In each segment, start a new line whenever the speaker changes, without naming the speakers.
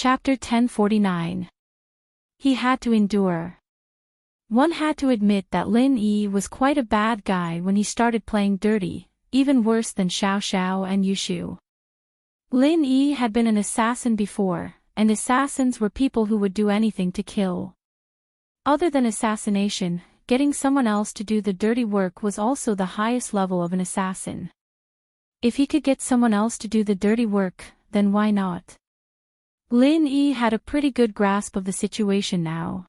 Chapter 1049. He had to endure. One had to admit that Lin Yi was quite a bad guy when he started playing dirty, even worse than Xiao Xiao and Yushu. Lin Yi had been an assassin before, and assassins were people who would do anything to kill. Other than assassination, getting someone else to do the dirty work was also the highest level of an assassin. If he could get someone else to do the dirty work, then why not? Lin Yi had a pretty good grasp of the situation now.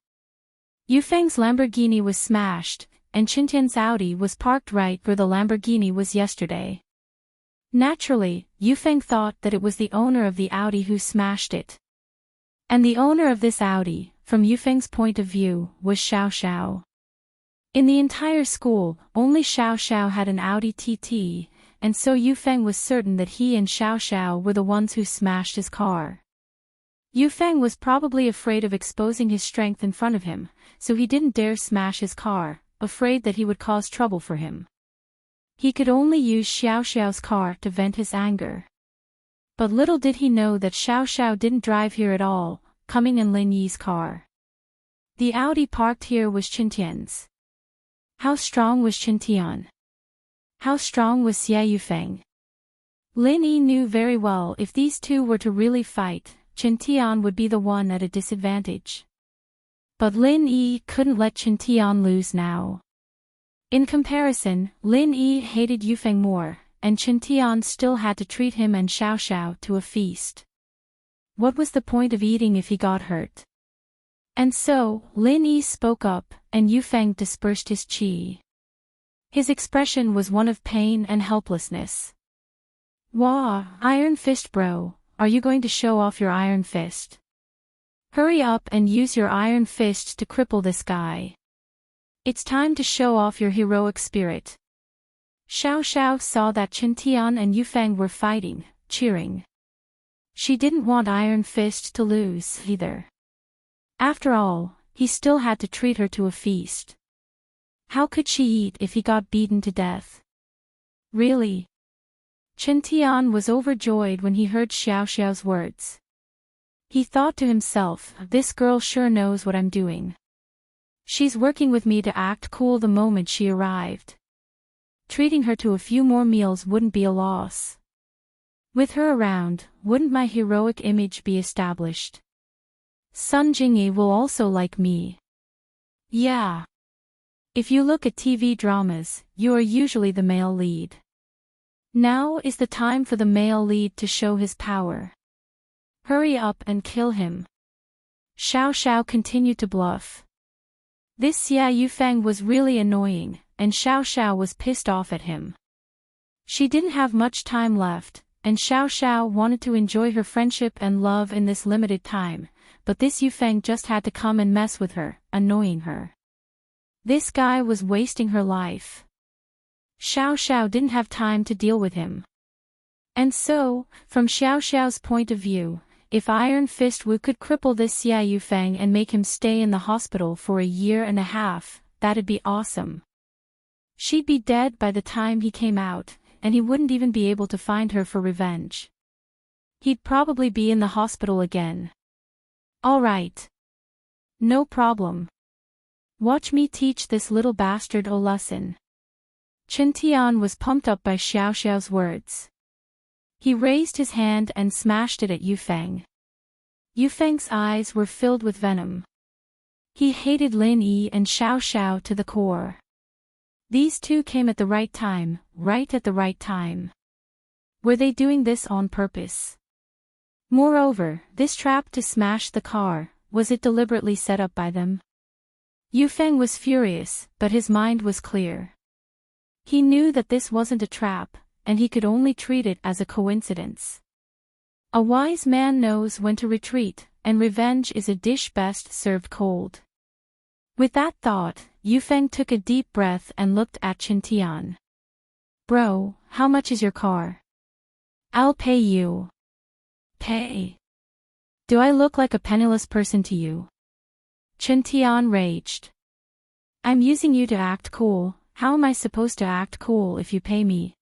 Yufeng's Lamborghini was smashed, and Qintian's Audi was parked right where the Lamborghini was yesterday. Naturally, Yufeng thought that it was the owner of the Audi who smashed it. And the owner of this Audi, from Yufeng's point of view, was Xiao Xiao. In the entire school, only Xiao Xiao had an Audi TT, and so Yufeng was certain that he and Xiao Xiao were the ones who smashed his car. Yufeng was probably afraid of exposing his strength in front of him, so he didn't dare smash his car, afraid that he would cause trouble for him. He could only use Xiao Xiao's car to vent his anger. But little did he know that Xiao Xiao didn't drive here at all, coming in Lin Yi's car. The Audi parked here was Qintian's. How strong was Qintian? How strong was Xie Yufeng? Lin Yi knew very well if these two were to really fight, Qintian would be the one at a disadvantage. But Lin Yi couldn't let Qintian lose now. In comparison, Lin Yi hated Yufeng more, and Qintian still had to treat him and Xiao Xiao to a feast. What was the point of eating if he got hurt? And so, Lin Yi spoke up, and Yufeng dispersed his qi. His expression was one of pain and helplessness. "Wah, Iron Fist bro, are you going to show off your Iron Fist? Hurry up and use your Iron Fist to cripple this guy. It's time to show off your heroic spirit." Xiao Xiao saw that Qintian and Yufeng were fighting, cheering. She didn't want Iron Fist to lose, either. After all, he still had to treat her to a feast. How could she eat if he got beaten to death? Really? Qintian was overjoyed when he heard Xiao Xiao's words. He thought to himself, this girl sure knows what I'm doing. She's working with me to act cool the moment she arrived. Treating her to a few more meals wouldn't be a loss. With her around, wouldn't my heroic image be established? Sun Jingyi will also like me. Yeah. If you look at TV dramas, you are usually the male lead. Now is the time for the male lead to show his power. Hurry up and kill him. Xiao Xiao continued to bluff. This Xie Yufeng was really annoying, and Xiao Xiao was pissed off at him. She didn't have much time left, and Xiao Xiao wanted to enjoy her friendship and love in this limited time, but this Yufeng just had to come and mess with her, annoying her. This guy was wasting her life. Xiao Xiao didn't have time to deal with him. And so, from Xiao Xiao's point of view, if Iron Fist Wu could cripple this Xie Yufeng and make him stay in the hospital for 1.5 years, that'd be awesome. She'd be dead by the time he came out, and he wouldn't even be able to find her for revenge. He'd probably be in the hospital again. All right. No problem. Watch me teach this little bastard a lesson. Qintian was pumped up by Xiao Xiao's words. He raised his hand and smashed it at Yufeng. Yufeng's eyes were filled with venom. He hated Lin Yi and Xiao Xiao to the core. These two came at the right time, right at the right time. Were they doing this on purpose? Moreover, this trap to smash the car, was it deliberately set up by them? Yufeng was furious, but his mind was clear. He knew that this wasn't a trap, and he could only treat it as a coincidence. A wise man knows when to retreat, and revenge is a dish best served cold. With that thought, Yufeng took a deep breath and looked at Qintian. Bro, how much is your car? I'll pay you. Pay? Do I look like a penniless person to you? Qintian raged. I'm using you to act cool, how am I supposed to act cool if you pay me?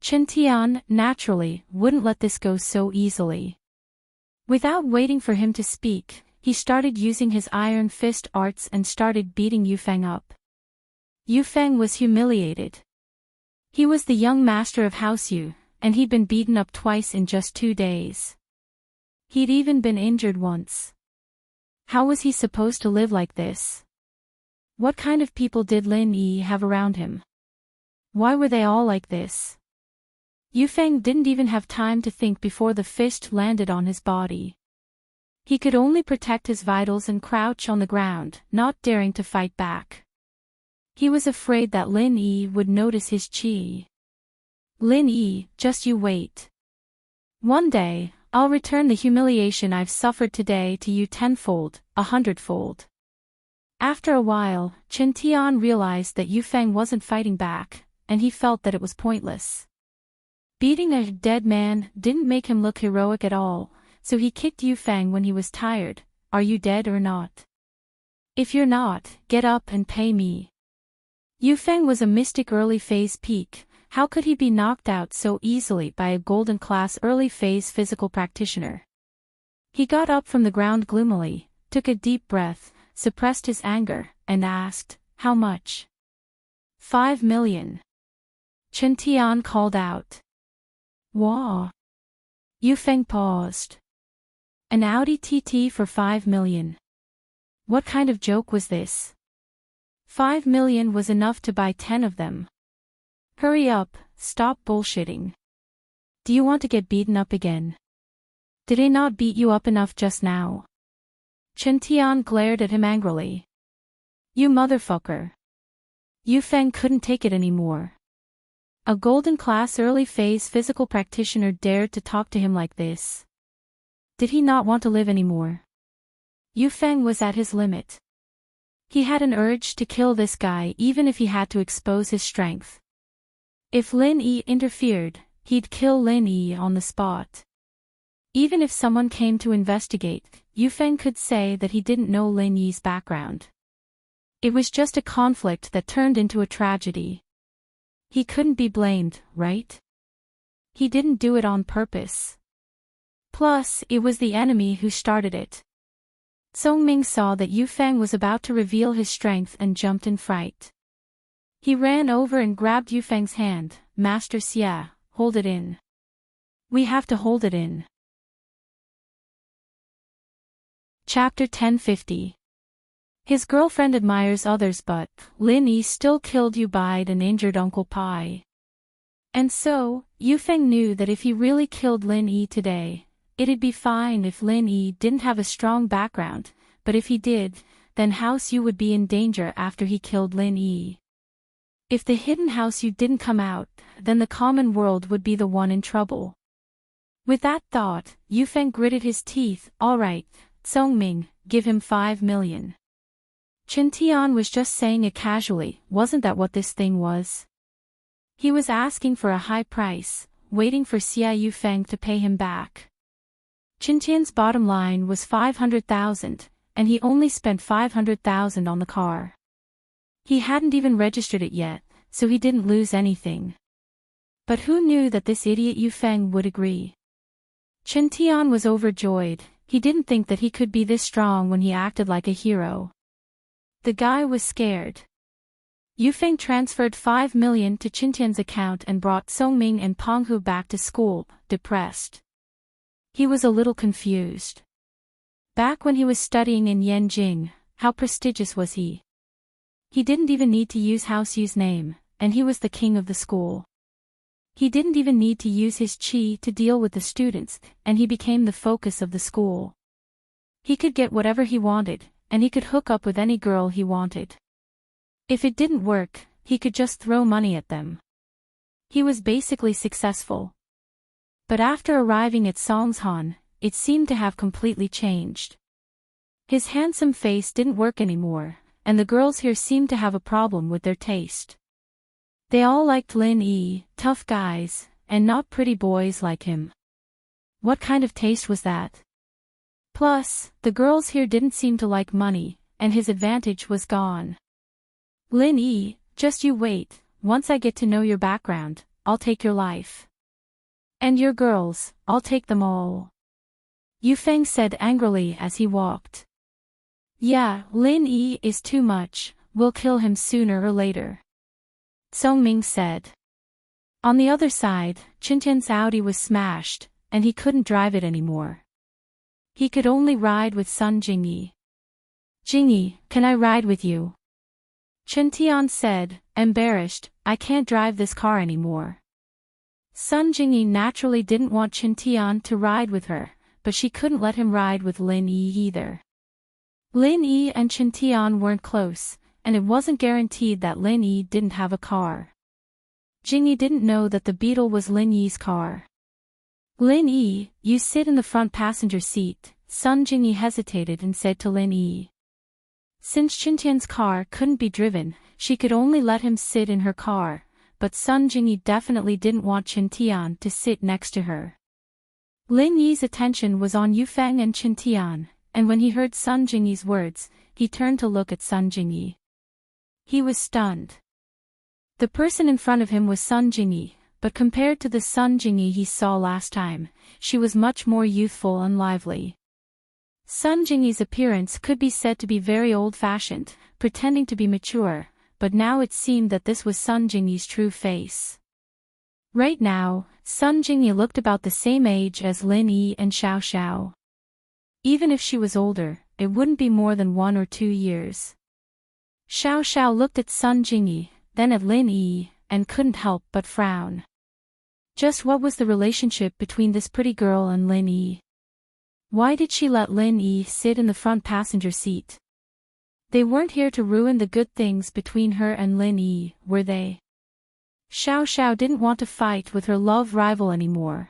Qintian, naturally, wouldn't let this go so easily. Without waiting for him to speak, he started using his iron fist arts and started beating Yufeng up. Yufeng was humiliated. He was the young master of House Yu, and he'd been beaten up twice in just 2 days. He'd even been injured once. How was he supposed to live like this? What kind of people did Lin Yi have around him? Why were they all like this? Yufeng didn't even have time to think before the fist landed on his body. He could only protect his vitals and crouch on the ground, not daring to fight back. He was afraid that Lin Yi would notice his qi. Lin Yi, just you wait. One day, I'll return the humiliation I've suffered today to you 10-fold, 100-fold. After a while, Chen Tian realized that Yufeng wasn't fighting back, and he felt that it was pointless. Beating a dead man didn't make him look heroic at all, so he kicked Yufeng when he was tired. Are you dead or not? If you're not, get up and pay me. Yufeng was a mystic early phase peak. How could he be knocked out so easily by a golden class early phase physical practitioner? He got up from the ground gloomily, took a deep breath, suppressed his anger, and asked, "How much?" 5 million. Chen Tian called out. Wah. Yufeng paused. An Audi TT for 5 million. What kind of joke was this? 5 million was enough to buy 10 of them. Hurry up, stop bullshitting. Do you want to get beaten up again? Did I not beat you up enough just now? Chen Tian glared at him angrily. You motherfucker. Yufeng couldn't take it anymore. A golden class early phase physical practitioner dared to talk to him like this. Did he not want to live anymore? Yufeng was at his limit. He had an urge to kill this guy even if he had to expose his strength. If Lin Yi interfered, he'd kill Lin Yi on the spot. Even if someone came to investigate, Yufeng could say that he didn't know Lin Yi's background. It was just a conflict that turned into a tragedy. He couldn't be blamed, right? He didn't do it on purpose. Plus, it was the enemy who started it. Songming saw that Yufeng was about to reveal his strength and jumped in fright. He ran over and grabbed Yufeng's hand. Master Xia, hold it in. We have to hold it in. Chapter 1050. His girlfriend admires others but Lin Yi still killed Ubaid and injured Uncle Pai. And so, Yufeng knew that if he really killed Lin Yi today, it'd be fine if Lin Yi didn't have a strong background, but if he did, then House Yu would be in danger after he killed Lin Yi. If the hidden House Yu didn't come out, then the common world would be the one in trouble. With that thought, Yufeng gritted his teeth. All right, Songming, give him 5 million. Chen Tian was just saying it casually, wasn't that what this thing was? He was asking for a high price, waiting for Xia Yufeng to pay him back. Chen Tian's bottom line was 500,000, and he only spent 500,000 on the car. He hadn't even registered it yet, so he didn't lose anything. But who knew that this idiot Yufeng would agree? Chen Tian was overjoyed. He didn't think that he could be this strong when he acted like a hero. The guy was scared. Yufeng transferred 5 million to Chen Tian's account and brought Songming and Penghu back to school, depressed. He was a little confused. Back when he was studying in Yanjing, how prestigious was he? He didn't even need to use House Yu's name, and he was the king of the school. He didn't even need to use his qi to deal with the students, and he became the focus of the school. He could get whatever he wanted, and he could hook up with any girl he wanted. If it didn't work, he could just throw money at them. He was basically successful. But after arriving at Songshan, it seemed to have completely changed. His handsome face didn't work anymore, and the girls here seemed to have a problem with their taste. They all liked Lin Yi, tough guys, and not pretty boys like him. What kind of taste was that? Plus, the girls here didn't seem to like money, and his advantage was gone. Lin Yi, just you wait, once I get to know your background, I'll take your life. And your girls, I'll take them all. Yufeng said angrily as he walked. Yeah, Lin Yi is too much, we'll kill him sooner or later. Songming said. On the other side, Qintian's Audi was smashed, and he couldn't drive it anymore. He could only ride with Sun Jingyi. Jingyi, can I ride with you? Qintian said, embarrassed, I can't drive this car anymore. Sun Jingyi naturally didn't want Qintian to ride with her, but she couldn't let him ride with Lin Yi either. Lin Yi and Qintian weren't close, and it wasn't guaranteed that Lin Yi didn't have a car. Jingyi didn't know that the Beetle was Lin Yi's car. Lin Yi, you sit in the front passenger seat, Sun Jingyi hesitated and said to Lin Yi. Since Qintian's car couldn't be driven, she could only let him sit in her car, but Sun Jingyi definitely didn't want Qintian to sit next to her. Lin Yi's attention was on Yufeng and Qintian, and when he heard Sun Jingyi's words, he turned to look at Sun Jingyi. He was stunned. The person in front of him was Sun Jingyi, but compared to the Sun Jingyi he saw last time, she was much more youthful and lively. Sun Jingyi's appearance could be said to be very old-fashioned, pretending to be mature, but now it seemed that this was Sun Jingyi's true face. Right now, Sun Jingyi looked about the same age as Lin Yi and Xiao Xiao. Even if she was older, it wouldn't be more than 1 or 2 years. Xiao Xiao looked at Sun Jingyi, then at Lin Yi, and couldn't help but frown. Just what was the relationship between this pretty girl and Lin Yi? Why did she let Lin Yi sit in the front passenger seat? They weren't here to ruin the good things between her and Lin Yi, were they? Xiao Xiao didn't want to fight with her love rival anymore.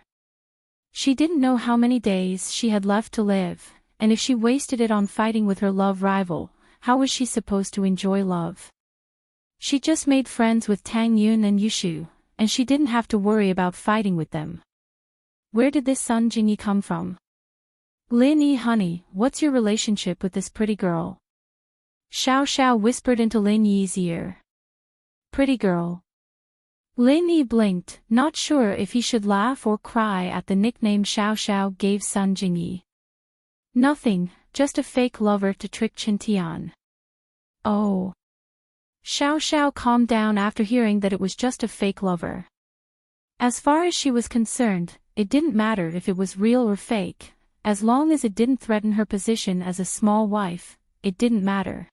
She didn't know how many days she had left to live, and if she wasted it on fighting with her love rival, how was she supposed to enjoy love? She just made friends with Tang Yun and Yushu, and she didn't have to worry about fighting with them. Where did this Sun Jingyi come from? Lin Yi honey, what's your relationship with this pretty girl? Xiao Xiao whispered into Lin Yi's ear. Pretty girl. Lin Yi blinked, not sure if he should laugh or cry at the nickname Xiao Xiao gave Sun Jingyi. Nothing, just a fake lover to trick Qintian. Oh. Xiao Xiao calmed down after hearing that it was just a fake lover. As far as she was concerned, it didn't matter if it was real or fake, as long as it didn't threaten her position as a small wife, it didn't matter.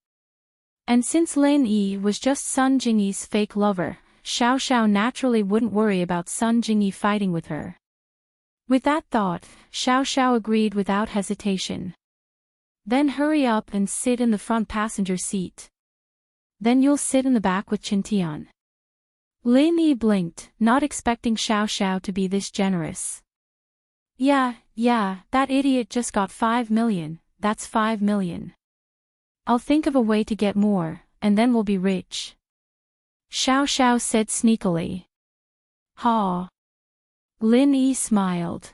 And since Lin Yi was just Sun Jingyi's fake lover, Xiao Xiao naturally wouldn't worry about Sun Jingyi fighting with her. With that thought, Xiao Xiao agreed without hesitation. Then hurry up and sit in the front passenger seat. Then you'll sit in the back with Qintian. Lin Yi blinked, not expecting Xiao Xiao to be this generous. Yeah, that idiot just got 5 million, that's 5 million. I'll think of a way to get more, and then we'll be rich. Xiao Xiao said sneakily. Ha. Lin Yi smiled.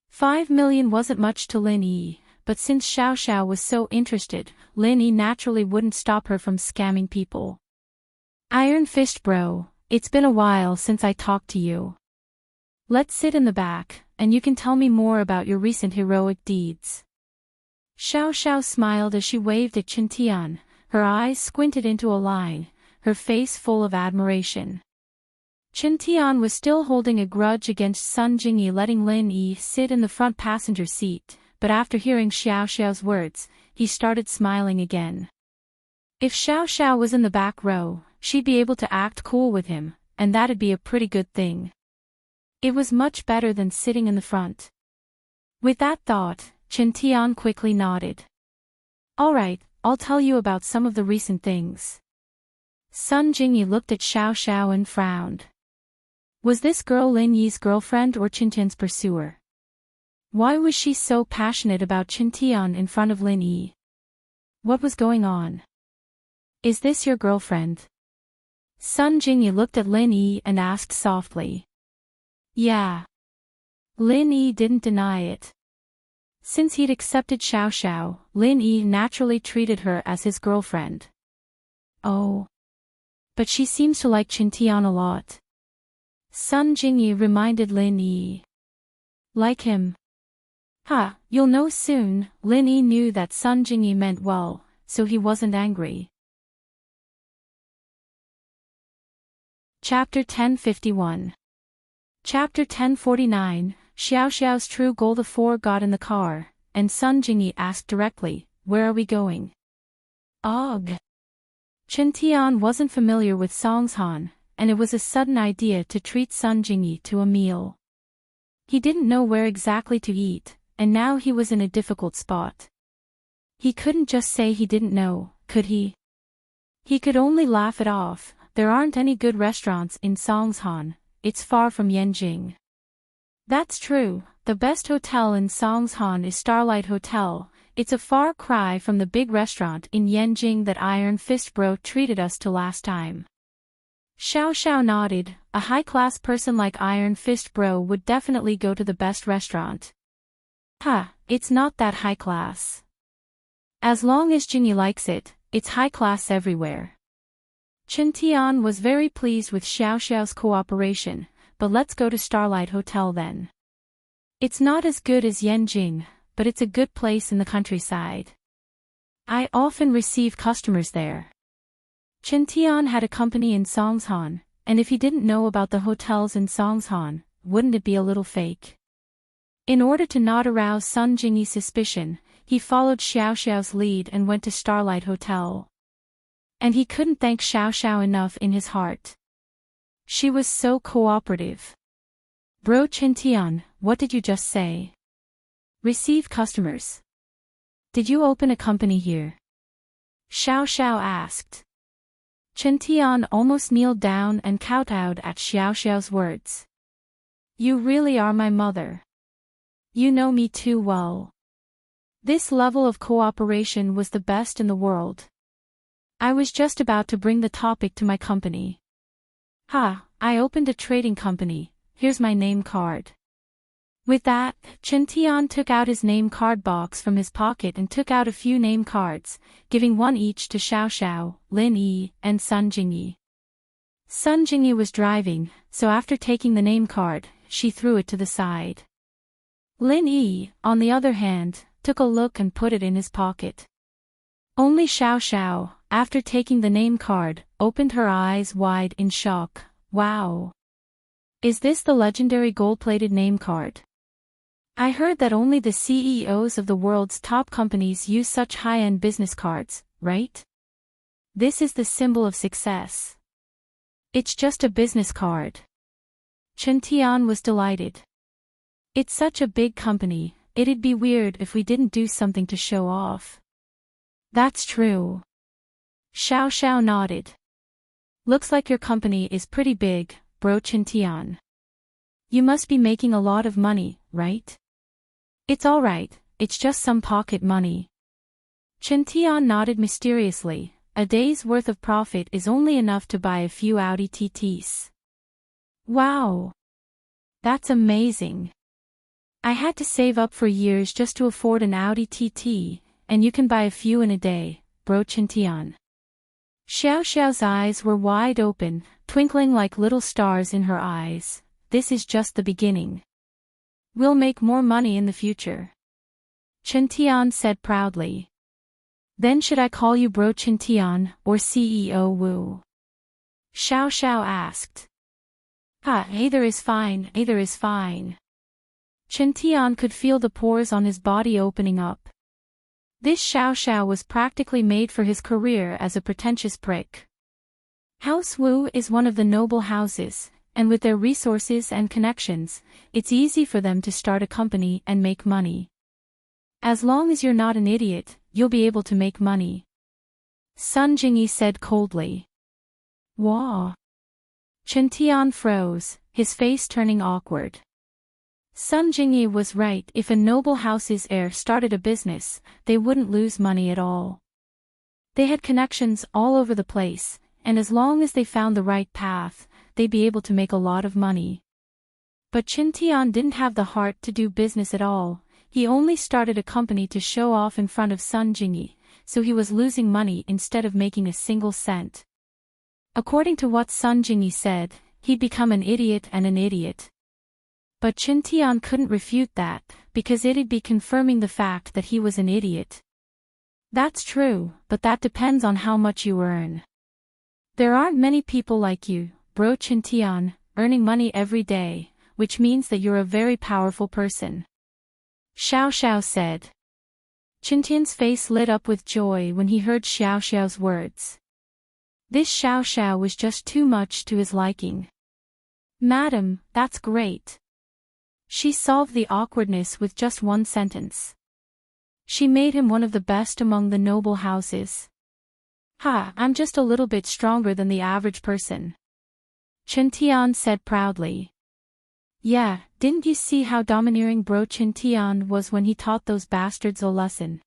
5 million wasn't much to Lin Yi, but since Xiao Xiao was so interested, Lin Yi naturally wouldn't stop her from scamming people. Iron Fist bro, it's been a while since I talked to you. Let's sit in the back, and you can tell me more about your recent heroic deeds. Xiao Xiao smiled as she waved at Qintian, her eyes squinted into a line, her face full of admiration. Qintian was still holding a grudge against Sun Jingyi letting Lin Yi sit in the front passenger seat, but after hearing Xiao Xiao's words, he started smiling again. If Xiao Xiao was in the back row, she'd be able to act cool with him, and that'd be a pretty good thing. It was much better than sitting in the front. With that thought, Qintian quickly nodded. Alright, I'll tell you about some of the recent things. Sun Jingyi looked at Xiao Xiao and frowned. Was this girl Lin Yi's girlfriend or Qintian's pursuer? Why was she so passionate about Qintian in front of Lin Yi? What was going on? Is this your girlfriend? Sun Jingyi looked at Lin Yi and asked softly. Yeah. Lin Yi didn't deny it. Since he'd accepted Xiao Xiao, Lin Yi naturally treated her as his girlfriend. Oh. But she seems to like Qintian a lot. Sun Jingyi reminded Lin Yi. Like him? Ha, you'll know soon. Lin Yi knew that Sun Jingyi meant well, so he wasn't angry. Chapter 1051. Chapter 1049, Xiao Xiao's true goal. The four got in the car, and Sun Jingyi asked directly, "Where are we going?" "Ugh." Chen Tian wasn't familiar with Songshan, and it was a sudden idea to treat Sun Jingyi to a meal. He didn't know where exactly to eat, and now he was in a difficult spot. He couldn't just say he didn't know, could he? He could only laugh it off. There aren't any good restaurants in Songshan, it's far from Yanjing. That's true, the best hotel in Songshan is Starlight Hotel. It's a far cry from the big restaurant in Yanjing that Iron Fist Bro treated us to last time. Xiao Xiao nodded. A high-class person like Iron Fist Bro would definitely go to the best restaurant. It's not that high class. As long as Jingyi likes it, it's high class everywhere. Chen Tian was very pleased with Xiao Xiao's cooperation, but let's go to Starlight Hotel then. It's not as good as Yanjing, but it's a good place in the countryside. I often receive customers there. Chen Tian had a company in Songshan, and if he didn't know about the hotels in Songshan, wouldn't it be a little fake? In order to not arouse Sun Jingyi's suspicion, he followed Xiao Xiao's lead and went to Starlight Hotel. And he couldn't thank Xiao Xiao enough in his heart. She was so cooperative. Bro Chen Tian, what did you just say? Receive customers. Did you open a company here? Xiao Xiao asked. Chen Tian almost kneeled down and kowtowed at Xiao Xiao's words. You really are my mother. You know me too well. This level of cooperation was the best in the world. I was just about to bring the topic to my company. I opened a trading company, here's my name card. With that, Chen Tian took out his name card box from his pocket and took out a few name cards, giving one each to Xiao Xiao, Lin Yi, and Sun Jingyi. Sun Jingyi was driving, so after taking the name card, she threw it to the side. Lin Yi, on the other hand, took a look and put it in his pocket. Only Xiao Xiao, after taking the name card, opened her eyes wide in shock. Wow! Is this the legendary gold-plated name card? I heard that only the CEOs of the world's top companies use such high-end business cards, right? This is the symbol of success. It's just a business card. Chen Tian was delighted. It's such a big company, it'd be weird if we didn't do something to show off. That's true. Xiao Xiao nodded. Looks like your company is pretty big, Bro Chen Tian. You must be making a lot of money, right? It's alright, it's just some pocket money. Chen Tian nodded mysteriously. A day's worth of profit is only enough to buy a few Audi TTs. Wow! That's amazing. I had to save up for years just to afford an Audi TT, and you can buy a few in a day, Bro Chen Tian. Xiao Xiao's eyes were wide open, twinkling like little stars in her eyes. This is just the beginning. We'll make more money in the future. Chen Tian said proudly. Then should I call you Bro Chen Tian, or CEO Wu? Xiao Xiao asked. Either is fine, either is fine. Chen Tian could feel the pores on his body opening up. This Xiao Xiao was practically made for his career as a pretentious prick. House Wu is one of the noble houses, and with their resources and connections, it's easy for them to start a company and make money. As long as you're not an idiot, you'll be able to make money. Sun Jingyi said coldly. Wah! Chen Tian froze, his face turning awkward. Sun Jingyi was right. If a noble house's heir started a business, they wouldn't lose money at all. They had connections all over the place, and as long as they found the right path, they'd be able to make a lot of money. But Chen Tian didn't have the heart to do business at all. He only started a company to show off in front of Sun Jingyi, so he was losing money instead of making a single cent. According to what Sun Jingyi said, he'd become an idiot and an idiot. But Chen Tian couldn't refute that, because it'd be confirming the fact that he was an idiot. That's true, but that depends on how much you earn. There aren't many people like you, bro Chintian, earning money every day, which means that you're a very powerful person. Xiao Xiao said. Chintian's face lit up with joy when he heard Xiao Xiao's words. This Xiao Xiao was just too much to his liking. Madam, that's great. She solved the awkwardness with just one sentence. She made him one of the best among the noble houses. Ha, I'm just a little bit stronger than the average person. Chen Tian said proudly. Yeah, didn't you see how domineering bro Chen Tian was when he taught those bastards a lesson?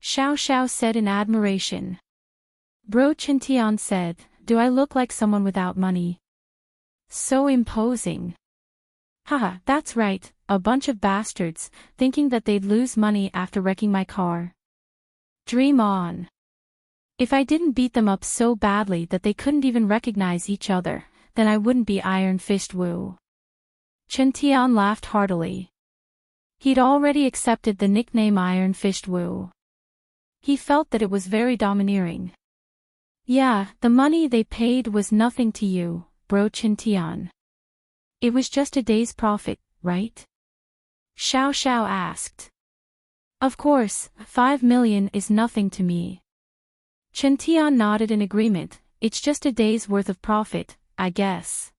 Xiao Xiao said in admiration. Bro Chen Tian said, do I look like someone without money? So imposing. Haha, that's right, a bunch of bastards, thinking that they'd lose money after wrecking my car. Dream on. If I didn't beat them up so badly that they couldn't even recognize each other, then I wouldn't be Iron Fist Wu. Chen Tian laughed heartily. He'd already accepted the nickname Iron Fist Wu. He felt that it was very domineering. Yeah, the money they paid was nothing to you, bro Chen Tian. It was just a day's profit, right? Xiao Xiao asked. Of course, 5 million is nothing to me. Chen Tian nodded in agreement, it's just a day's worth of profit, I guess.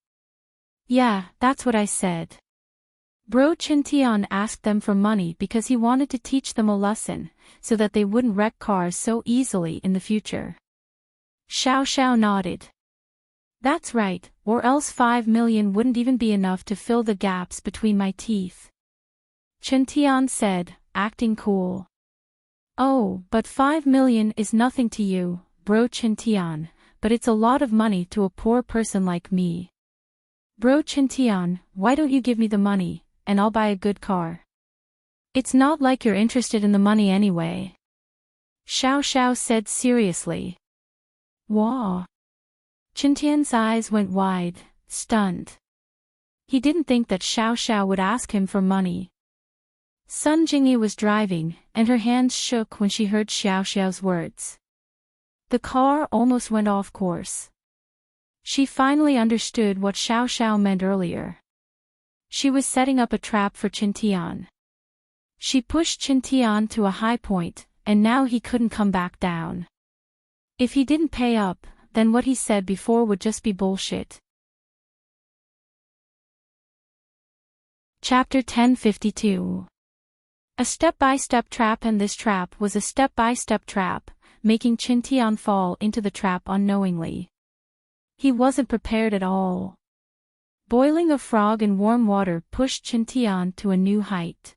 Yeah, that's what I said. Bro Chen Tian asked them for money because he wanted to teach them a lesson, so that they wouldn't wreck cars so easily in the future. Xiao Xiao nodded. That's right, or else 5 million wouldn't even be enough to fill the gaps between my teeth. Chen Tian said, acting cool. Oh, but 5 million is nothing to you, bro Chen Tian, but it's a lot of money to a poor person like me. Bro Chen Tian, why don't you give me the money, and I'll buy a good car? It's not like you're interested in the money anyway. Xiao Xiao said seriously. Wah. Chen Tian's eyes went wide, stunned. He didn't think that Xiao Xiao would ask him for money. Sun Jingyi was driving, and her hands shook when she heard Xiao Xiao's words. The car almost went off course. She finally understood what Xiao Xiao meant earlier. She was setting up a trap for Chen Tian. She pushed Chen Tian to a high point, and now he couldn't come back down. If he didn't pay up, then what he said before would just be bullshit. Chapter 1052. A step-by-step trap, and this trap was a step-by-step trap, making Chen Tian fall into the trap unknowingly. He wasn't prepared at all. Boiling a frog in warm water pushed Chen Tian to a new height.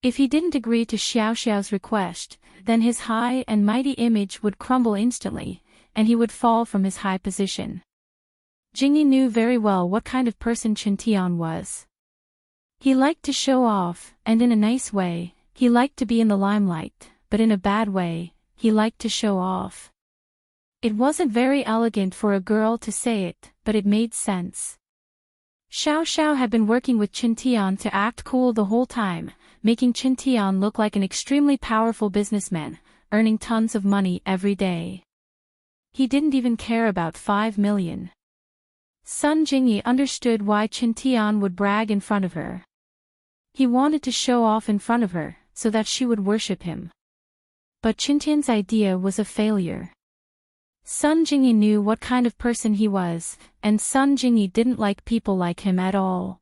If he didn't agree to Xiao Xiao's request, then his high and mighty image would crumble instantly, and he would fall from his high position. Jingyi knew very well what kind of person Chen Tian was. He liked to show off, and in a nice way, he liked to be in the limelight, but in a bad way, he liked to show off. It wasn't very elegant for a girl to say it, but it made sense. Xiao Xiao had been working with Chen Tian to act cool the whole time, making Chen Tian look like an extremely powerful businessman, earning tons of money every day. He didn't even care about 5 million. Sun Jingyi understood why Chen Tian would brag in front of her. He wanted to show off in front of her, so that she would worship him. But Chen Tian's idea was a failure. Sun Jingyi knew what kind of person he was, and Sun Jingyi didn't like people like him at all.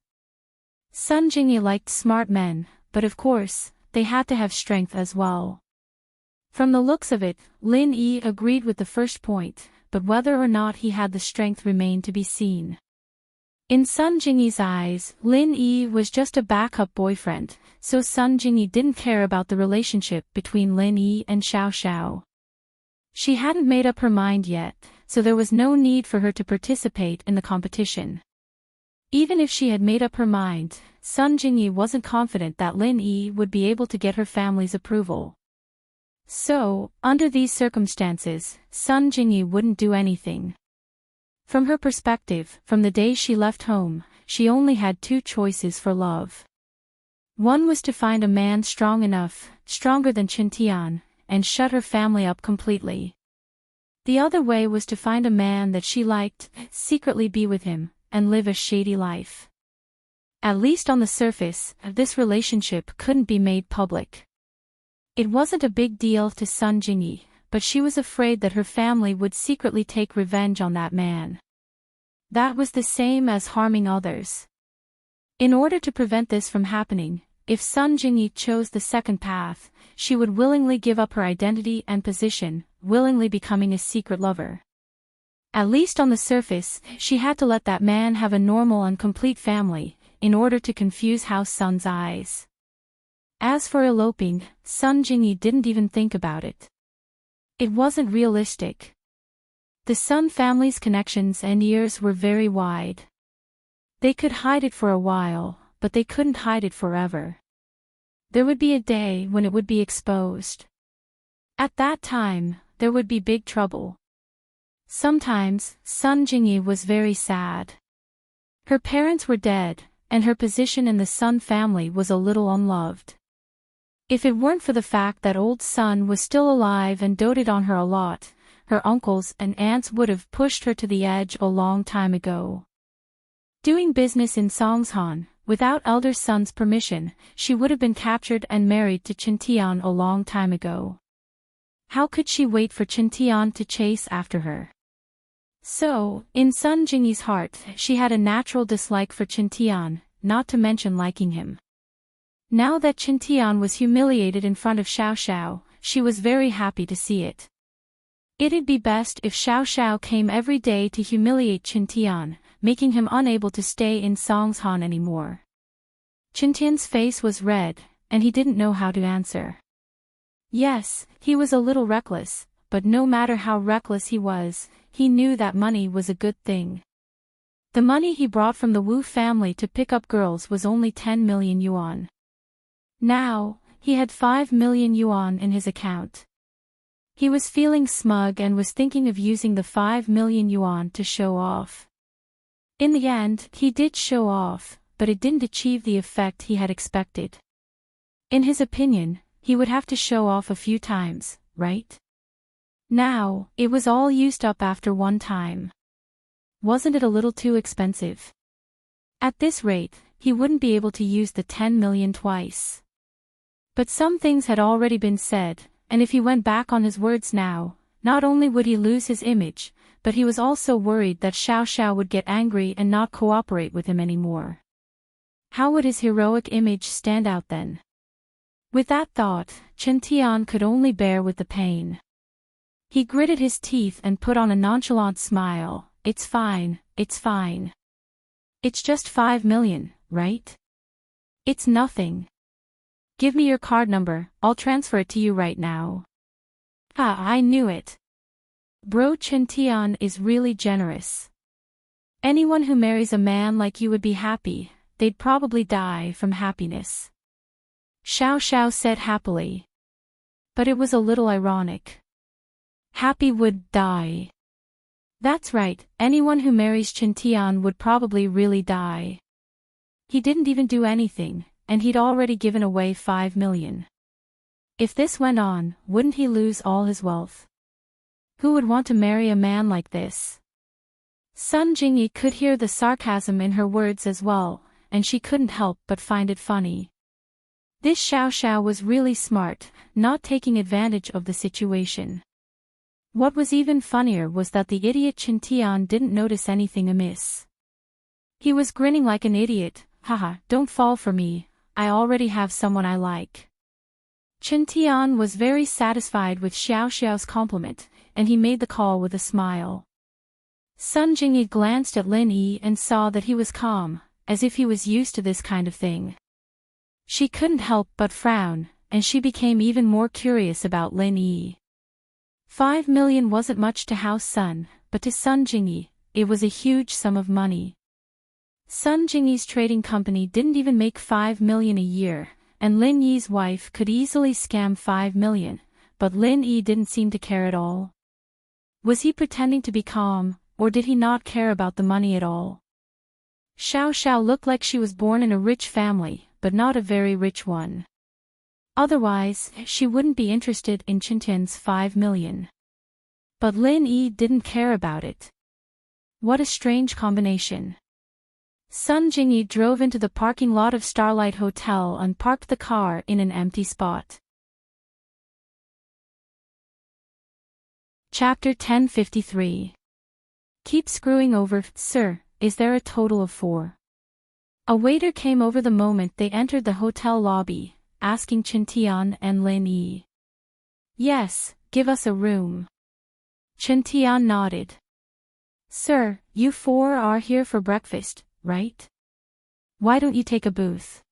Sun Jingyi liked smart men, but of course, they had to have strength as well. From the looks of it, Lin Yi agreed with the first point, but whether or not he had the strength remained to be seen. In Sun Jingyi's eyes, Lin Yi was just a backup boyfriend, so Sun Jingyi didn't care about the relationship between Lin Yi and Xiao Xiao. She hadn't made up her mind yet, so there was no need for her to participate in the competition. Even if she had made up her mind, Sun Jingyi wasn't confident that Lin Yi would be able to get her family's approval. So, under these circumstances, Sun Jingyi wouldn't do anything. From her perspective, from the day she left home, she only had two choices for love. One was to find a man strong enough, stronger than Chintian, and shut her family up completely. The other way was to find a man that she liked, secretly be with him, and live a shady life. At least on the surface, this relationship couldn't be made public. It wasn't a big deal to Sun Jingyi, but she was afraid that her family would secretly take revenge on that man. That was the same as harming others. In order to prevent this from happening, if Sun Jingyi chose the second path, she would willingly give up her identity and position, willingly becoming a secret lover. At least on the surface, she had to let that man have a normal and complete family, in order to confuse House Sun's eyes. As for eloping, Sun Jingyi didn't even think about it. It wasn't realistic. The Sun family's connections and ears were very wide. They could hide it for a while, but they couldn't hide it forever. There would be a day when it would be exposed. At that time, there would be big trouble. Sometimes, Sun Jingyi was very sad. Her parents were dead, and her position in the Sun family was a little unloved. If it weren't for the fact that old Sun was still alive and doted on her a lot, her uncles and aunts would have pushed her to the edge a long time ago. Doing business in Songshan, without elder Sun's permission, she would have been captured and married to Chintian a long time ago. How could she wait for Chintian to chase after her? So, in Sun Jingyi's heart, she had a natural dislike for Chintian, not to mention liking him. Now that Chintian was humiliated in front of Xiao Xiao, she was very happy to see it. It'd be best if Xiao Xiao came every day to humiliate Chintian, making him unable to stay in Songshan anymore. Chintian's face was red, and he didn't know how to answer. Yes, he was a little reckless, but no matter how reckless he was, he knew that money was a good thing. The money he brought from the Wu family to pick up girls was only 10 million yuan. Now, he had 5 million yuan in his account. He was feeling smug and was thinking of using the 5 million yuan to show off. In the end, he did show off, but it didn't achieve the effect he had expected. In his opinion, he would have to show off a few times, right? Now, it was all used up after one time. Wasn't it a little too expensive? At this rate, he wouldn't be able to use the 10 million twice. But some things had already been said, and if he went back on his words now, not only would he lose his image, but he was also worried that Xiao Xiao would get angry and not cooperate with him anymore. How would his heroic image stand out then? With that thought, Chintian could only bear with the pain. He gritted his teeth and put on a nonchalant smile. It's fine, it's fine. It's just 5 million, right? It's nothing. Give me your card number, I'll transfer it to you right now. Ah, I knew it. Bro Chintian is really generous. Anyone who marries a man like you would be happy, they'd probably die from happiness. Xiao Xiao said happily. But it was a little ironic. Happy would die. That's right, anyone who marries Chintian would probably really die. He didn't even do anything, and he'd already given away 5 million. If this went on, wouldn't he lose all his wealth? Who would want to marry a man like this? Sun Jingyi could hear the sarcasm in her words as well, and she couldn't help but find it funny. This Xiao Xiao was really smart, not taking advantage of the situation. What was even funnier was that the idiot Chintian didn't notice anything amiss. He was grinning like an idiot. Haha, don't fall for me, I already have someone I like. Chintian was very satisfied with Xiao Xiao's compliment, and he made the call with a smile. Sun Jingyi glanced at Lin Yi and saw that he was calm, as if he was used to this kind of thing. She couldn't help but frown, and she became even more curious about Lin Yi. 5 million wasn't much to House Sun, but to Sun Jingyi, it was a huge sum of money. Sun Jingyi's trading company didn't even make 5 million a year, and Lin Yi's wife could easily scam 5 million, but Lin Yi didn't seem to care at all. Was he pretending to be calm, or did he not care about the money at all? Xiao Xiao looked like she was born in a rich family, but not a very rich one. Otherwise, she wouldn't be interested in Qiantian's 5 million. But Lin Yi didn't care about it. What a strange combination. Sun Jingyi drove into the parking lot of Starlight Hotel and parked the car in an empty spot. Chapter 1053. Keep screwing over, sir, is there a total of 4? A waiter came over the moment they entered the hotel lobby, asking Qiantian and Lin Yi. Yes, give us a room. Qiantian nodded. Sir, you 4 are here for breakfast, right? Why don't you take a booth?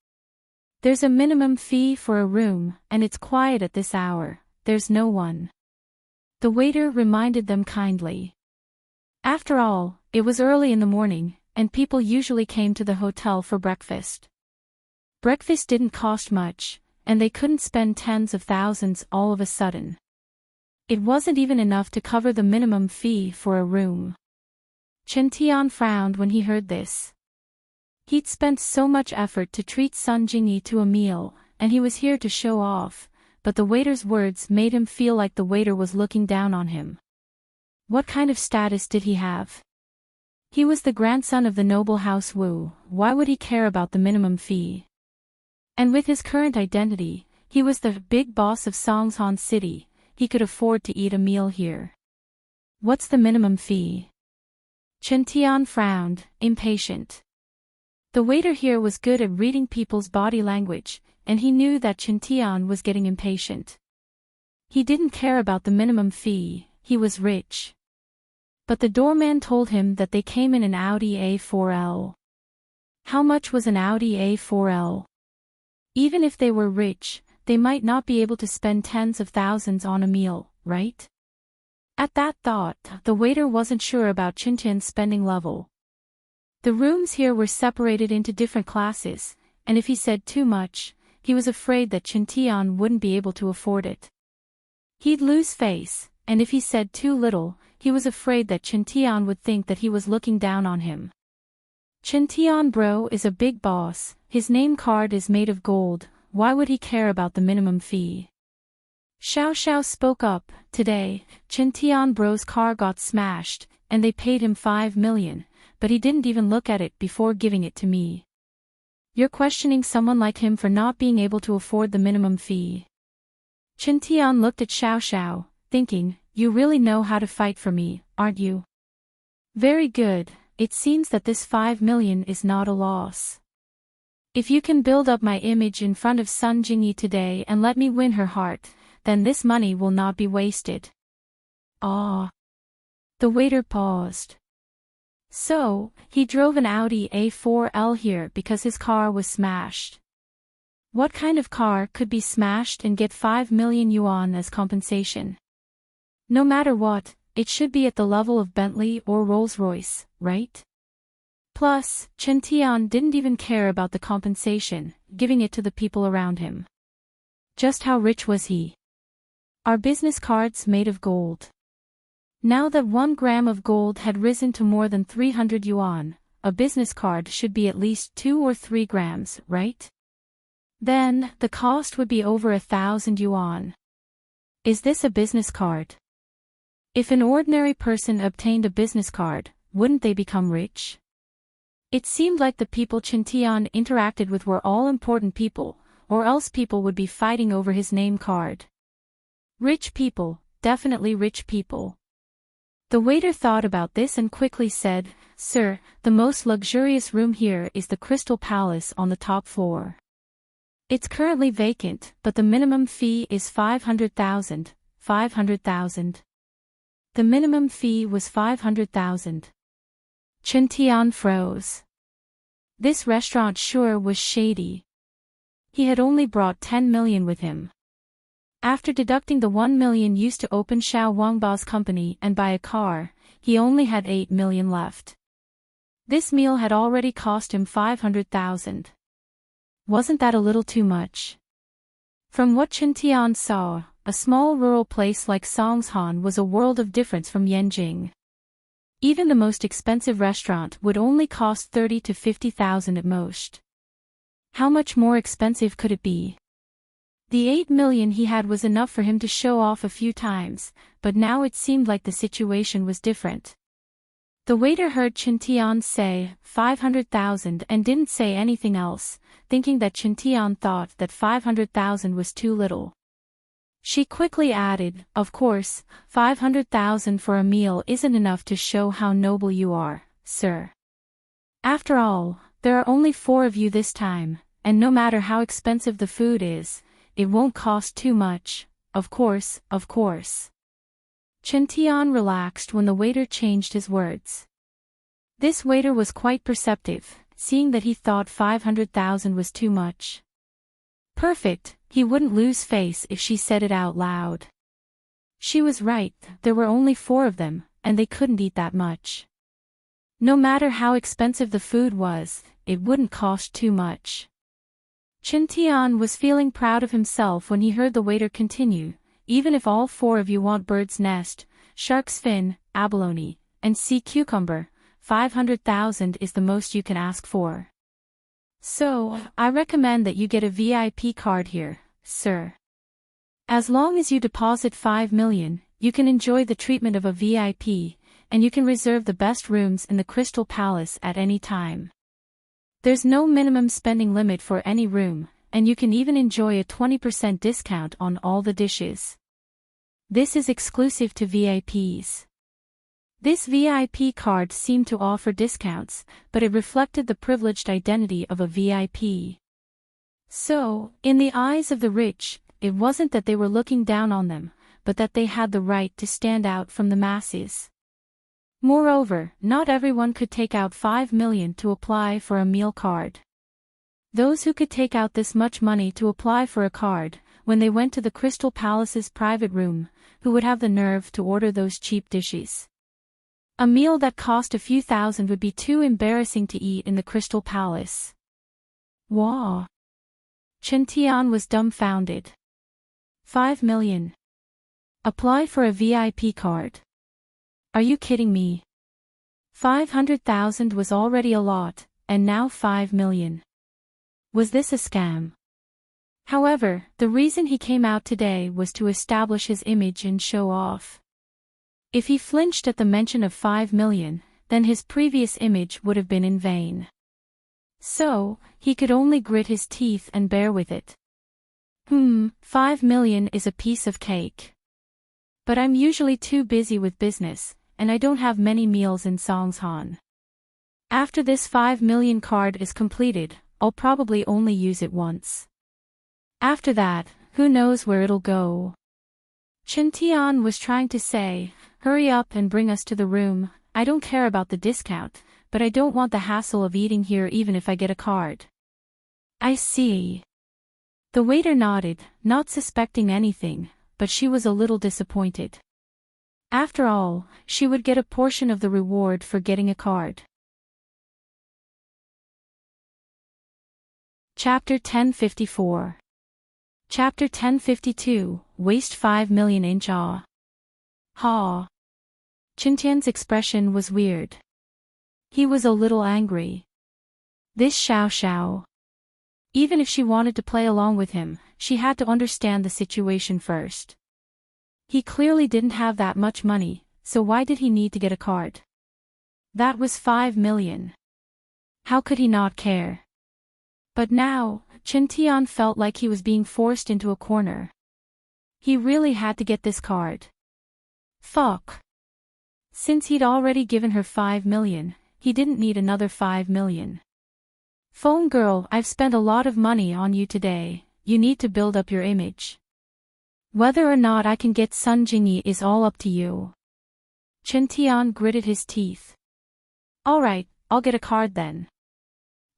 There's a minimum fee for a room, and it's quiet at this hour, there's no one. The waiter reminded them kindly. After all, it was early in the morning, and people usually came to the hotel for breakfast. Breakfast didn't cost much, and they couldn't spend tens of thousands all of a sudden. It wasn't even enough to cover the minimum fee for a room. Qiantian frowned when he heard this. He'd spent so much effort to treat Sun Jingyi to a meal, and he was here to show off, but the waiter's words made him feel like the waiter was looking down on him. What kind of status did he have? He was the grandson of the noble House Wu, why would he care about the minimum fee? And with his current identity, he was the big boss of Songshan City, he could afford to eat a meal here. What's the minimum fee? Qiantian frowned, impatient. The waiter here was good at reading people's body language, and he knew that Qiantian was getting impatient. He didn't care about the minimum fee, he was rich. But the doorman told him that they came in an Audi A4L. How much was an Audi A4L? Even if they were rich, they might not be able to spend tens of thousands on a meal, right? At that thought, the waiter wasn't sure about Qiantian's spending level. The rooms here were separated into different classes, and if he said too much, he was afraid that Qiantian wouldn't be able to afford it. He'd lose face, and if he said too little, he was afraid that Qiantian would think that he was looking down on him. Qiantian bro is a big boss, his name card is made of gold, why would he care about the minimum fee? Xiao Xiao spoke up, today, Qiantian bro's car got smashed, and they paid him 5 million, but he didn't even look at it before giving it to me. You're questioning someone like him for not being able to afford the minimum fee. Qiantian looked at Xiao Xiao, thinking, you really know how to fight for me, aren't you? Very good, it seems that this 5 million is not a loss. If you can build up my image in front of Sun Jingyi today and let me win her heart, then this money will not be wasted. Ah. The waiter paused. So, he drove an Audi A4L here because his car was smashed. What kind of car could be smashed and get 5 million yuan as compensation? No matter what, it should be at the level of Bentley or Rolls-Royce, right? Plus, Qiantian didn't even care about the compensation, giving it to the people around him. Just how rich was he? Are business cards made of gold? Now that 1 gram of gold had risen to more than 300 yuan, a business card should be at least 2 or 3 grams, right? Then, the cost would be over 1,000 yuan. Is this a business card? If an ordinary person obtained a business card, wouldn't they become rich? It seemed like the people Qiantian interacted with were all important people, or else people would be fighting over his name card. Rich people, definitely rich people. The waiter thought about this and quickly said, Sir, the most luxurious room here is the Crystal Palace on the top floor. It's currently vacant, but the minimum fee is 500,000, 500,000. The minimum fee was 500,000. Qiantian froze. This restaurant sure was shady. He had only brought 10 million with him. After deducting the 1 million used to open Xiao Wangba's company and buy a car, he only had 8 million left. This meal had already cost him 500,000. Wasn't that a little too much? From what Qiantian saw, a small rural place like Songshan was a world of difference from Yanjing. Even the most expensive restaurant would only cost 30 to 50,000 at most. How much more expensive could it be? The 8 million he had was enough for him to show off a few times, but now it seemed like the situation was different. The waiter heard Chintian say 500,000 and didn't say anything else, thinking that Chintian thought that 500,000 was too little. She quickly added, "Of course, 500,000 for a meal isn't enough to show how noble you are, sir. After all, there are only 4 of you this time, and no matter how expensive the food is, it won't cost too much, of course, of course." Chintian relaxed when the waiter changed his words. This waiter was quite perceptive, seeing that he thought 500,000 was too much. Perfect, he wouldn't lose face if she said it out loud. She was right, there were only 4 of them, and they couldn't eat that much. No matter how expensive the food was, it wouldn't cost too much. Chintian was feeling proud of himself when he heard the waiter continue, "Even if all 4 of you want bird's nest, shark's fin, abalone, and sea cucumber, 500,000 is the most you can ask for. So, I recommend that you get a VIP card here, sir. As long as you deposit 5 million, you can enjoy the treatment of a VIP, and you can reserve the best rooms in the Crystal Palace at any time. There's no minimum spending limit for any room, and you can even enjoy a 20% discount on all the dishes. This is exclusive to VIPs." This VIP card seemed to offer discounts, but it reflected the privileged identity of a VIP. So, in the eyes of the rich, it wasn't that they were looking down on them, but that they had the right to stand out from the masses. Moreover, not everyone could take out 5 million to apply for a meal card. Those who could take out this much money to apply for a card, when they went to the Crystal Palace's private room, who would have the nerve to order those cheap dishes? A meal that cost a few thousand would be too embarrassing to eat in the Crystal Palace. Wow! Chintian was dumbfounded. 5 million. Apply for a VIP card. Are you kidding me? 500,000 was already a lot, and now 5 million. Was this a scam? However, the reason he came out today was to establish his image and show off. If he flinched at the mention of 5 million, then his previous image would have been in vain. So, he could only grit his teeth and bear with it. 5 million is a piece of cake. But I'm usually too busy with business, and I don't have many meals in Songshan. After this 5 million card is completed, I'll probably only use it once. After that, who knows where it'll go. Chintian was trying to say, "Hurry up and bring us to the room, I don't care about the discount, but I don't want the hassle of eating here even if I get a card." "I see." The waiter nodded, not suspecting anything, but she was a little disappointed. After all, she would get a portion of the reward for getting a card. Chapter 1054. Chapter 1052, Waste 5 million in jaw. Ha! Chintian's expression was weird. He was a little angry. This Xiao Xiao. Even if she wanted to play along with him, she had to understand the situation first. He clearly didn't have that much money, so why did he need to get a card? That was 5 million. How could he not care? But now, Chintian felt like he was being forced into a corner. He really had to get this card. Fuck. Since he'd already given her 5 million, he didn't need another 5 million. "Phone girl, I've spent a lot of money on you today, you need to build up your image. Whether or not I can get Sun Jingyi is all up to you." Chintian gritted his teeth. "Alright, I'll get a card then."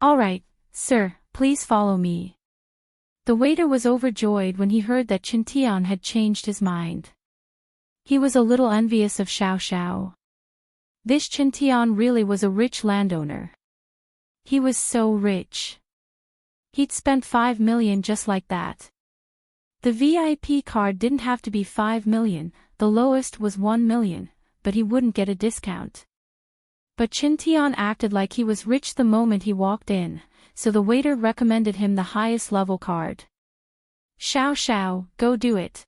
"Alright, sir, please follow me." The waiter was overjoyed when he heard that Chintian had changed his mind. He was a little envious of Xiao Xiao. This Chintian really was a rich landowner. He was so rich. He'd spent 5 million just like that. The VIP card didn't have to be 5 million, the lowest was 1 million, but he wouldn't get a discount. But Chintian acted like he was rich the moment he walked in, so the waiter recommended him the highest level card. Xiao Xiao, go do it.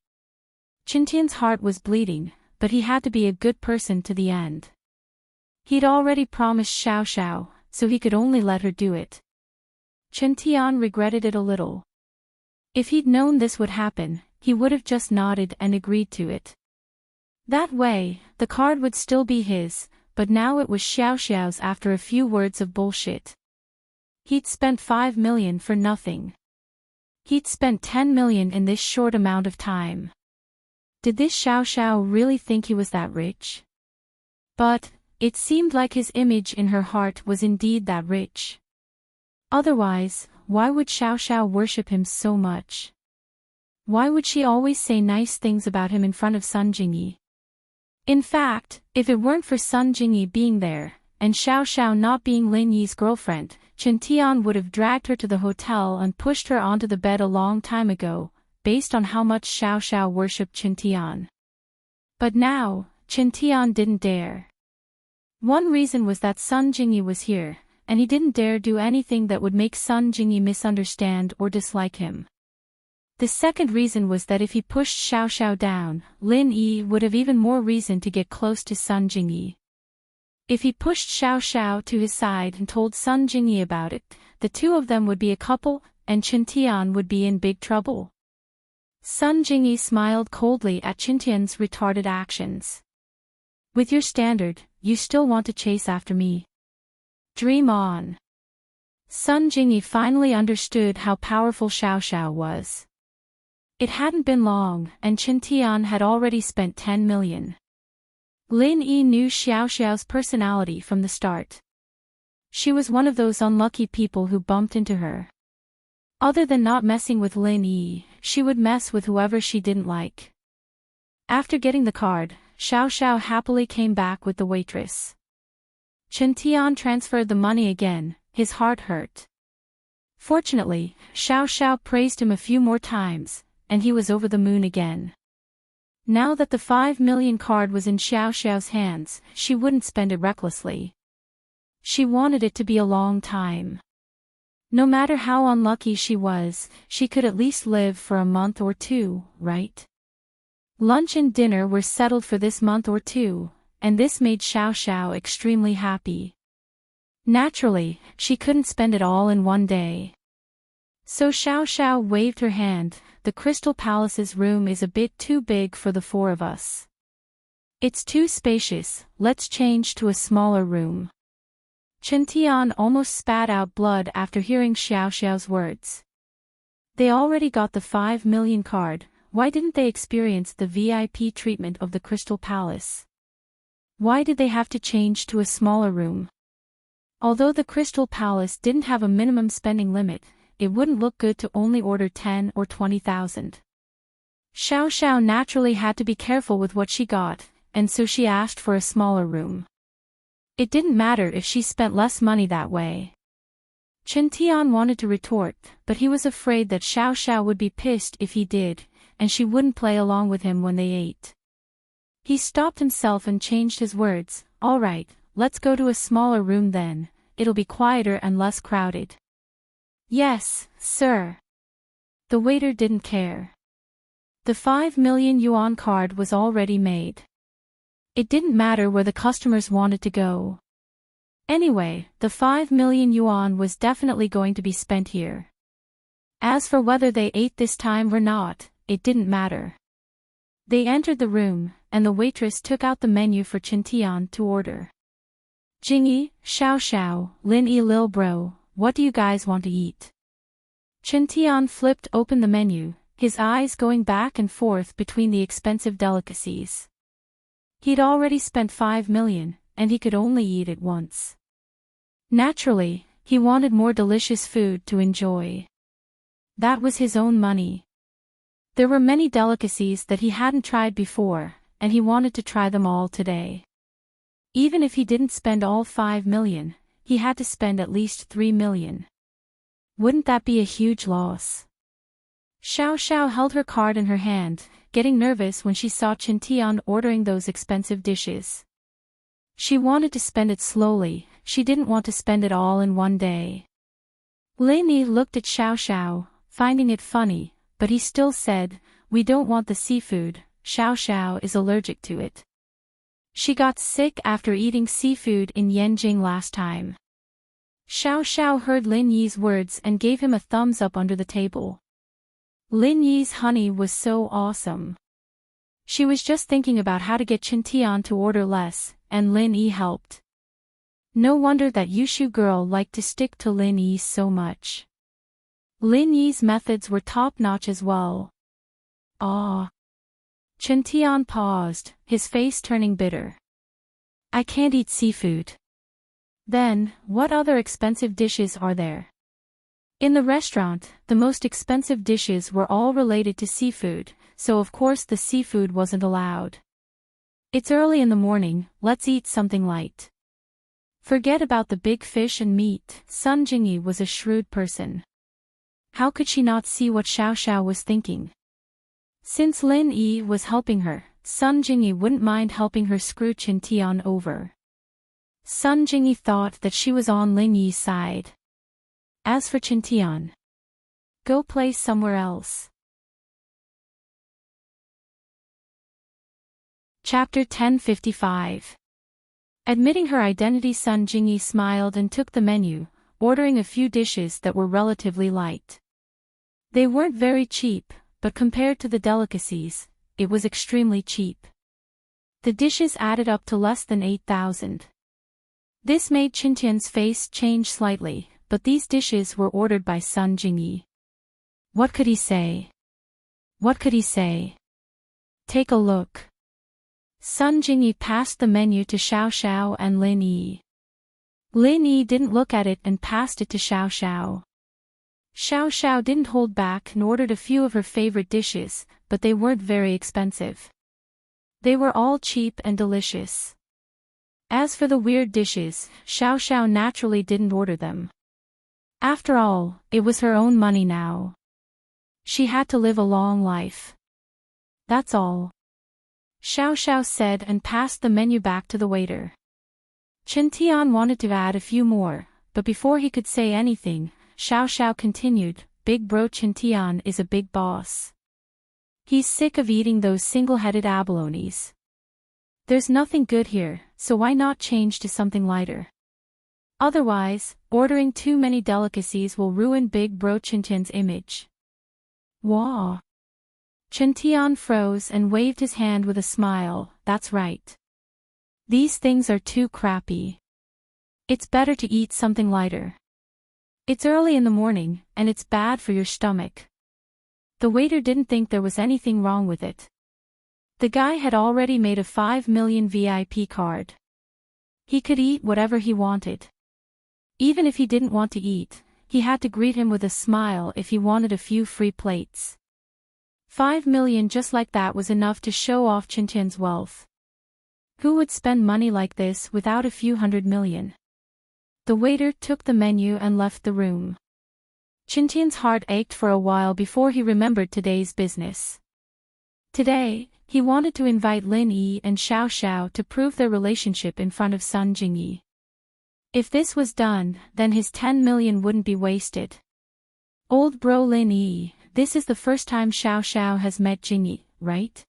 Chintian's heart was bleeding, but he had to be a good person to the end. He'd already promised Xiao Xiao, so he could only let her do it. Chintian regretted it a little. If he'd known this would happen, he would have just nodded and agreed to it. That way, the card would still be his, but now it was Xiao Xiao's after a few words of bullshit. He'd spent 5 million for nothing. He'd spent 10 million in this short amount of time. Did this Xiao Xiao really think he was that rich? But it seemed like his image in her heart was indeed that rich. Otherwise, why would Xiao Xiao worship him so much? Why would she always say nice things about him in front of Sun Jingyi? In fact, if it weren't for Sun Jingyi being there, and Xiao Xiao not being Lin Yi's girlfriend, Chintian would have dragged her to the hotel and pushed her onto the bed a long time ago, based on how much Xiao Xiao worshipped Chintian. But now, Chintian didn't dare. One reason was that Sun Jingyi was here, and he didn't dare do anything that would make Sun Jingyi misunderstand or dislike him. The second reason was that if he pushed Xiao Xiao down, Lin Yi would have even more reason to get close to Sun Jingyi. If he pushed Xiao Xiao to his side and told Sun Jingyi about it, the two of them would be a couple, and Chintian would be in big trouble. Sun Jingyi smiled coldly at Chintian's retarded actions. With your standard, you still want to chase after me? Dream on. Sun Jingyi finally understood how powerful Xiao Xiao was. It hadn't been long, and Chintian had already spent 10 million. Lin Yi knew Xiao Xiao's personality from the start. She was one of those unlucky people who bumped into her. Other than not messing with Lin Yi, she would mess with whoever she didn't like. After getting the card, Xiao Xiao happily came back with the waitress. Chintian transferred the money again, his heart hurt. Fortunately, Xiao Xiao praised him a few more times, and he was over the moon again. Now that the 5 million card was in Xiao Xiao's hands, she wouldn't spend it recklessly. She wanted it to be a long time. No matter how unlucky she was, she could at least live for a month or two, right? Lunch and dinner were settled for this month or two, and this made Xiao Xiao extremely happy. Naturally, she couldn't spend it all in one day. So Xiao Xiao waved her hand. The Crystal Palace's room is a bit too big for the four of us. It's too spacious, let's change to a smaller room. Chintian almost spat out blood after hearing Xiao Xiao's words. They already got the 5 million card, why didn't they experience the VIP treatment of the Crystal Palace? Why did they have to change to a smaller room? Although the Crystal Palace didn't have a minimum spending limit, it wouldn't look good to only order 10 or 20,000. Xiao Xiao naturally had to be careful with what she got, and so she asked for a smaller room. It didn't matter if she spent less money that way. Chintian wanted to retort, but he was afraid that Xiao Xiao would be pissed if he did, and she wouldn't play along with him when they ate. He stopped himself and changed his words, all right, let's go to a smaller room then, it'll be quieter and less crowded. Yes, sir. The waiter didn't care. The 5 million yuan card was already made. It didn't matter where the customers wanted to go. Anyway, the 5 million yuan was definitely going to be spent here. As for whether they ate this time or not, it didn't matter. They entered the room, and the waitress took out the menu for Chintian to order. Jingyi, Xiao Xiao, Lin Yi Lil Bro, what do you guys want to eat? Chintian flipped open the menu, his eyes going back and forth between the expensive delicacies. He'd already spent 5 million, and he could only eat it once. Naturally, he wanted more delicious food to enjoy. That was his own money. There were many delicacies that he hadn't tried before, and he wanted to try them all today. Even if he didn't spend all 5 million, he had to spend at least 3 million. Wouldn't that be a huge loss? Xiao Xiao held her card in her hand, getting nervous when she saw Chintian ordering those expensive dishes. She wanted to spend it slowly, she didn't want to spend it all in one day. Lin Yi looked at Xiao Xiao, finding it funny, but he still said, "We don't want the seafood, Xiao Xiao is allergic to it. She got sick after eating seafood in Yanjing last time." Xiao Xiao heard Lin Yi's words and gave him a thumbs up under the table. Lin Yi's honey was so awesome. She was just thinking about how to get Chintian to order less, and Lin Yi helped. No wonder that Yushu girl liked to stick to Lin Yi so much. Lin Yi's methods were top-notch as well. Ah. Chintian paused, his face turning bitter. "I can't eat seafood." "Then, what other expensive dishes are there?" In the restaurant, the most expensive dishes were all related to seafood, so of course the seafood wasn't allowed. "It's early in the morning, let's eat something light." Forget about the big fish and meat. Sun Jingyi was a shrewd person. How could she not see what Xiao Xiao was thinking? Since Lin Yi was helping her, Sun Jingyi wouldn't mind helping her screw Chintian over. Sun Jingyi thought that she was on Lin Yi's side. As for Chintian, go play somewhere else. Chapter 1055. Admitting her identity, Sun Jingyi smiled and took the menu, ordering a few dishes that were relatively light. They weren't very cheap, but compared to the delicacies, it was extremely cheap. The dishes added up to less than 8,000. This made Chintian's face change slightly, but these dishes were ordered by Sun Jingyi. What could he say? What could he say? Take a look. Sun Jingyi passed the menu to Xiao Xiao and Lin Yi. Lin Yi didn't look at it and passed it to Xiao Xiao. Xiao Xiao didn't hold back and ordered a few of her favorite dishes, but they weren't very expensive. They were all cheap and delicious. As for the weird dishes, Xiao Xiao naturally didn't order them. After all, it was her own money now. She had to live a long life. That's all. Xiao Xiao said and passed the menu back to the waiter. Chintian wanted to add a few more, but before he could say anything, Xiao Xiao continued, "Big bro Chintian is a big boss. He's sick of eating those single-headed abalones. There's nothing good here, so why not change to something lighter? Otherwise, ordering too many delicacies will ruin Big Bro Chintian's image." Wah! Chintian froze and waved his hand with a smile. "That's right. These things are too crappy. It's better to eat something lighter. It's early in the morning, and it's bad for your stomach." The waiter didn't think there was anything wrong with it. The guy had already made a 5 million VIP card. He could eat whatever he wanted. Even if he didn't want to eat, he had to greet him with a smile if he wanted a few free plates. 5 million just like that was enough to show off Chintian's wealth. Who would spend money like this without a few 100 million? The waiter took the menu and left the room. Chintian's heart ached for a while before he remembered today's business. Today, he wanted to invite Lin Yi and Xiao Xiao to prove their relationship in front of Sun Jingyi. If this was done, then his 10 million wouldn't be wasted. "Old bro Lin Yi, this is the first time Xiao Xiao has met Jingyi, right?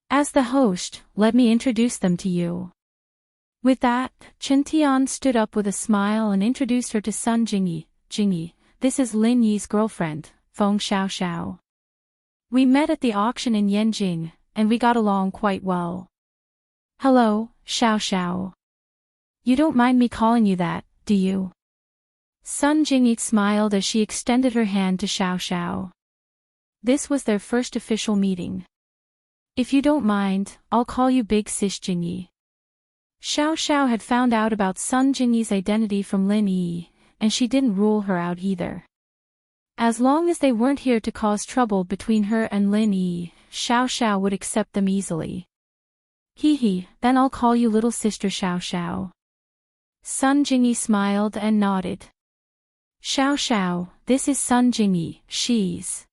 As the host, let me introduce them to you." With that, Chintian stood up with a smile and introduced her to Sun Jingyi. "Jingyi, this is Lin Yi's girlfriend, Feng Xiao Xiao. We met at the auction in Yanjing, and we got along quite well." "Hello, Xiao Xiao. You don't mind me calling you that, do you?" Sun Jingyi smiled as she extended her hand to Xiao Xiao. This was their first official meeting. "If you don't mind, I'll call you Big Sis Jingyi." Xiao Xiao had found out about Sun Jingyi's identity from Lin Yi, and she didn't rule her out either. As long as they weren't here to cause trouble between her and Lin Yi, Xiao Xiao would accept them easily. "Hee, then I'll call you little sister Xiao Xiao." Sun Jingyi smiled and nodded. "Xiao Xiao, this is Sun Jingyi, she's..."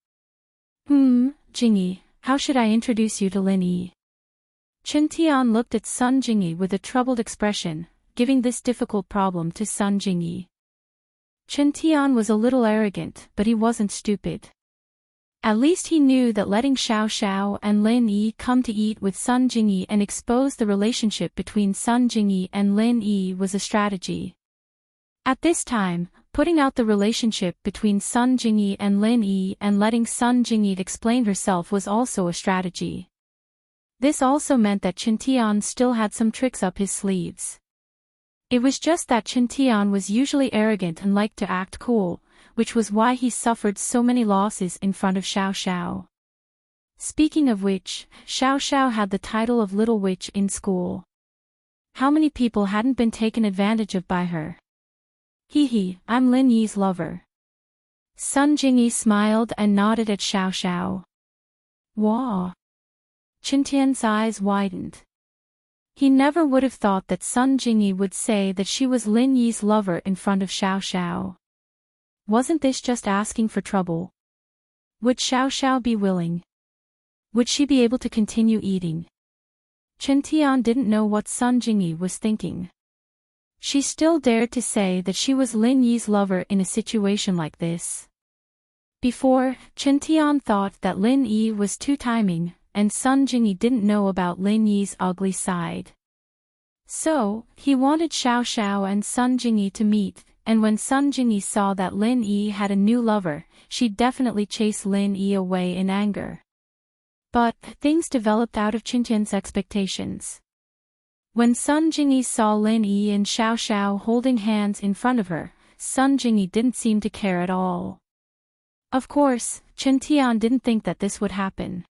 Jingyi, how should I introduce you to Lin Yi?" Chen Tian looked at Sun Jingyi with a troubled expression, giving this difficult problem to Sun Jingyi. Chen Tian was a little arrogant, but he wasn't stupid. At least he knew that letting Xiao Xiao and Lin Yi come to eat with Sun Jingyi and expose the relationship between Sun Jingyi and Lin Yi was a strategy. At this time, putting out the relationship between Sun Jingyi and Lin Yi and letting Sun Jingyi explain herself was also a strategy. This also meant that Chen Tian still had some tricks up his sleeves. It was just that Chen Tian was usually arrogant and liked to act cool, which was why he suffered so many losses in front of Xiao Xiao. Speaking of which, Xiao Xiao had the title of Little Witch in school. How many people hadn't been taken advantage of by her? Hee, I'm Lin Yi's lover. Sun Jingyi smiled and nodded at Xiao Xiao. Wah! Chen Tian's eyes widened. He never would have thought that Sun Jingyi would say that she was Lin Yi's lover in front of Xiao Xiao. Wasn't this just asking for trouble? Would Xiao Xiao be willing? Would she be able to continue eating? Chen Tian didn't know what Sun Jingyi was thinking. She still dared to say that she was Lin Yi's lover in a situation like this. Before, Chen Tian thought that Lin Yi was two-timing, and Sun Jingyi didn't know about Lin Yi's ugly side. So, he wanted Xiao Xiao and Sun Jingyi to meet, and when Sun Jingyi saw that Lin Yi had a new lover, she'd definitely chase Lin Yi away in anger. But, things developed out of Chen Tian's expectations. When Sun Jingyi saw Lin Yi and Xiao Xiao holding hands in front of her, Sun Jingyi didn't seem to care at all. Of course, Chen Tian didn't think that this would happen.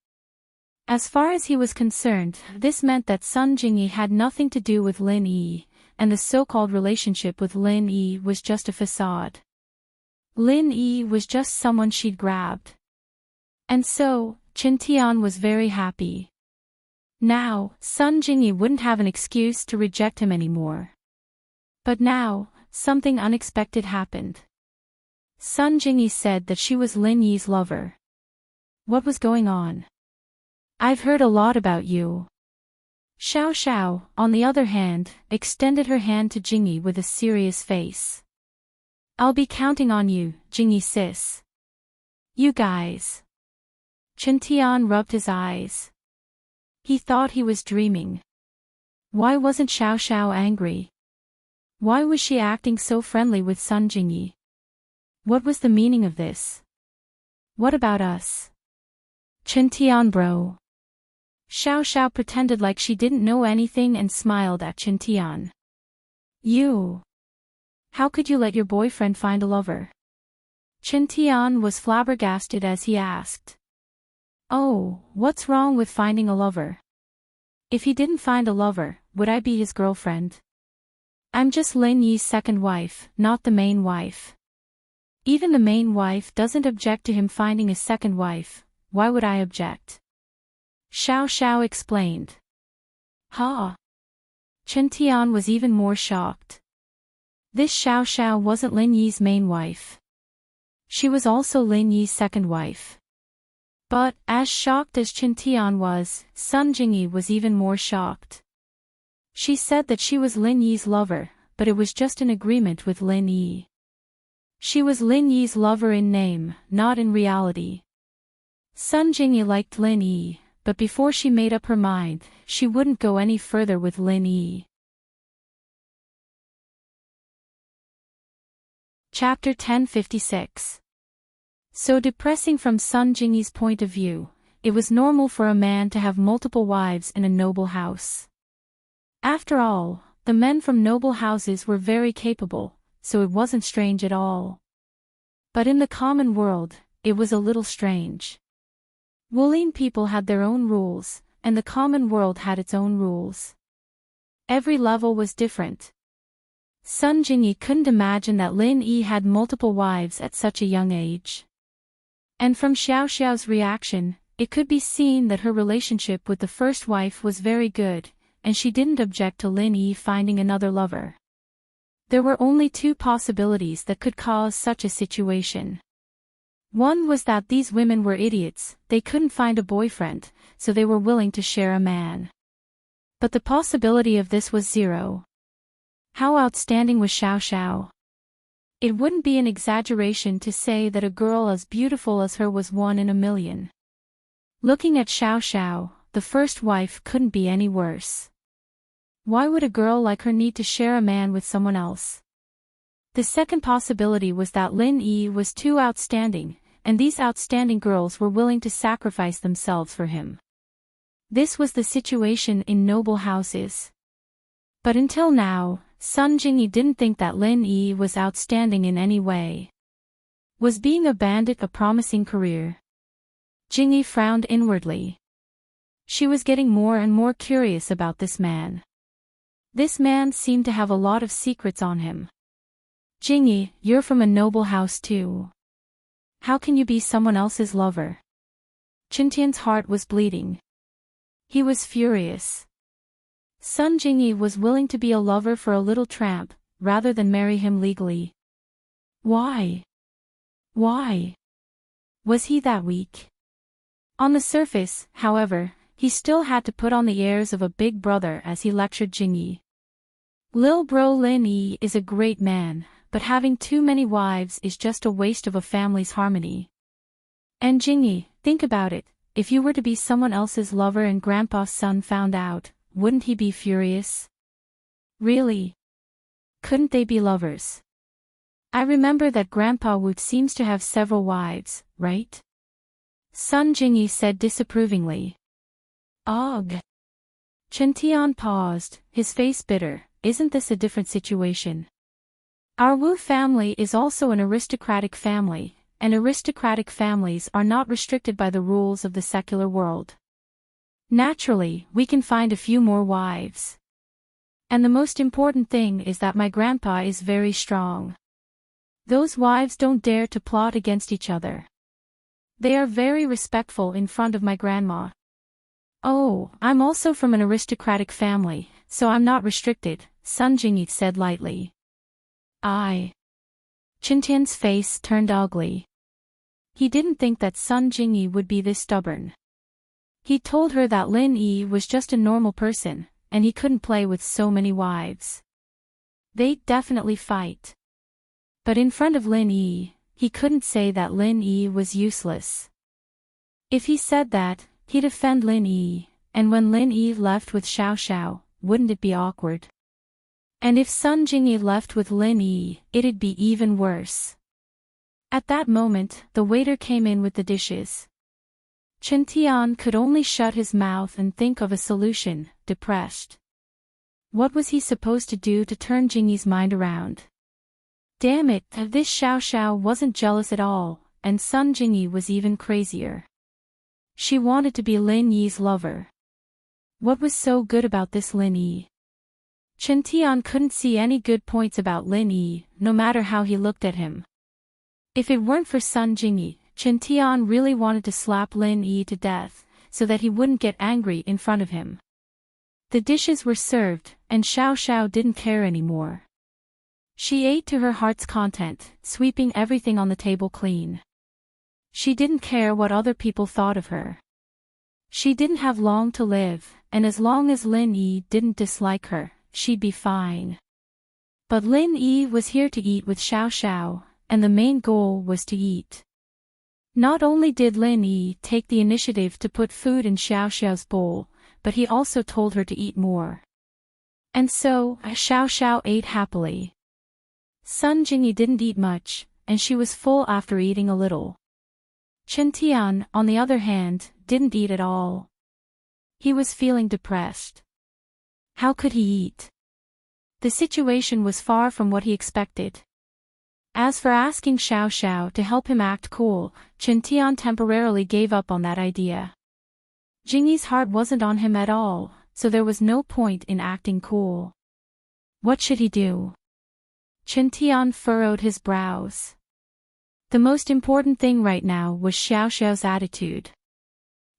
As far as he was concerned, this meant that Sun Jingyi had nothing to do with Lin Yi, and the so-called relationship with Lin Yi was just a facade. Lin Yi was just someone she'd grabbed. And so, Chen Tian was very happy. Now, Sun Jingyi wouldn't have an excuse to reject him anymore. But now, something unexpected happened. Sun Jingyi said that she was Lin Yi's lover. What was going on? I've heard a lot about you. Xiao Xiao, on the other hand, extended her hand to Jingyi with a serious face. I'll be counting on you, Jingyi sis. You guys. Chen Tian rubbed his eyes. He thought he was dreaming. Why wasn't Xiao Xiao angry? Why was she acting so friendly with Sun Jingyi? What was the meaning of this? What about us? Chen Tian bro. Xiao Xiao pretended like she didn't know anything and smiled at Chen Tian. You. How could you let your boyfriend find a lover? Chen Tian was flabbergasted as he asked. Oh, what's wrong with finding a lover? If he didn't find a lover, would I be his girlfriend? I'm just Lin Yi's second wife, not the main wife. Even the main wife doesn't object to him finding a second wife, why would I object? Xiao Xiao explained. Ha! Chen Tian was even more shocked. This Xiao Xiao wasn't Lin Yi's main wife. She was also Lin Yi's second wife. But, as shocked as Chen Tian was, Sun Jingyi was even more shocked. She said that she was Lin Yi's lover, but it was just an agreement with Lin Yi. She was Lin Yi's lover in name, not in reality. Sun Jingyi liked Lin Yi, but before she made up her mind, she wouldn't go any further with Lin Yi. Chapter 1056. So depressing from Sun Jingyi's point of view, it was normal for a man to have multiple wives in a noble house. After all, the men from noble houses were very capable, so it wasn't strange at all. But in the common world, it was a little strange. Wuling people had their own rules, and the common world had its own rules. Every level was different. Sun Jingyi couldn't imagine that Lin Yi had multiple wives at such a young age. And from Xiao Xiao's reaction, it could be seen that her relationship with the first wife was very good, and she didn't object to Lin Yi finding another lover. There were only two possibilities that could cause such a situation. One was that these women were idiots, they couldn't find a boyfriend, so they were willing to share a man. But the possibility of this was zero. How outstanding was Xiao Xiao? It wouldn't be an exaggeration to say that a girl as beautiful as her was one in a million. Looking at Xiao Xiao, the first wife couldn't be any worse. Why would a girl like her need to share a man with someone else? The second possibility was that Lin Yi was too outstanding, and these outstanding girls were willing to sacrifice themselves for him. This was the situation in noble houses. But until now, Sun Jingyi didn't think that Lin Yi was outstanding in any way. Was being a bandit a promising career? Jingyi frowned inwardly. She was getting more and more curious about this man. This man seemed to have a lot of secrets on him. Jingyi, you're from a noble house too. How can you be someone else's lover? Qintian's heart was bleeding. He was furious. Sun Jingyi was willing to be a lover for a little tramp, rather than marry him legally. Why? Why? Was he that weak? On the surface, however, he still had to put on the airs of a big brother as he lectured Jingyi. Lil bro Lin Yi is a great man, but having too many wives is just a waste of a family's harmony. And Jingyi, think about it, if you were to be someone else's lover and Grandpa's son found out, wouldn't he be furious? Really? Couldn't they be lovers? I remember that Grandpa Wu seems to have several wives, right? Sun Jingyi said disapprovingly. Ugh. Qintian paused, his face bitter. Isn't this a different situation? Our Wu family is also an aristocratic family, and aristocratic families are not restricted by the rules of the secular world. Naturally, we can find a few more wives. And the most important thing is that my grandpa is very strong. Those wives don't dare to plot against each other. They are very respectful in front of my grandma. Oh, I'm also from an aristocratic family, so I'm not restricted, Sun Jingyi said lightly. Qintian's face turned ugly. He didn't think that Sun Jingyi would be this stubborn. He told her that Lin Yi was just a normal person, and he couldn't play with so many wives. They'd definitely fight. But in front of Lin Yi, he couldn't say that Lin Yi was useless. If he said that, he'd offend Lin Yi, and when Lin Yi left with Xiao Xiao, wouldn't it be awkward? And if Sun Jingyi left with Lin Yi, it'd be even worse. At that moment, the waiter came in with the dishes. Qintian could only shut his mouth and think of a solution, depressed. What was he supposed to do to turn Jingyi's mind around? Damn it, this Xiao Xiao wasn't jealous at all, and Sun Jingyi was even crazier. She wanted to be Lin Yi's lover. What was so good about this Lin Yi? Qintian couldn't see any good points about Lin Yi, no matter how he looked at him. If it weren't for Sun Jingyi, Qintian really wanted to slap Lin Yi to death, so that he wouldn't get angry in front of him. The dishes were served, and Xiao Xiao didn't care anymore. She ate to her heart's content, sweeping everything on the table clean. She didn't care what other people thought of her. She didn't have long to live, and as long as Lin Yi didn't dislike her, she'd be fine. But Lin Yi was here to eat with Xiao Xiao, and the main goal was to eat. Not only did Lin Yi take the initiative to put food in Xiao Xiao's bowl, but he also told her to eat more. And so, Xiao Xiao ate happily. Sun Jingyi didn't eat much, and she was full after eating a little. Qintian, on the other hand, didn't eat at all. He was feeling depressed. How could he eat? The situation was far from what he expected. As for asking Xiao Xiao to help him act cool, Qintian temporarily gave up on that idea. Jingyi's heart wasn't on him at all, so there was no point in acting cool. What should he do? Qintian furrowed his brows. The most important thing right now was Xiao Xiao's attitude.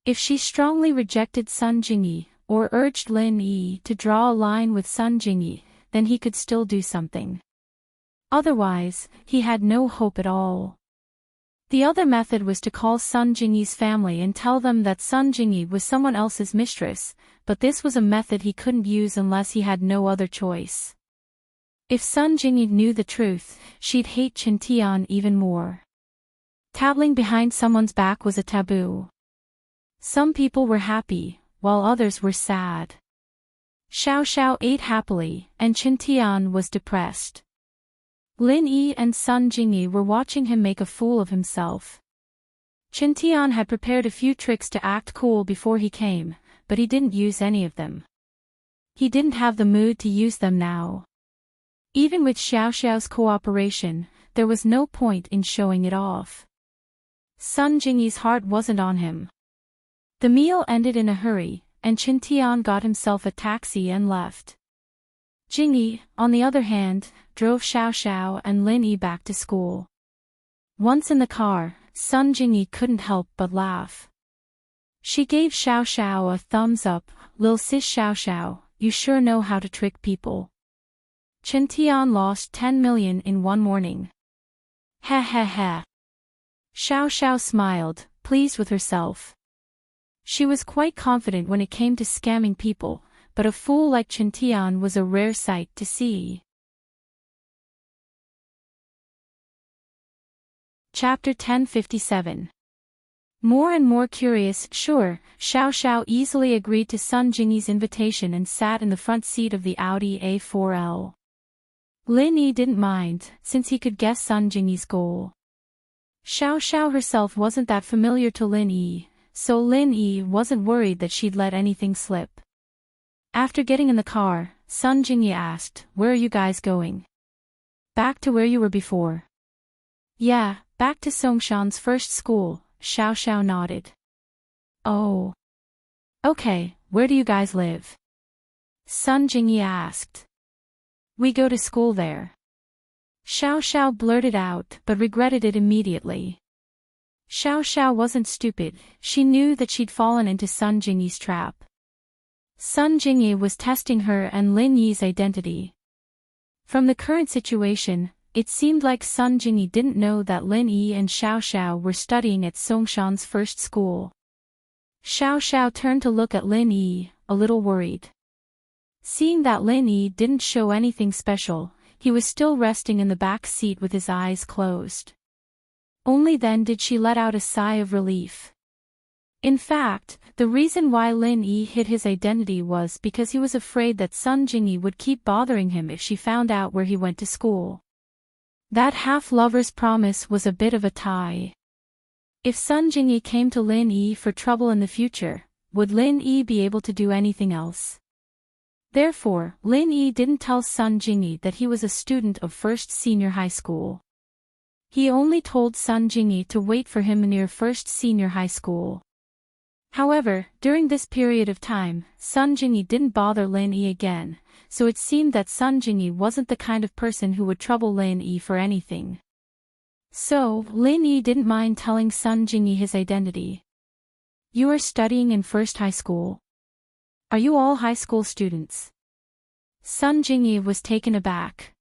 If she strongly rejected Sun Jingyi, or urged Lin Yi to draw a line with Sun Jingyi, then he could still do something. Otherwise, he had no hope at all. The other method was to call Sun Jingyi's family and tell them that Sun Jingyi was someone else's mistress, but this was a method he couldn't use unless he had no other choice. If Sun Jingyi knew the truth, she'd hate Qintian even more. Tattling behind someone's back was a taboo. Some people were happy, while others were sad. Xiao Xiao ate happily, and Qintian was depressed. Lin Yi and Sun Jingyi were watching him make a fool of himself. Qintian had prepared a few tricks to act cool before he came, but he didn't use any of them. He didn't have the mood to use them now. Even with Xiao Xiao's cooperation, there was no point in showing it off. Sun Jingyi's heart wasn't on him. The meal ended in a hurry, and Qintian got himself a taxi and left. Jingyi, on the other hand, drove Xiao Xiao and Lin Yi back to school. Once in the car, Sun Jingyi couldn't help but laugh. She gave Xiao Xiao a thumbs up. "Lil sis Xiao Xiao, you sure know how to trick people." Qintian lost 10 million in one morning. Ha ha ha. Xiao Xiao smiled, pleased with herself. She was quite confident when it came to scamming people, but a fool like Qintian was a rare sight to see. Chapter 1057. More and more curious, Xiao Xiao easily agreed to Sun Jingyi's invitation and sat in the front seat of the Audi A4L. Lin Yi didn't mind, since he could guess Sun Jingyi's goal. Xiao Xiao herself wasn't that familiar to Lin Yi, so Lin Yi wasn't worried that she'd let anything slip. After getting in the car, Sun Jingyi asked, "Where are you guys going?" "Back to where you were before." "Yeah, back to Songshan's first school," Xiao Xiao nodded. "Oh. Okay, where do you guys live?" Sun Jingyi asked. "We go to school there." Xiao Xiao blurted out, but regretted it immediately. Xiao Xiao wasn't stupid, she knew that she'd fallen into Sun Jingyi's trap. Sun Jingyi was testing her and Lin Yi's identity. From the current situation, it seemed like Sun Jingyi didn't know that Lin Yi and Xiao Xiao were studying at Songshan's first school. Xiao Xiao turned to look at Lin Yi, a little worried. Seeing that Lin Yi didn't show anything special, he was still resting in the back seat with his eyes closed. Only then did she let out a sigh of relief. In fact, the reason why Lin Yi hid his identity was because he was afraid that Sun Jingyi would keep bothering him if she found out where he went to school. That half-lover's promise was a bit of a tie. If Sun Jingyi came to Lin Yi for trouble in the future, would Lin Yi be able to do anything else? Therefore, Lin Yi didn't tell Sun Jingyi that he was a student of first senior high school. He only told Sun Jingyi to wait for him near first senior high school. However, during this period of time, Sun Jingyi didn't bother Lin Yi again, so it seemed that Sun Jingyi wasn't the kind of person who would trouble Lin Yi for anything. So, Lin Yi didn't mind telling Sun Jingyi his identity. "You are studying in first high school? Are you all high school students?" Sun Jingyi was taken aback.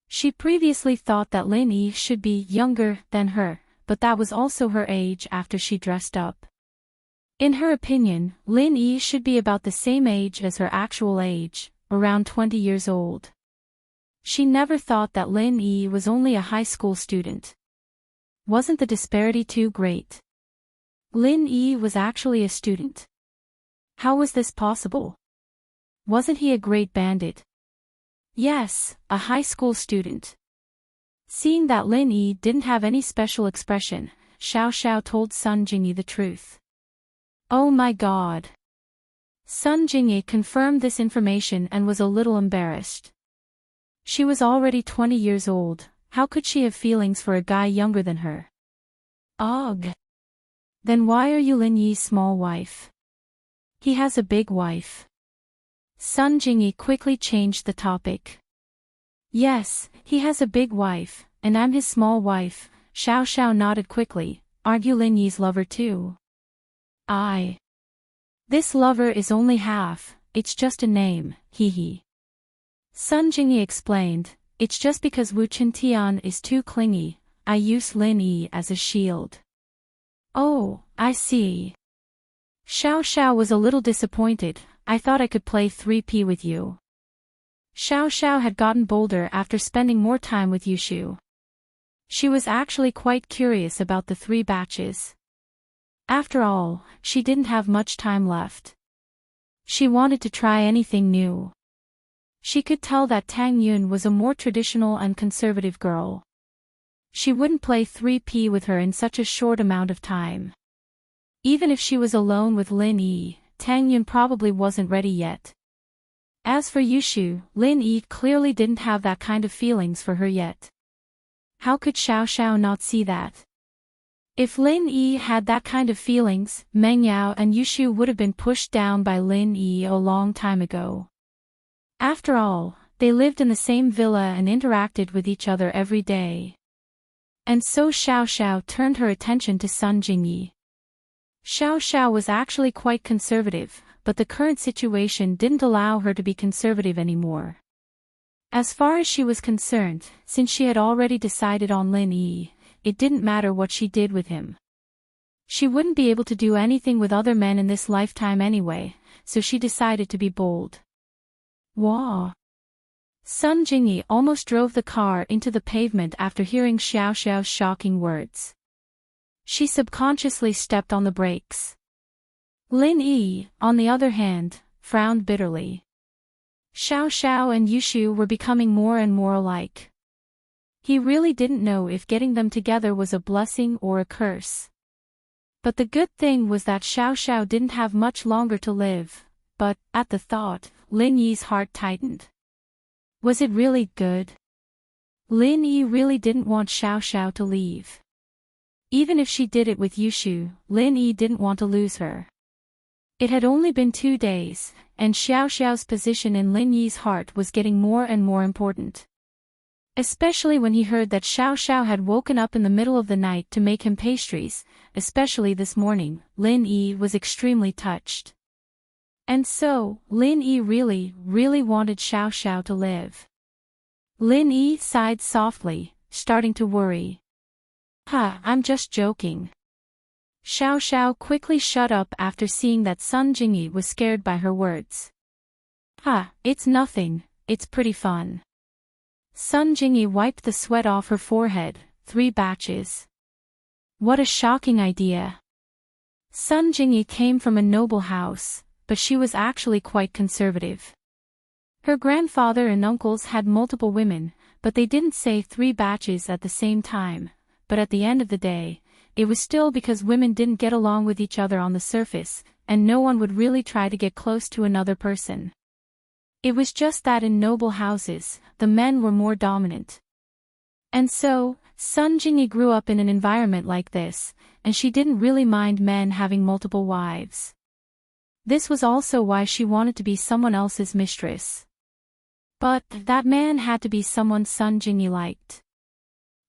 She previously thought that Lin Yi should be younger than her, but that was also her age after she dressed up. In her opinion, Lin Yi should be about the same age as her actual age, around 20 years old. She never thought that Lin Yi was only a high school student. Wasn't the disparity too great? Lin Yi was actually a student. How was this possible? Wasn't he a great bandit? Yes, a high school student. Seeing that Lin Yi didn't have any special expression, Xiao Xiao told Sun Jingyi the truth. Oh my god. Sun Jingyi confirmed this information and was a little embarrassed. She was already 20 years old, how could she have feelings for a guy younger than her? Ugh. Then why are you Lin Yi's small wife? He has a big wife. Sun Jingyi quickly changed the topic. Yes, he has a big wife, and I'm his small wife. Xiao Xiao nodded quickly. Aren't you Lin Yi's lover too? This lover is only half, it's just a name, hee hee. Sun Jingyi explained, it's just because Wu Qintian is too clingy, I use Lin Yi as a shield. Oh, I see. Xiao Xiao was a little disappointed. I thought I could play 3P with you. Xiao Xiao had gotten bolder after spending more time with Yushu. She was actually quite curious about the 3 batches. After all, she didn't have much time left. She wanted to try anything new. She could tell that Tang Yun was a more traditional and conservative girl. She wouldn't play 3P with her in such a short amount of time. Even if she was alone with Lin Yi, Tang Yun probably wasn't ready yet. As for Yushu, Lin Yi clearly didn't have that kind of feelings for her yet. How could Xiao Xiao not see that? If Lin Yi had that kind of feelings, Meng Yao and Yushu would have been pushed down by Lin Yi a long time ago. After all, they lived in the same villa and interacted with each other every day. And so Xiao Xiao turned her attention to Sun Jingyi. Xiao Xiao was actually quite conservative, but the current situation didn't allow her to be conservative anymore. As far as she was concerned, since she had already decided on Lin Yi, it didn't matter what she did with him. She wouldn't be able to do anything with other men in this lifetime anyway, so she decided to be bold. Wah! Sun Jingyi almost drove the car into the pavement after hearing Xiao Xiao's shocking words. She subconsciously stepped on the brakes. Lin Yi, on the other hand, frowned bitterly. Xiao Xiao and Yushu were becoming more and more alike. He really didn't know if getting them together was a blessing or a curse. But the good thing was that Xiao Xiao didn't have much longer to live, but, at the thought, Lin Yi's heart tightened. Was it really good? Lin Yi really didn't want Xiao Xiao to leave. Even if she did it with Yushu, Lin Yi didn't want to lose her. It had only been 2 days, and Xiao Xiao's position in Lin Yi's heart was getting more and more important. Especially when he heard that Xiao Xiao had woken up in the middle of the night to make him pastries, especially this morning, Lin Yi was extremely touched. And so, Lin Yi really wanted Xiao Xiao to live. Lin Yi sighed softly, starting to worry. I'm just joking. Xiao Xiao quickly shut up after seeing that Sun Jingyi was scared by her words. It's nothing, it's pretty fun. Sun Jingyi wiped the sweat off her forehead. 3 batches. What a shocking idea. Sun Jingyi came from a noble house, but she was actually quite conservative. Her grandfather and uncles had multiple women, but they didn't say 3 batches at the same time, but at the end of the day, it was still because women didn't get along with each other on the surface, and no one would really try to get close to another person. It was just that in noble houses, the men were more dominant. And so, Sun Jingyi grew up in an environment like this, and she didn't really mind men having multiple wives. This was also why she wanted to be someone else's mistress. But that man had to be someone Sun Jingyi liked.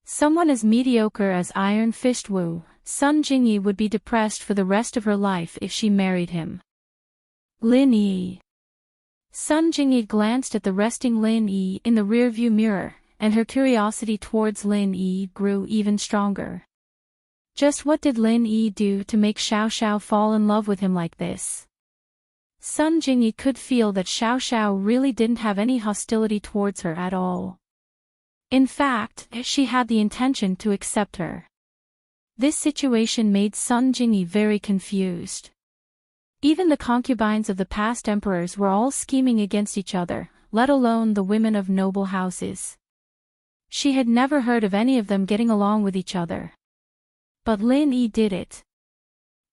Someone as mediocre as Iron Fist Wu, Sun Jingyi would be depressed for the rest of her life if she married him. Lin Yi. Sun Jingyi glanced at the resting Lin Yi in the rearview mirror, and her curiosity towards Lin Yi grew even stronger. Just what did Lin Yi do to make Xiao Xiao fall in love with him like this? Sun Jingyi could feel that Xiao Xiao really didn't have any hostility towards her at all. In fact, she had the intention to accept her. This situation made Sun Jingyi very confused. Even the concubines of the past emperors were all scheming against each other, let alone the women of noble houses. She had never heard of any of them getting along with each other. But Lin Yi did it.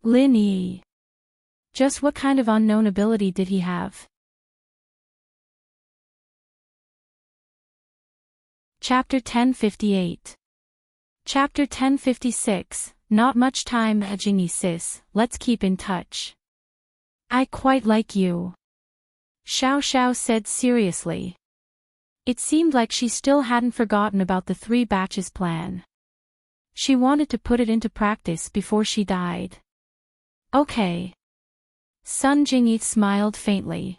Lin Yi. Just what kind of unknown ability did he have? Chapter 1058. Chapter 1056, Not much time, Jingyi sis, let's keep in touch. I quite like you. Xiao Xiao said seriously. It seemed like she still hadn't forgotten about the 3 batches plan. She wanted to put it into practice before she died. Okay. Sun Jingyi smiled faintly.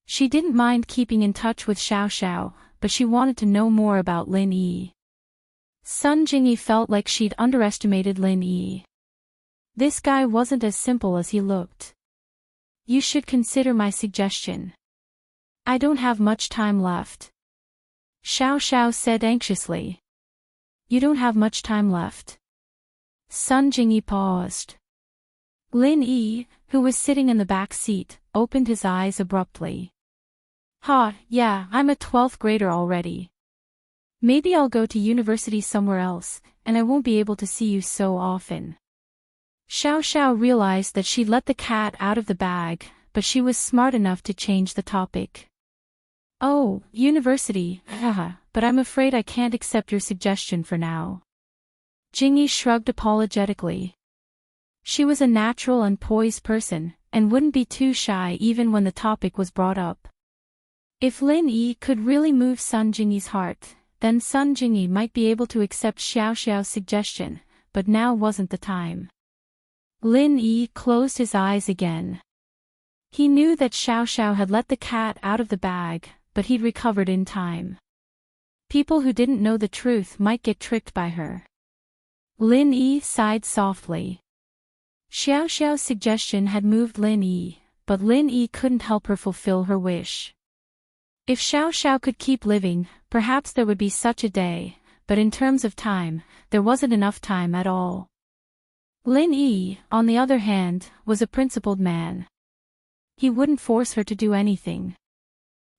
She didn't mind keeping in touch with Xiao Xiao, but she wanted to know more about Lin Yi. Sun Jingyi felt like she'd underestimated Lin Yi. This guy wasn't as simple as he looked. You should consider my suggestion. I don't have much time left. Xiao Xiao said anxiously. You don't have much time left. Sun Jingyi paused. Lin Yi, who was sitting in the back seat, opened his eyes abruptly. Yeah, I'm a 12th grader already. Maybe I'll go to university somewhere else, and I won't be able to see you so often. Xiao Xiao realized that she'd let the cat out of the bag, but she was smart enough to change the topic. Oh, university, haha, but I'm afraid I can't accept your suggestion for now. Jingyi shrugged apologetically. She was a natural and poised person, and wouldn't be too shy even when the topic was brought up. If Lin Yi could really move Sun Jingyi's heart, then Sun Jingyi might be able to accept Xiao Xiao's suggestion, but now wasn't the time. Lin Yi closed his eyes again. He knew that Xiao Xiao had let the cat out of the bag, but he'd recovered in time. People who didn't know the truth might get tricked by her. Lin Yi sighed softly. Xiao Xiao's suggestion had moved Lin Yi, but Lin Yi couldn't help her fulfill her wish. If Xiao Xiao could keep living, perhaps there would be such a day, but in terms of time, there wasn't enough time at all. Lin Yi, on the other hand, was a principled man. He wouldn't force her to do anything.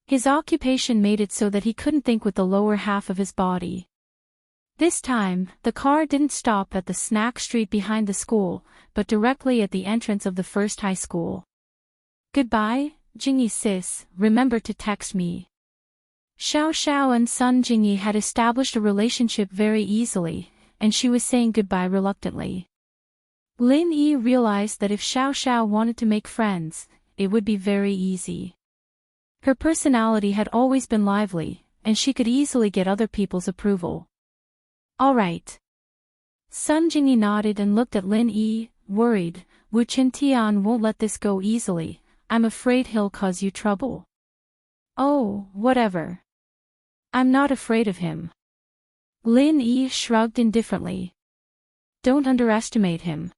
His occupation made it so that he couldn't think with the lower half of his body. This time, the car didn't stop at the snack street behind the school, but directly at the entrance of the first high school. Goodbye, Jingyi sis, remember to text me. Xiao Xiao and Sun Jingyi had established a relationship very easily, and she was saying goodbye reluctantly. Lin Yi realized that if Xiao Xiao wanted to make friends, it would be very easy. Her personality had always been lively, and she could easily get other people's approval. All right. Sun Jingyi nodded and looked at Lin Yi, worried. Wu Qintian won't let this go easily. I'm afraid he'll cause you trouble. Oh, whatever. I'm not afraid of him. Lin Yi shrugged indifferently. Don't underestimate him.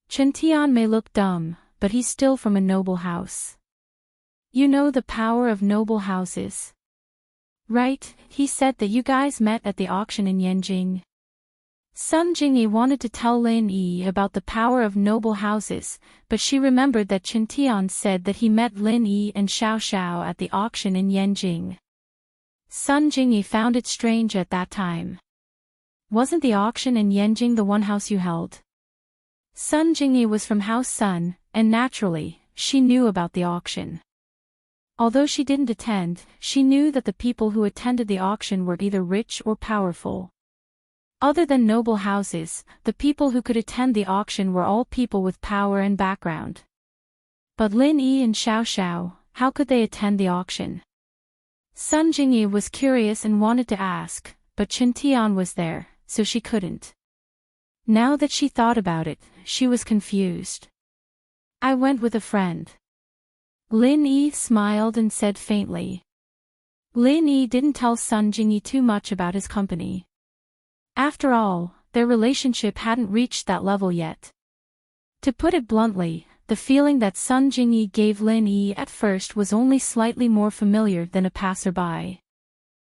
Qintian may look dumb, but he's still from a noble house. You know the power of noble houses. Right, he said that you guys met at the auction in Yanjing. Sun Jingyi wanted to tell Lin Yi about the power of noble houses, but she remembered that Qintian said that he met Lin Yi and Xiao Xiao at the auction in Yanjing. Sun Jingyi found it strange at that time. Wasn't the auction in Yanjing the one house you held? Sun Jingyi was from House Sun, and naturally, she knew about the auction. Although she didn't attend, she knew that the people who attended the auction were either rich or powerful. Other than noble houses, the people who could attend the auction were all people with power and background. But Lin Yi and Xiao Xiao, how could they attend the auction? Sun Jingyi was curious and wanted to ask, but Qintian was there, so she couldn't. Now that she thought about it, she was confused. I went with a friend. Lin Yi smiled and said faintly. Lin Yi didn't tell Sun Jingyi too much about his company. After all, their relationship hadn't reached that level yet. To put it bluntly, the feeling that Sun Jingyi gave Lin Yi at first was only slightly more familiar than a passerby.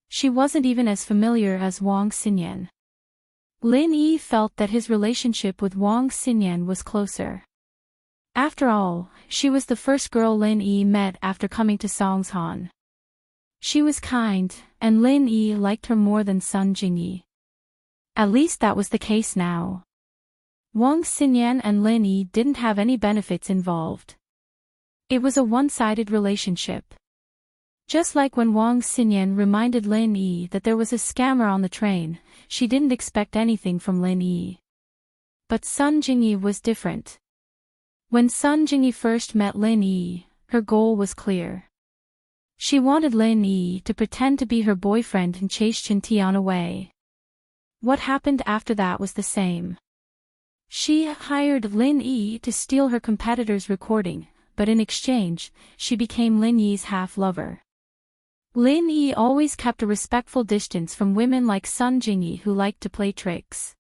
She wasn't even as familiar as Wang Xinyan. Lin Yi felt that his relationship with Wang Xinyan was closer. After all, she was the first girl Lin Yi met after coming to Songshan. She was kind, and Lin Yi liked her more than Sun Jingyi. At least that was the case now. Wang Xinyan and Lin Yi didn't have any benefits involved. It was a one-sided relationship. Just like when Wang Xinyan reminded Lin Yi that there was a scammer on the train, she didn't expect anything from Lin Yi. But Sun Jingyi was different. When Sun Jingyi first met Lin Yi, her goal was clear. She wanted Lin Yi to pretend to be her boyfriend and chase Qintian away. What happened after that was the same. She hired Lin Yi to steal her competitor's recording, but in exchange, she became Lin Yi's half-lover. Lin Yi always kept a respectful distance from women like Sun Jingyi who liked to play tricks.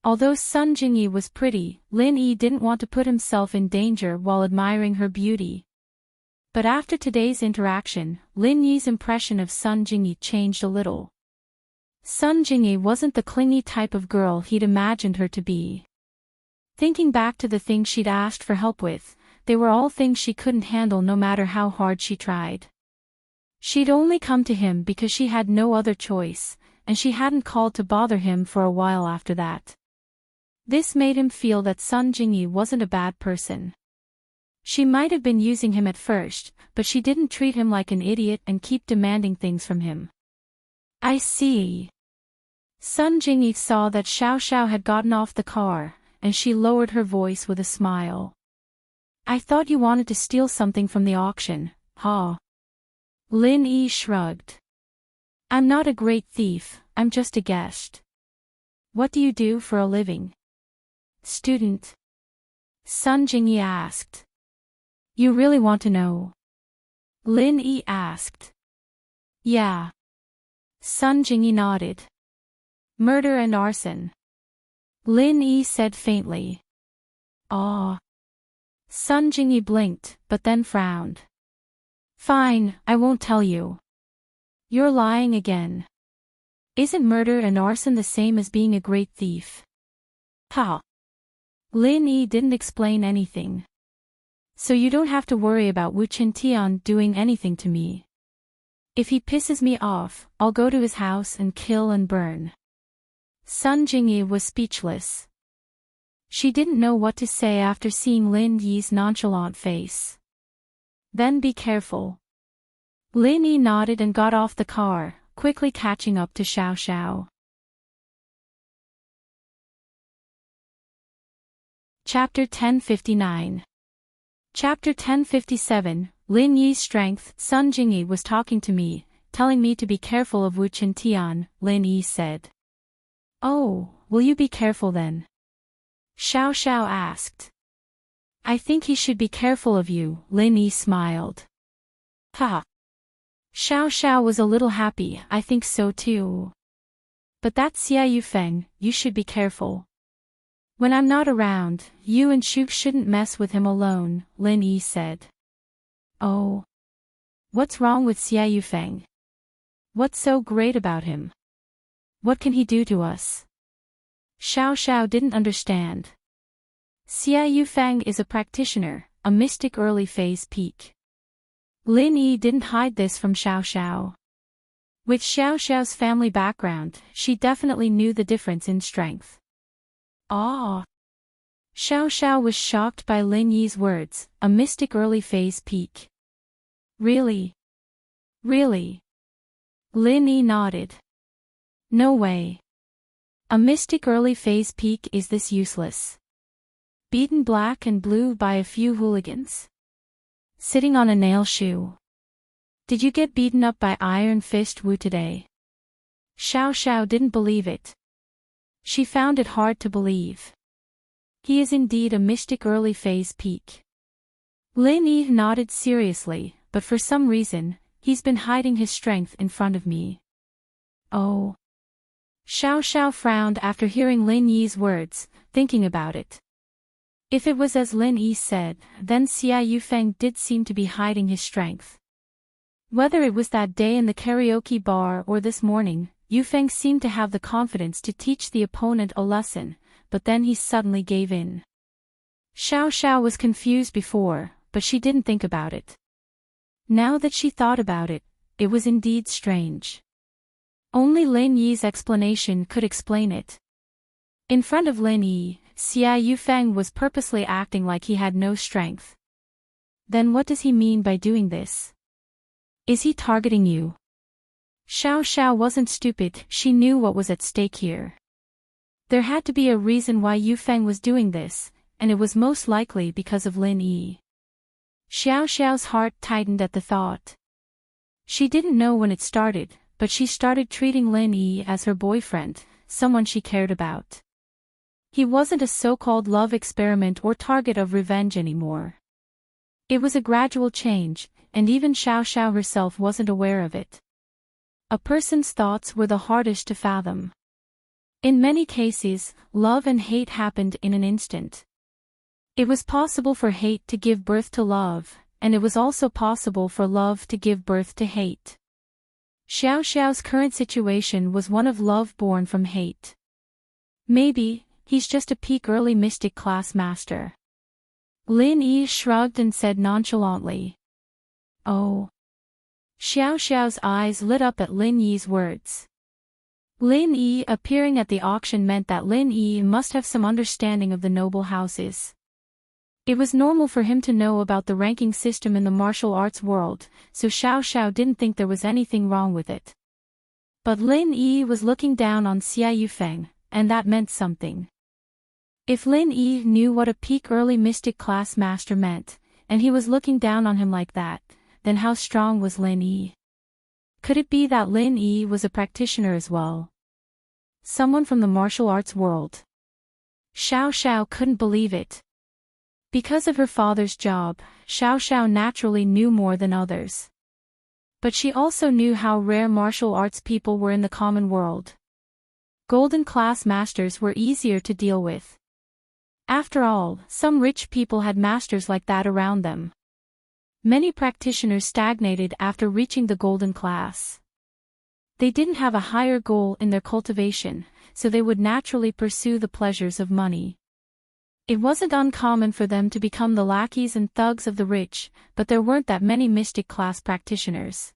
Although Sun Jingyi was pretty, Lin Yi didn't want to put himself in danger while admiring her beauty. But after today's interaction, Lin Yi's impression of Sun Jingyi changed a little. Sun Jingyi wasn't the clingy type of girl he'd imagined her to be. Thinking back to the things she'd asked for help with, they were all things she couldn't handle no matter how hard she tried. She'd only come to him because she had no other choice, and she hadn't called to bother him for a while after that. This made him feel that Sun Jingyi wasn't a bad person. She might have been using him at first, but she didn't treat him like an idiot and keep demanding things from him. I see. Sun Jingyi saw that Xiao Xiao had gotten off the car, and she lowered her voice with a smile. I thought you wanted to steal something from the auction, huh? Lin Yi shrugged. I'm not a great thief, I'm just a guest. What do you do for a living? Student. Sun Jingyi asked. You really want to know? Lin Yi asked. Yeah. Sun Jingyi nodded. Murder and arson. Lin Yi said faintly. Ah. Sun Jingyi blinked, but then frowned. Fine, I won't tell you. You're lying again. Isn't murder and arson the same as being a great thief? Ha. Lin Yi didn't explain anything. So you don't have to worry about Wu Qintian doing anything to me. If he pisses me off, I'll go to his house and kill and burn. Sun Jingyi was speechless. She didn't know what to say after seeing Lin Yi's nonchalant face. Then be careful. Lin Yi nodded and got off the car, quickly catching up to Xiao Xiao. Chapter 1059. Chapter 1057, Lin Yi's strength. Sun Jingyi was talking to me, telling me to be careful of Wu Qintian, Lin Yi said. Oh, will you be careful then? Xiao Xiao asked. I think he should be careful of you, Lin Yi smiled. Ha. Xiao Xiao was a little happy, I think so too. But that's Xia Yufeng, you should be careful. When I'm not around, you and Shu shouldn't mess with him alone, Lin Yi said. Oh. What's wrong with Xia Yufeng? What's so great about him? What can he do to us? Xiao Xiao didn't understand. Xia Yufeng is a practitioner, a mystic early phase peak. Lin Yi didn't hide this from Xiao Xiao. With Xiao Xiao's family background, she definitely knew the difference in strength. Ah! Xiao Xiao was shocked by Lin Yi's words, a mystic early phase peak. Really? Really? Lin Yi nodded. No way. A mystic early phase peak is this useless. Beaten black and blue by a few hooligans. Sitting on a nail shoe. Did you get beaten up by Iron Fist Wu today? Xiao Xiao didn't believe it. She found it hard to believe. He is indeed a mystic early phase peak. Lin Yi nodded seriously, but for some reason, he's been hiding his strength in front of me. Oh. Xiao Xiao frowned after hearing Lin Yi's words, thinking about it. If it was as Lin Yi said, then Xia Yufeng did seem to be hiding his strength. Whether it was that day in the karaoke bar or this morning, Yufeng seemed to have the confidence to teach the opponent a lesson, but then he suddenly gave in. Xiao Xiao was confused before, but she didn't think about it. Now that she thought about it, it was indeed strange. Only Lin Yi's explanation could explain it. In front of Lin Yi, Xia Yufeng was purposely acting like he had no strength. Then what does he mean by doing this? Is he targeting you? Xiao Xiao wasn't stupid, she knew what was at stake here. There had to be a reason why Yufeng was doing this, and it was most likely because of Lin Yi. Xiao Xiao's heart tightened at the thought. She didn't know when it started, but she started treating Lin Yi as her boyfriend, someone she cared about. He wasn't a so-called love experiment or target of revenge anymore. It was a gradual change, and even Xiao Xiao herself wasn't aware of it. A person's thoughts were the hardest to fathom. In many cases, love and hate happened in an instant. It was possible for hate to give birth to love, and it was also possible for love to give birth to hate. Xiao Xiao's current situation was one of love born from hate. Maybe, he's just a peak early mystic class master. Lin Yi shrugged and said nonchalantly. Oh. Xiao Xiao's eyes lit up at Lin Yi's words. Lin Yi appearing at the auction meant that Lin Yi must have some understanding of the noble houses. It was normal for him to know about the ranking system in the martial arts world, so Xiao Xiao didn't think there was anything wrong with it. But Lin Yi was looking down on Xia Yufeng, and that meant something. If Lin Yi knew what a peak early mystic class master meant, and he was looking down on him like that, then how strong was Lin Yi? Could it be that Lin Yi was a practitioner as well? Someone from the martial arts world? Xiao Xiao couldn't believe it. Because of her father's job, Xiao Xiao naturally knew more than others. But she also knew how rare martial arts people were in the common world. Golden class masters were easier to deal with. After all, some rich people had masters like that around them. Many practitioners stagnated after reaching the golden class. They didn't have a higher goal in their cultivation, so they would naturally pursue the pleasures of money. It wasn't uncommon for them to become the lackeys and thugs of the rich, but there weren't that many mystic class practitioners.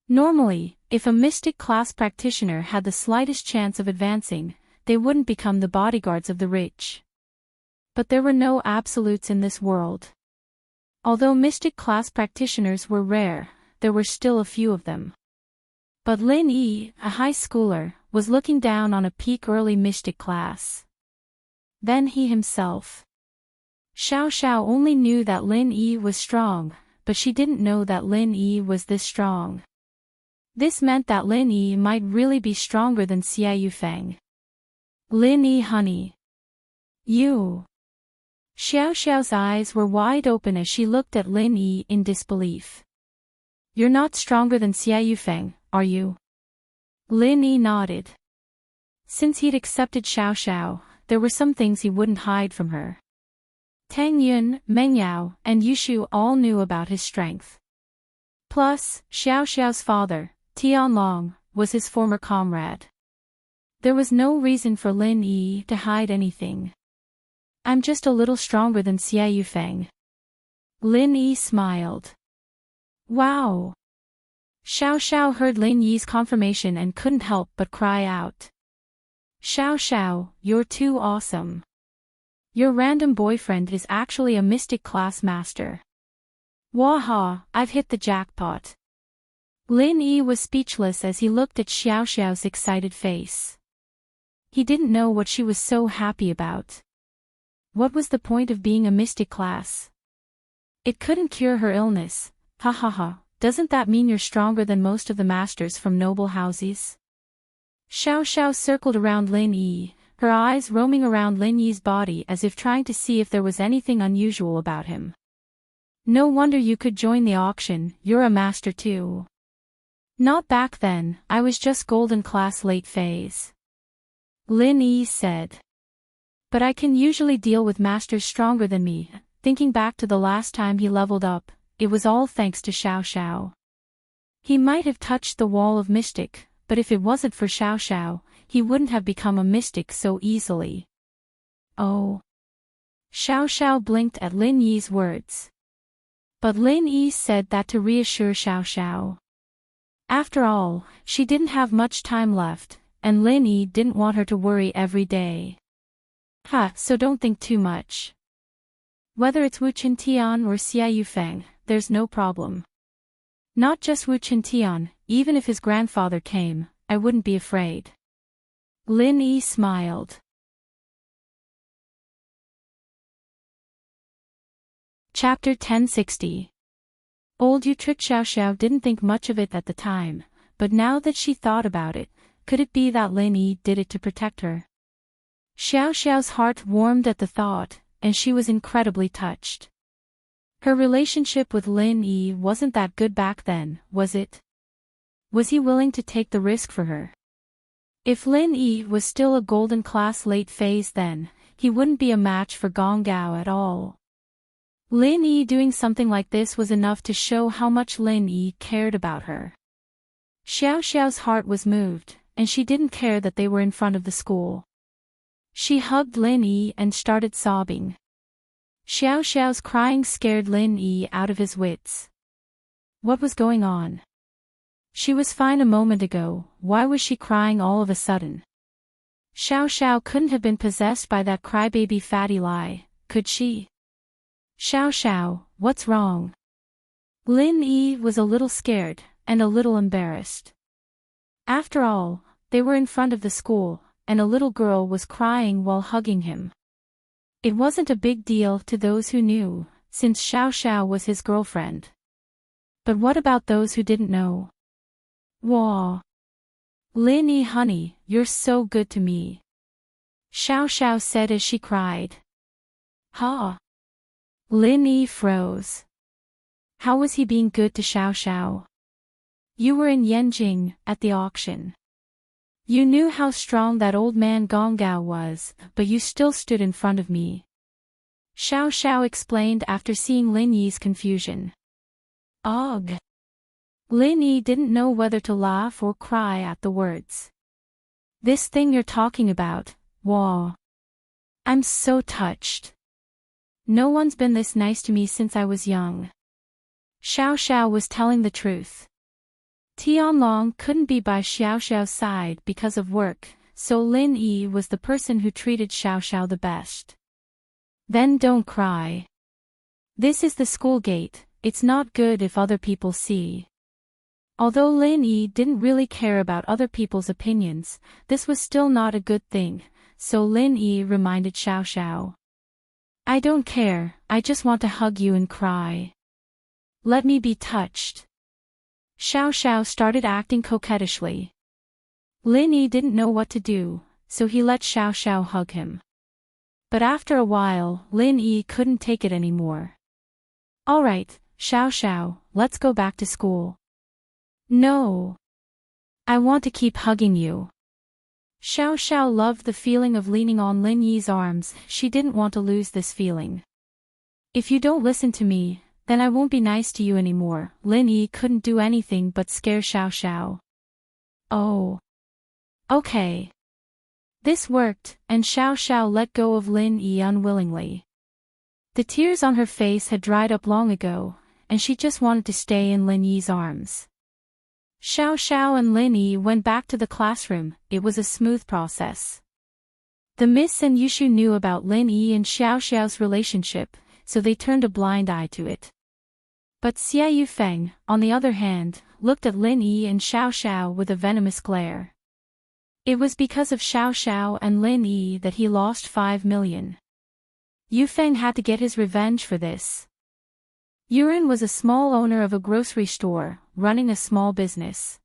Normally, if a mystic class practitioner had the slightest chance of advancing, they wouldn't become the bodyguards of the rich. But there were no absolutes in this world. Although mystic class practitioners were rare, there were still a few of them. But Lin Yi, a high schooler, was looking down on a peak early mystic class. Then he himself. Xiao Xiao only knew that Lin Yi was strong, but she didn't know that Lin Yi was this strong. This meant that Lin Yi might really be stronger than Xia Yufeng. Lin Yi, honey. You. Xiao Xiao's eyes were wide open as she looked at Lin Yi in disbelief. You're not stronger than Xia Yufeng, are you? Lin Yi nodded. Since he'd accepted Xiao Xiao, there were some things he wouldn't hide from her. Tang Yun, Meng Yao, and Yushu all knew about his strength. Plus, Xiao Xiao's father, Tianlong, was his former comrade. There was no reason for Lin Yi to hide anything. I'm just a little stronger than Xia Yufeng. Lin Yi smiled. Wow! Xiao Xiao heard Lin Yi's confirmation and couldn't help but cry out. Xiao Xiao, you're too awesome. Your random boyfriend is actually a mystic class master. Waha, I've hit the jackpot. Lin Yi was speechless as he looked at Xiao Xiao's excited face. He didn't know what she was so happy about. What was the point of being a mystic class? It couldn't cure her illness. Ha ha ha, doesn't that mean you're stronger than most of the masters from noble houses? Xiao Xiao circled around Lin Yi, her eyes roaming around Lin Yi's body as if trying to see if there was anything unusual about him. No wonder you could join the auction, you're a master too. Not back then, I was just golden class late phase. Lin Yi said. But I can usually deal with masters stronger than me. Thinking back to the last time he leveled up, it was all thanks to Xiao Xiao. He might have touched the wall of mystic, but if it wasn't for Xiao Xiao, he wouldn't have become a mystic so easily. Oh. Xiao Xiao blinked at Lin Yi's words. But Lin Yi said that to reassure Xiao Xiao. After all, she didn't have much time left, and Lin Yi didn't want her to worry every day. So don't think too much. Whether it's Wu Qintian or Xia Yufeng, there's no problem. Not just Wu Qintian, even if his grandfather came, I wouldn't be afraid. Lin Yi smiled. Chapter 1060. Old Yu tricked Xiao Xiao didn't think much of it at the time, but now that she thought about it, could it be that Lin Yi did it to protect her? Xiao Xiao's heart warmed at the thought, and she was incredibly touched. Her relationship with Lin Yi wasn't that good back then, was it? Was he willing to take the risk for her? If Lin Yi was still a golden class late phase then, he wouldn't be a match for Gong Gao at all. Lin Yi doing something like this was enough to show how much Lin Yi cared about her. Xiao Xiao's heart was moved, and she didn't care that they were in front of the school. She hugged Lin Yi and started sobbing. Xiao Xiao's crying scared Lin Yi out of his wits. What was going on? She was fine a moment ago, why was she crying all of a sudden? Xiao Xiao couldn't have been possessed by that crybaby fatty lie, could she? Xiao Xiao, what's wrong? Lin Yi was a little scared, and a little embarrassed. After all, they were in front of the school, and a little girl was crying while hugging him. It wasn't a big deal to those who knew, since Xiao Xiao was his girlfriend. But what about those who didn't know? Wah! Lin Yi honey, you're so good to me. Xiao Xiao said as she cried. Ha! Lin Yi froze. How was he being good to Xiao Xiao? You were in Yanjing, at the auction. You knew how strong that old man Gong Gao was, but you still stood in front of me. Xiao Xiao explained after seeing Lin Yi's confusion. Ugh! Lin Yi didn't know whether to laugh or cry at the words. This thing you're talking about, wah. I'm so touched. No one's been this nice to me since I was young. Xiao Xiao was telling the truth. Tianlong couldn't be by Xiao Xiao's side because of work, so Lin Yi was the person who treated Xiao Xiao the best. Then don't cry. This is the school gate, it's not good if other people see. Although Lin Yi didn't really care about other people's opinions, this was still not a good thing, so Lin Yi reminded Xiao Xiao. I don't care, I just want to hug you and cry. Let me be touched. Xiao Xiao started acting coquettishly. Lin Yi didn't know what to do, so he let Xiao Xiao hug him. But after a while, Lin Yi couldn't take it anymore. Alright, Xiao Xiao, let's go back to school. No. I want to keep hugging you. Xiao Xiao loved the feeling of leaning on Lin Yi's arms, she didn't want to lose this feeling. If you don't listen to me, then I won't be nice to you anymore. Lin Yi couldn't do anything but scare Xiao Xiao. Oh. Okay. This worked, and Xiao Xiao let go of Lin Yi unwillingly. The tears on her face had dried up long ago, and she just wanted to stay in Lin Yi's arms. Xiao Xiao and Lin Yi went back to the classroom, it was a smooth process. The Miss and Yushu knew about Lin Yi and Xiao Xiao's relationship, so they turned a blind eye to it. But Xie Yufeng, on the other hand, looked at Lin Yi and Xiao Xiao with a venomous glare. It was because of Xiao Xiao and Lin Yi that he lost 5 million. Yufeng had to get his revenge for this. Yuren was a small owner of a grocery store, running a small business.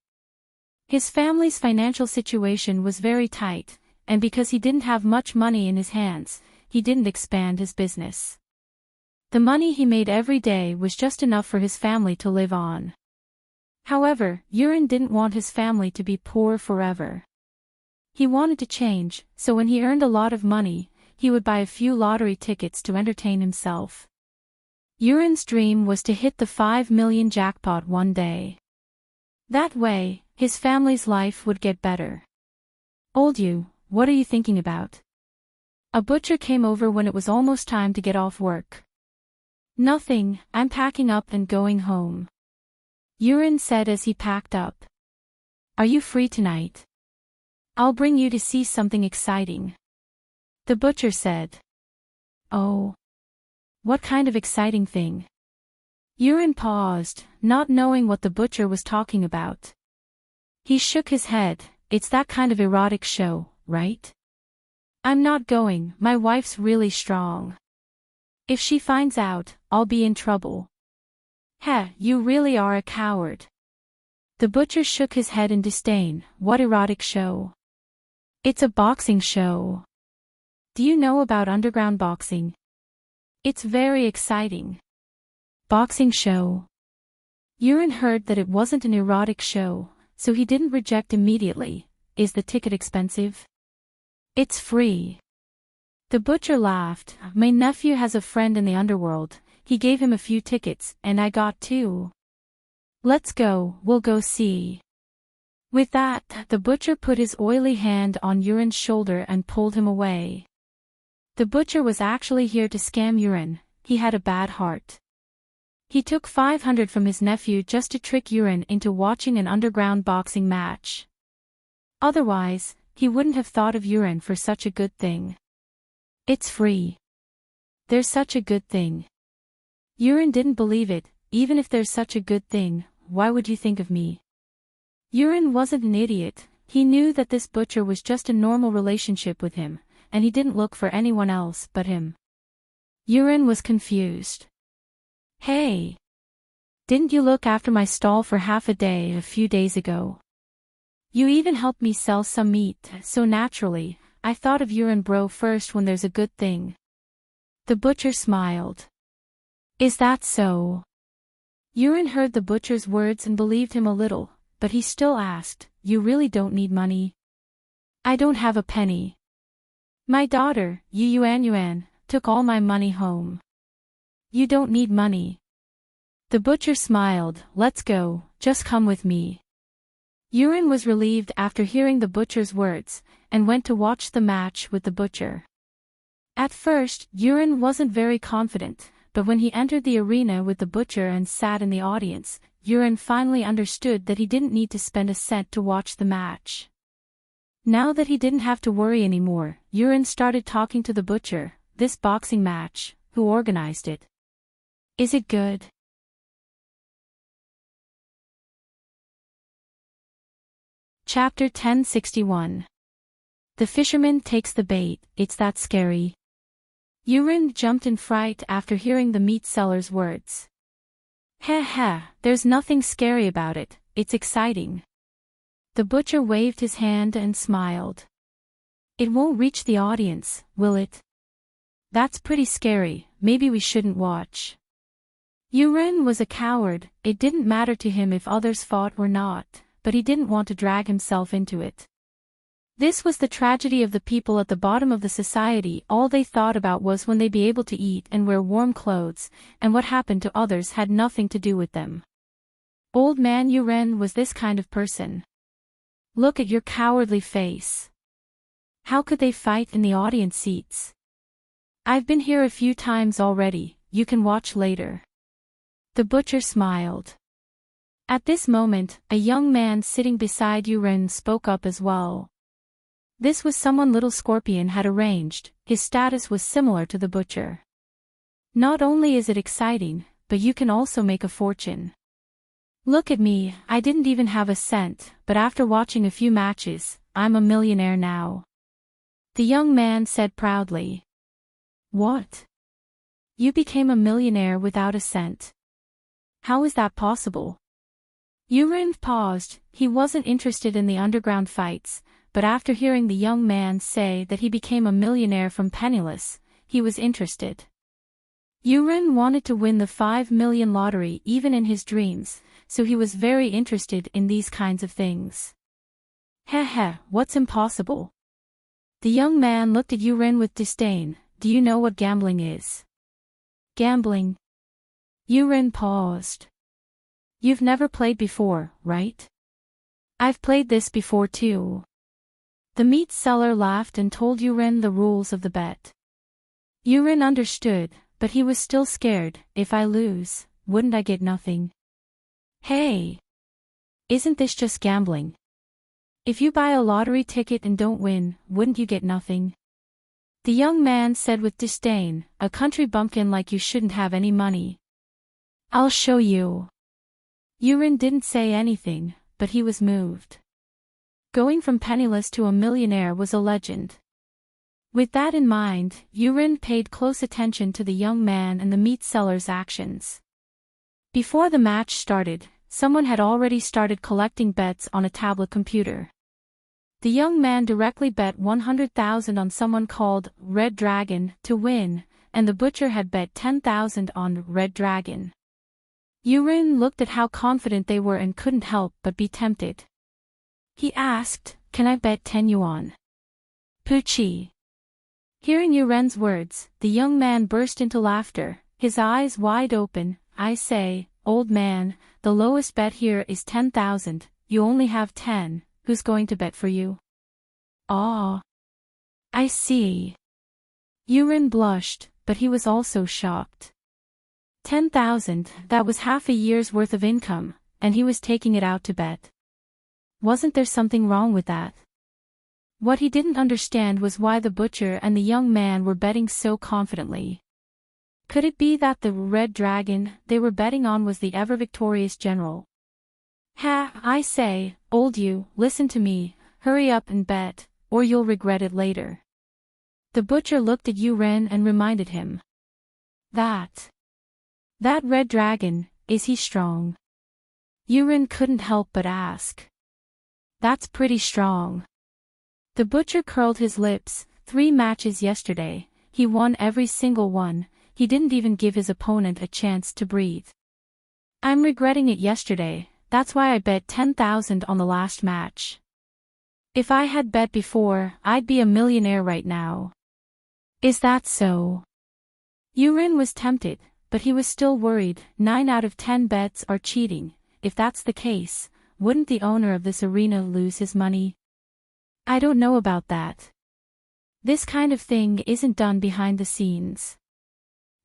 His family's financial situation was very tight, and because he didn't have much money in his hands, he didn't expand his business. The money he made every day was just enough for his family to live on. However, Yuren didn't want his family to be poor forever. He wanted to change, so when he earned a lot of money, he would buy a few lottery tickets to entertain himself. Yuren's dream was to hit the 5 million jackpot one day. That way, his family's life would get better. Old Yu, what are you thinking about? A butcher came over when it was almost time to get off work. Nothing, I'm packing up and going home. Yuren said as he packed up. Are you free tonight? I'll bring you to see something exciting. The butcher said. Oh. What kind of exciting thing? Yuren paused, not knowing what the butcher was talking about. He shook his head, it's that kind of erotic show, right? I'm not going, my wife's really strong. If she finds out, I'll be in trouble. Heh, you really are a coward. The butcher shook his head in disdain, what erotic show? It's a boxing show. Do you know about underground boxing? It's very exciting. Boxing show. Yuren heard that it wasn't an erotic show, so he didn't reject immediately. Is the ticket expensive? It's free. The butcher laughed. My nephew has a friend in the underworld. He gave him a few tickets, and I got 2. Let's go, we'll go see. With that, the butcher put his oily hand on Yuren's shoulder and pulled him away. The butcher was actually here to scam Yuren. He had a bad heart. He took 500 from his nephew just to trick Yuren into watching an underground boxing match. Otherwise, he wouldn't have thought of Yuren for such a good thing. It's free. There's such a good thing. Yuren didn't believe it. Even if there's such a good thing, why would you think of me? Yuren wasn't an idiot. He knew that this butcher was just a normal relationship with him, and he didn't look for anyone else but him. Yuren was confused. Hey! Didn't you look after my stall for half a day a few days ago? You even helped me sell some meat, so naturally, I thought of Yuren bro first when there's a good thing. The butcher smiled. Is that so? Yuren heard the butcher's words and believed him a little, but he still asked, you really don't need money? I don't have a penny. My daughter, Yuan, took all my money home. You don't need money. The butcher smiled. Let's go, just come with me. Yuren was relieved after hearing the butcher's words, and went to watch the match with the butcher. At first, Yuren wasn't very confident, but when he entered the arena with the butcher and sat in the audience, Yuren finally understood that he didn't need to spend a cent to watch the match. Now that he didn't have to worry anymore, Yuren started talking to the butcher. This boxing match, who organized it? Is it good? Chapter 1061. The fisherman takes the bait. It's that scary. Yuren jumped in fright after hearing the meat seller's words. Heh, there's nothing scary about it, it's exciting. The butcher waved his hand and smiled. It won't reach the audience, will it? That's pretty scary, maybe we shouldn't watch. Yuren was a coward. It didn't matter to him if others fought or not, but he didn't want to drag himself into it. This was the tragedy of the people at the bottom of the society. All they thought about was when they'd be able to eat and wear warm clothes, and what happened to others had nothing to do with them. Old man Yuren was this kind of person. Look at your cowardly face. How could they fight in the audience seats? I've been here a few times already, you can watch later. The butcher smiled. At this moment, a young man sitting beside Yuren spoke up as well. This was someone Little Scorpion had arranged. His status was similar to the butcher. Not only is it exciting, but you can also make a fortune. Look at me, I didn't even have a cent, but after watching a few matches, I'm a millionaire now. The young man said proudly. What? You became a millionaire without a cent. How is that possible? Yuren paused. He wasn't interested in the underground fights, but after hearing the young man say that he became a millionaire from penniless, he was interested. Yuren wanted to win the 5 million lottery even in his dreams, so he was very interested in these kinds of things. Heh, what's impossible? The young man looked at Yuren with disdain. Do you know what gambling is? Gambling? Yuren paused. You've never played before, right? I've played this before too. The meat seller laughed and told Yuren the rules of the bet. Yuren understood, but he was still scared. If I lose, wouldn't I get nothing? Hey! Isn't this just gambling? If you buy a lottery ticket and don't win, wouldn't you get nothing? The young man said with disdain, a country bumpkin like you shouldn't have any money. I'll show you. Yuren didn't say anything, but he was moved. Going from penniless to a millionaire was a legend. With that in mind, Yuren paid close attention to the young man and the meat seller's actions. Before the match started, someone had already started collecting bets on a tablet computer. The young man directly bet 100,000 on someone called Red Dragon to win, and the butcher had bet 10,000 on Red Dragon. Yurin looked at how confident they were and couldn't help but be tempted. He asked, "Can I bet 10 yuan?" Puchi. Hearing Yuren's words, the young man burst into laughter, his eyes wide open. "I say, old man, the lowest bet here is 10,000, you only have 10, who's going to bet for you?" "Ah. I see." Yuren blushed, but he was also shocked. 10,000, that was half a year's worth of income, and he was taking it out to bet. Wasn't there something wrong with that? What he didn't understand was why the butcher and the young man were betting so confidently. Could it be that the red dragon they were betting on was the ever-victorious general? "Ha, I say, old you, listen to me, hurry up and bet, or you'll regret it later." The butcher looked at Yuren and reminded him. That red dragon, is he strong?" Yuren couldn't help but ask. "That's pretty strong." The butcher curled his lips. 3 matches yesterday, he won every single one, he didn't even give his opponent a chance to breathe. "I'm regretting it yesterday, that's why I bet 10,000 on the last match. If I had bet before, I'd be a millionaire right now." "Is that so?" Yuren was tempted, but he was still worried. 9 out of 10 bets are cheating. If that's the case, wouldn't the owner of this arena lose his money? "I don't know about that. This kind of thing isn't done behind the scenes.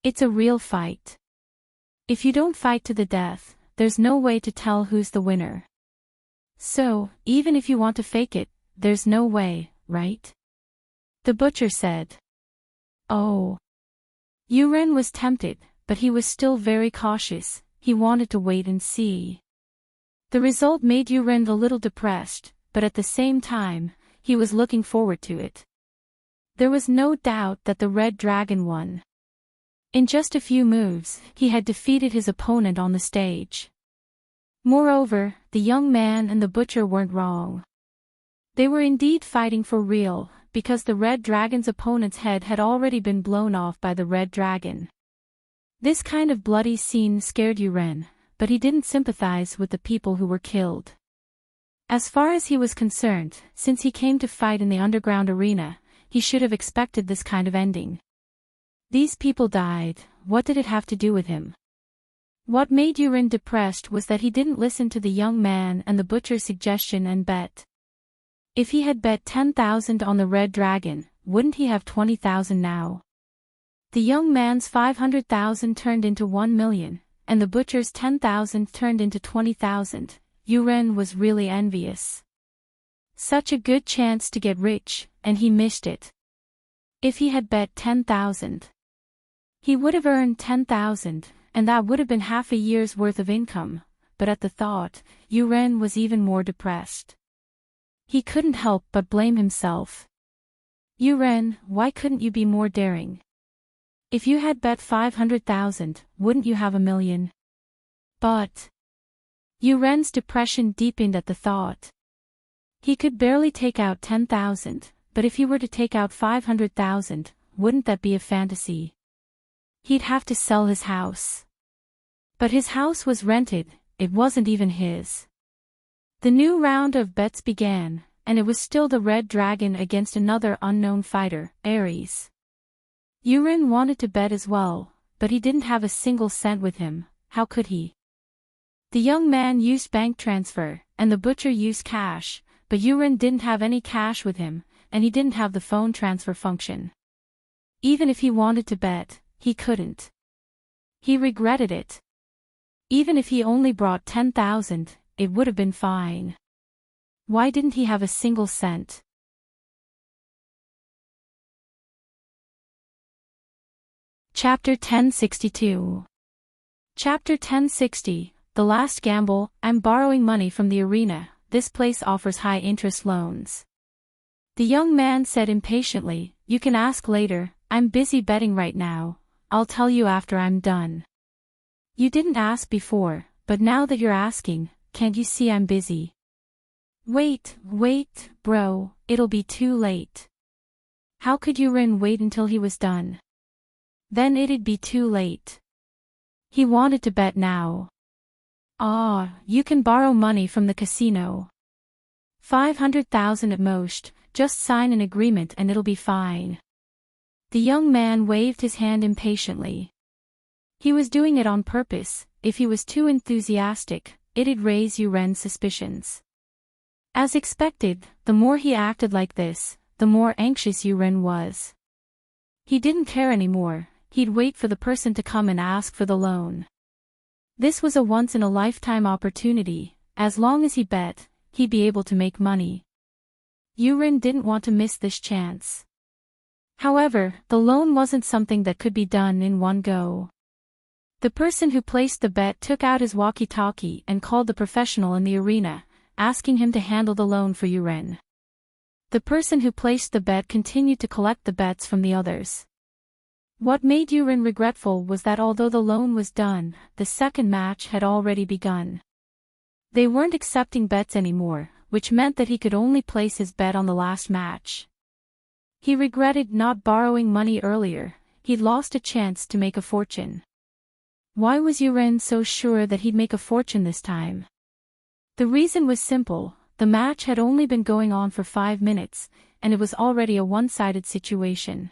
It's a real fight. If you don't fight to the death, there's no way to tell who's the winner. So, even if you want to fake it, there's no way, right?" the butcher said. "Oh." Yuren was tempted, but he was still very cautious. He wanted to wait and see. The result made Yuren a little depressed, but at the same time, he was looking forward to it. There was no doubt that the red dragon won. In just a few moves, he had defeated his opponent on the stage. Moreover, the young man and the butcher weren't wrong. They were indeed fighting for real, because the red dragon's opponent's head had already been blown off by the red dragon. This kind of bloody scene scared Yuren, but he didn't sympathize with the people who were killed. As far as he was concerned, since he came to fight in the underground arena, he should have expected this kind of ending. These people died, what did it have to do with him? What made Yuren depressed was that he didn't listen to the young man and the butcher's suggestion and bet. If he had bet 10,000 on the red dragon, wouldn't he have 20,000 now? The young man's 500,000 turned into 1 million, and the butcher's 10,000 turned into 20,000. Yuren was really envious. Such a good chance to get rich, and he missed it. If he had bet 10,000, he would have earned 10,000, and that would have been half a year's worth of income, but at the thought, Yuren was even more depressed. He couldn't help but blame himself. "Yuren, why couldn't you be more daring? If you had bet 500,000, wouldn't you have 1,000,000? But..." Yuren's depression deepened at the thought. He could barely take out 10,000, but if he were to take out 500,000, wouldn't that be a fantasy? He'd have to sell his house. But his house was rented, it wasn't even his. The new round of bets began, and it was still the red dragon against another unknown fighter, Ares. Yuren wanted to bet as well, but he didn't have a single cent with him. How could he? The young man used bank transfer, and the butcher used cash, but Yuren didn't have any cash with him, and he didn't have the phone transfer function. Even if he wanted to bet, he couldn't. He regretted it. Even if he only brought 10,000, it would have been fine. Why didn't he have a single cent? Chapter 1062. Chapter 1060, The Last Gamble. I'm borrowing money from the arena, this place offers high-interest loans. The young man said impatiently, "You can ask later, I'm busy betting right now, I'll tell you after I'm done." "You didn't ask before, but now that you're asking, can't you see I'm busy?" Wait, bro, it'll be too late." How could Yuren wait until he was done? Then it'd be too late. He wanted to bet now. Ah, you can borrow money from the casino. 500,000 at most, just sign an agreement and it'll be fine. The young man waved his hand impatiently. He was doing it on purpose. If he was too enthusiastic, it'd raise Yuren's suspicions. As expected, the more he acted like this, the more anxious Yuren was. He didn't care anymore. He'd wait for the person to come and ask for the loan. This was a once-in-a-lifetime opportunity. As long as he bet, he'd be able to make money. Yuren didn't want to miss this chance. However, the loan wasn't something that could be done in one go. The person who placed the bet took out his walkie-talkie and called the professional in the arena, asking him to handle the loan for Yuren. The person who placed the bet continued to collect the bets from the others. What made Yuren regretful was that although the loan was done, the second match had already begun. They weren't accepting bets anymore, which meant that he could only place his bet on the last match. He regretted not borrowing money earlier. He'd lost a chance to make a fortune. Why was Yuren so sure that he'd make a fortune this time? The reason was simple. The match had only been going on for 5 minutes, and it was already a one-sided situation.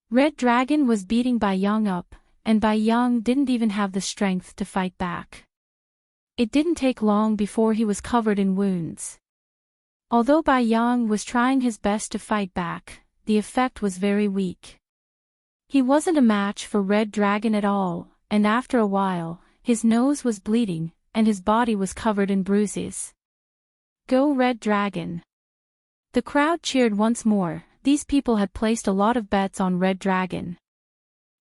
Red Dragon was beating Bai Yang up, and Bai Yang didn't even have the strength to fight back. It didn't take long before he was covered in wounds. Although Bai Yang was trying his best to fight back, the effect was very weak. He wasn't a match for Red Dragon at all, and after a while, his nose was bleeding, and his body was covered in bruises. Go Red Dragon! The crowd cheered once more. These people had placed a lot of bets on Red Dragon.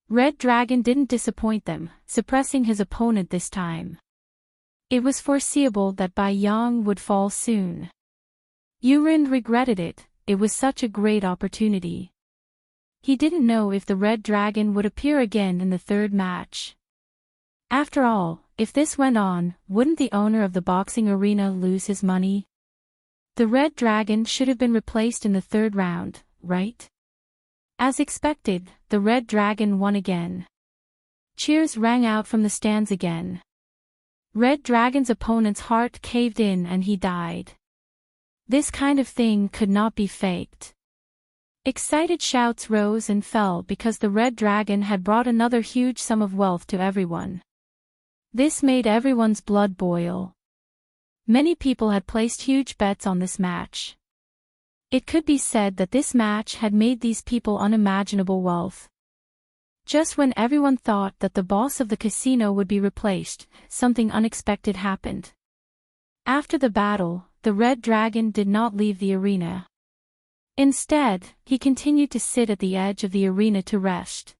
Red Dragon didn't disappoint them, suppressing his opponent this time. It was foreseeable that Bai Yang would fall soon. Yuren regretted it. It was such a great opportunity. He didn't know if the Red Dragon would appear again in the third match. After all, if this went on, wouldn't the owner of the boxing arena lose his money? The Red Dragon should have been replaced in the third round, right? As expected, the Red Dragon won again. Cheers rang out from the stands again. Red Dragon's opponent's heart caved in and he died. This kind of thing could not be faked. Excited shouts rose and fell because the Red Dragon had brought another huge sum of wealth to everyone. This made everyone's blood boil. Many people had placed huge bets on this match. It could be said that this match had made these people unimaginable wealth. Just when everyone thought that the boss of the casino would be replaced, something unexpected happened. After the battle, the Red Dragon did not leave the arena. Instead, he continued to sit at the edge of the arena to rest.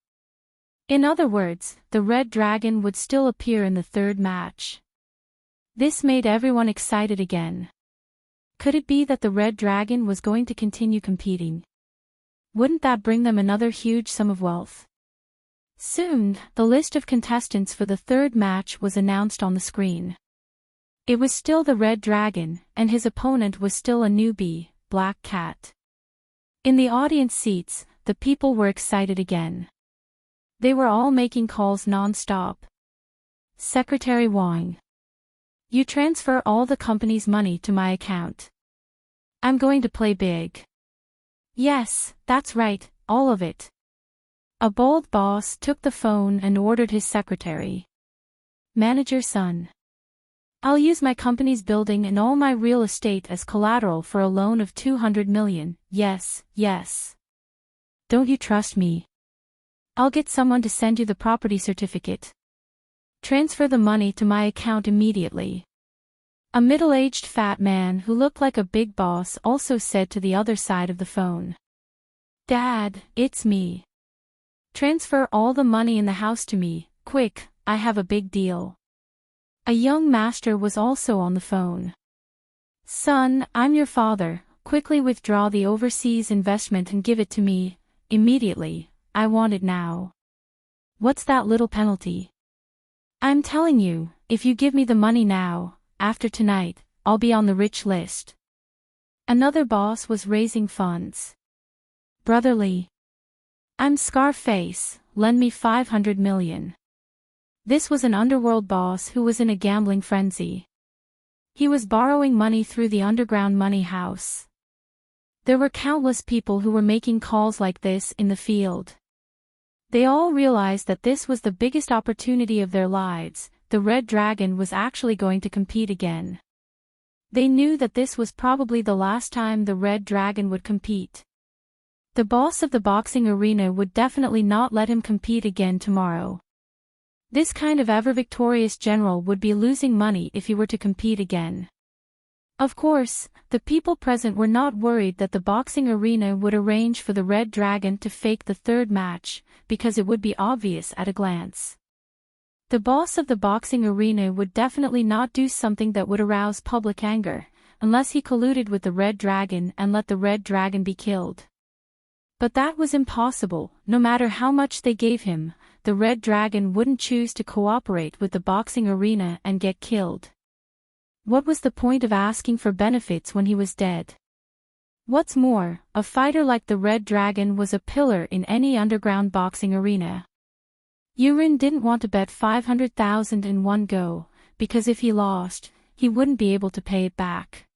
In other words, the Red Dragon would still appear in the third match. This made everyone excited again. Could it be that the Red Dragon was going to continue competing? Wouldn't that bring them another huge sum of wealth? Soon, the list of contestants for the third match was announced on the screen. It was still the Red Dragon, and his opponent was still a newbie, Black Cat. In the audience seats, the people were excited again. They were all making calls non-stop. Secretary Wang. You transfer all the company's money to my account. I'm going to play big. Yes, that's right, all of it. A bold boss took the phone and ordered his secretary. Manager Sun. I'll use my company's building and all my real estate as collateral for a loan of 200 million, yes. Don't you trust me? I'll get someone to send you the property certificate. Transfer the money to my account immediately. A middle-aged fat man who looked like a big boss also said to the other side of the phone. Dad, it's me. Transfer all the money in the house to me, quick, I have a big deal. A young master was also on the phone. Son, I'm your father, quickly withdraw the overseas investment and give it to me, immediately, I want it now. What's that little penalty? I'm telling you, if you give me the money now, after tonight, I'll be on the rich list. Another boss was raising funds. Brotherly. I'm Scarface, lend me 500 million. This was an underworld boss who was in a gambling frenzy. He was borrowing money through the underground money house. There were countless people who were making calls like this in the field. They all realized that this was the biggest opportunity of their lives. The Red Dragon was actually going to compete again. They knew that this was probably the last time the Red Dragon would compete. The boss of the boxing arena would definitely not let him compete again tomorrow. This kind of ever-victorious general would be losing money if he were to compete again. Of course, the people present were not worried that the boxing arena would arrange for the Red Dragon to fake the third match, because it would be obvious at a glance. The boss of the boxing arena would definitely not do something that would arouse public anger, unless he colluded with the Red Dragon and let the Red Dragon be killed. But that was impossible. No matter how much they gave him, the Red Dragon wouldn't choose to cooperate with the boxing arena and get killed. What was the point of asking for benefits when he was dead? What's more, a fighter like the Red Dragon was a pillar in any underground boxing arena. Yurin didn't want to bet 500,000 in one go, because if he lost, he wouldn't be able to pay it back.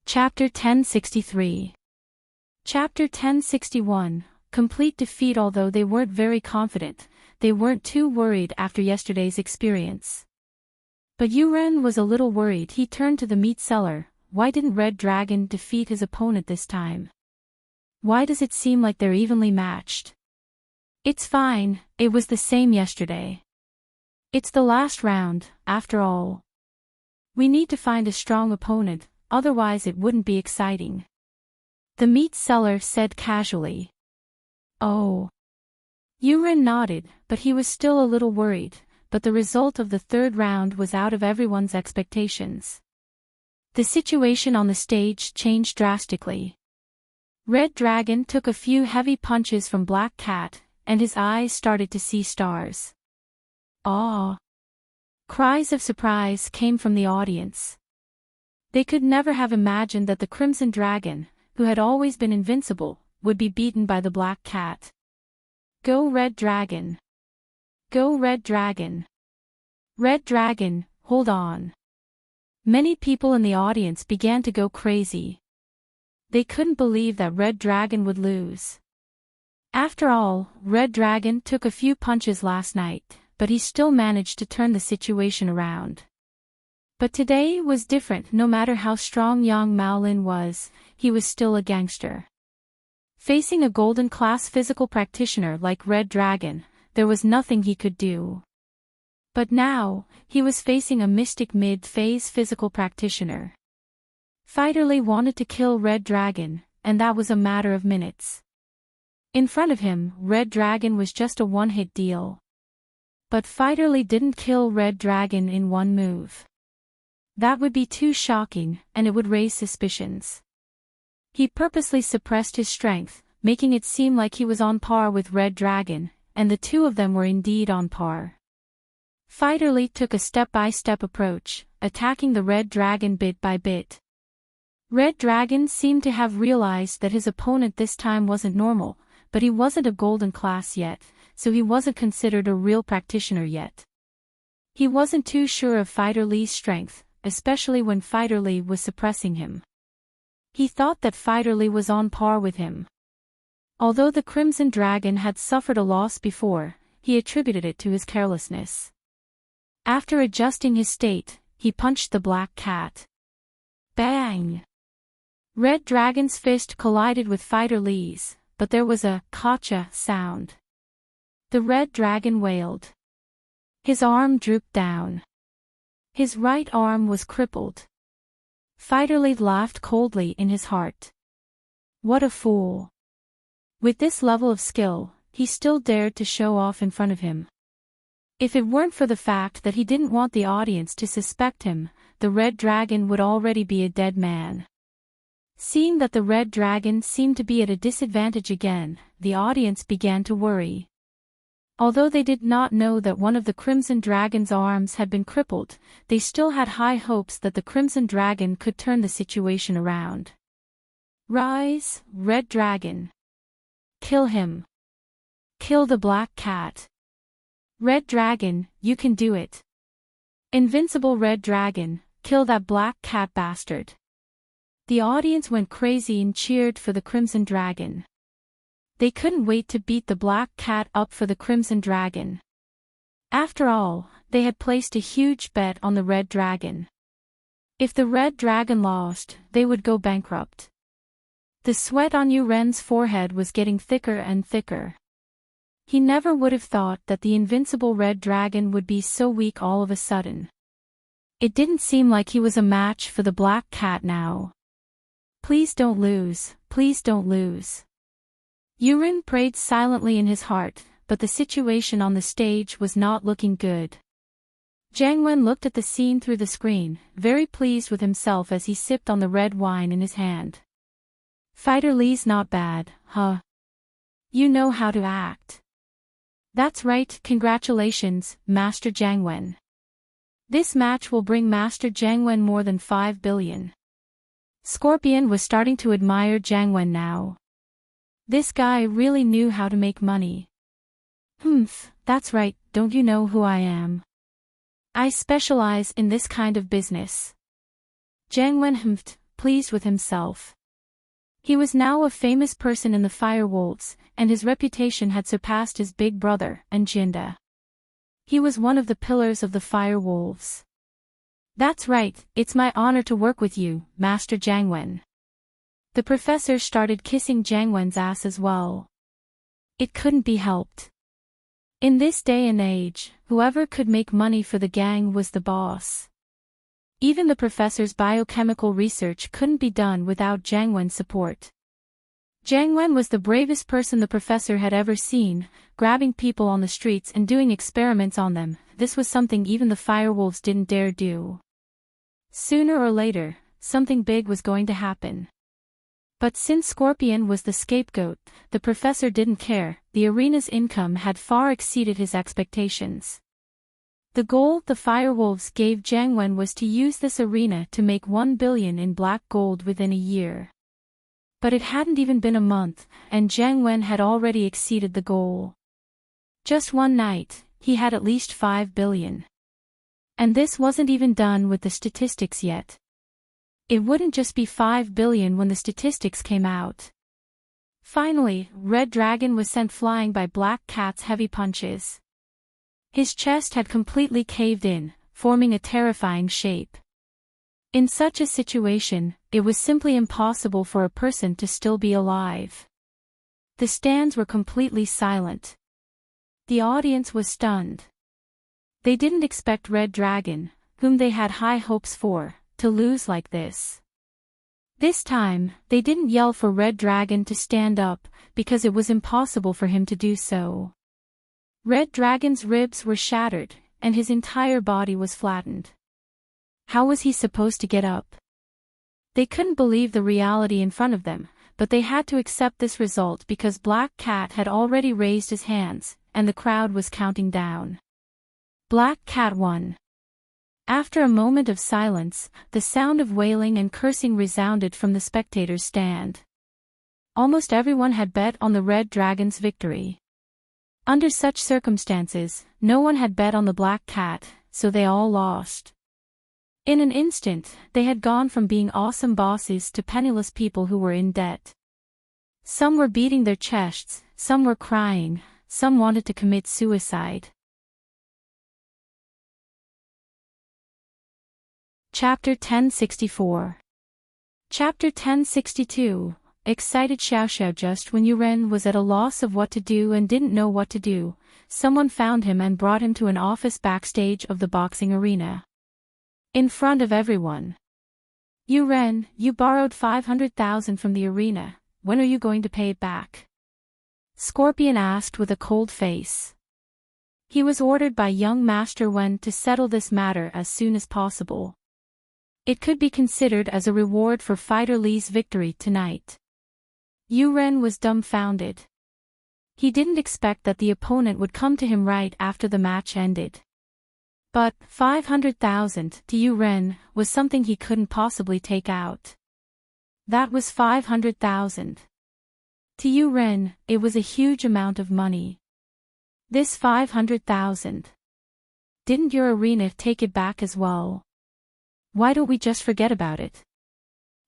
Chapter 1063. Chapter 1061, Complete Defeat. Although they weren't very confident, they weren't too worried after yesterday's experience. But Yuren was a little worried. He turned to the meat seller. Why didn't Red Dragon defeat his opponent this time? Why does it seem like they're evenly matched? It's fine, it was the same yesterday. It's the last round, after all. We need to find a strong opponent, otherwise it wouldn't be exciting. The meat seller said casually. Oh. Yuren nodded, but he was still a little worried, but the result of the third round was out of everyone's expectations. The situation on the stage changed drastically. Red Dragon took a few heavy punches from Black Cat, and his eyes started to see stars. Aw! Cries of surprise came from the audience. They could never have imagined that the Crimson Dragon, who had always been invincible, would be beaten by the Black Cat. Go Red Dragon! Go Red Dragon! Red Dragon, hold on! Many people in the audience began to go crazy. They couldn't believe that Red Dragon would lose. After all, Red Dragon took a few punches last night, but he still managed to turn the situation around. But today was different. No matter how strong Yang Maolin was, he was still a gangster. Facing a golden class physical practitioner like Red Dragon, there was nothing he could do. But now, he was facing a mystic mid-phase physical practitioner. Fighterly wanted to kill Red Dragon, and that was a matter of minutes. In front of him, Red Dragon was just a one-hit deal. But Fighterly didn't kill Red Dragon in one move. That would be too shocking, and it would raise suspicions. He purposely suppressed his strength, making it seem like he was on par with Red Dragon, and the two of them were indeed on par. Fighterly took a step-by-step approach, attacking the Red Dragon bit by bit. Red Dragon seemed to have realized that his opponent this time wasn't normal, but he wasn't a golden class yet, so he wasn't considered a real practitioner yet. He wasn't too sure of Fighterly's strength, especially when Fighterly was suppressing him. He thought that Fighterly was on par with him. Although the Crimson Dragon had suffered a loss before, he attributed it to his carelessness. After adjusting his state, he punched the Black Cat. Bang! Red Dragon's fist collided with Fighterly's, but there was a "Gotcha" sound. The Red Dragon wailed. His arm drooped down. His right arm was crippled. Fighterly laughed coldly in his heart. What a fool. With this level of skill, he still dared to show off in front of him. If it weren't for the fact that he didn't want the audience to suspect him, the Red Dragon would already be a dead man. Seeing that the Red Dragon seemed to be at a disadvantage again, the audience began to worry. Although they did not know that one of the Crimson Dragon's arms had been crippled, they still had high hopes that the Crimson Dragon could turn the situation around. Rise, Red Dragon! Kill him! Kill the black cat. Red dragon, you can do it. Invincible red dragon, kill that black cat bastard. The audience went crazy and cheered for the crimson dragon. They couldn't wait to beat the black cat up for the crimson dragon. After all, they had placed a huge bet on the red dragon. If the red dragon lost, they would go bankrupt. The sweat on Ren's forehead was getting thicker and thicker. He never would have thought that the invincible red dragon would be so weak all of a sudden. It didn't seem like he was a match for the black cat now. Please don't lose, please don't lose. Ren prayed silently in his heart, but the situation on the stage was not looking good. Jiang Wen looked at the scene through the screen, very pleased with himself as he sipped on the red wine in his hand. Fighter Li's not bad, huh? You know how to act. That's right, congratulations, Master Jiang Wen. This match will bring Master Jiang Wen more than 5 billion. Scorpion was starting to admire Jiang Wen now. This guy really knew how to make money. That's right, don't you know who I am? I specialize in this kind of business. Jiang Wen pleased with himself. He was now a famous person in the Firewolves, and his reputation had surpassed his big brother, Jinda. He was one of the pillars of the Firewolves. That's right, it's my honor to work with you, Master Jiang Wen. The professor started kissing Jiang Wen's ass as well. It couldn't be helped. In this day and age, whoever could make money for the gang was the boss. Even the professor's biochemical research couldn't be done without Jiang Wen's support. Jiang Wen was the bravest person the professor had ever seen, grabbing people on the streets and doing experiments on them. This was something even the Firewolves didn't dare do. Sooner or later, something big was going to happen. But since Scorpion was the scapegoat, the professor didn't care. The arena's income had far exceeded his expectations. The goal the Firewolves gave Jiang Wen was to use this arena to make 1 billion in black gold within a year. But it hadn't even been a month, and Jiang Wen had already exceeded the goal. Just one night, he had at least 5 billion. And this wasn't even done with the statistics yet. It wouldn't just be 5 billion when the statistics came out. Finally, Red Dragon was sent flying by Black Cat's heavy punches. His chest had completely caved in, forming a terrifying shape. In such a situation, it was simply impossible for a person to still be alive. The stands were completely silent. The audience was stunned. They didn't expect Red Dragon, whom they had high hopes for, to lose like this. This time, they didn't yell for Red Dragon to stand up, because it was impossible for him to do so. Red Dragon's ribs were shattered, and his entire body was flattened. How was he supposed to get up? They couldn't believe the reality in front of them, but they had to accept this result because Black Cat had already raised his hands, and the crowd was counting down. Black Cat won. After a moment of silence, the sound of wailing and cursing resounded from the spectators' stand. Almost everyone had bet on the Red Dragon's victory. Under such circumstances, no one had bet on the Black Cat, so they all lost. In an instant, they had gone from being awesome bosses to penniless people who were in debt. Some were beating their chests, some were crying, some wanted to commit suicide. Chapter 1064. Chapter 1062. Excited Xiaoxiao. Just when Ren was at a loss of what to do and didn't know what to do, someone found him and brought him to an office backstage of the boxing arena. In front of everyone. Ren, you borrowed 500,000 from the arena, when are you going to pay it back? Scorpion asked with a cold face. He was ordered by young Master Wen to settle this matter as soon as possible. It could be considered as a reward for Fighter Li's victory tonight. Ren was dumbfounded. He didn't expect that the opponent would come to him right after the match ended. But 500,000 to Ren was something he couldn't possibly take out. That was 500,000. To Ren, it was a huge amount of money. This 500,000. Didn't your arena take it back as well? Why don't we just forget about it?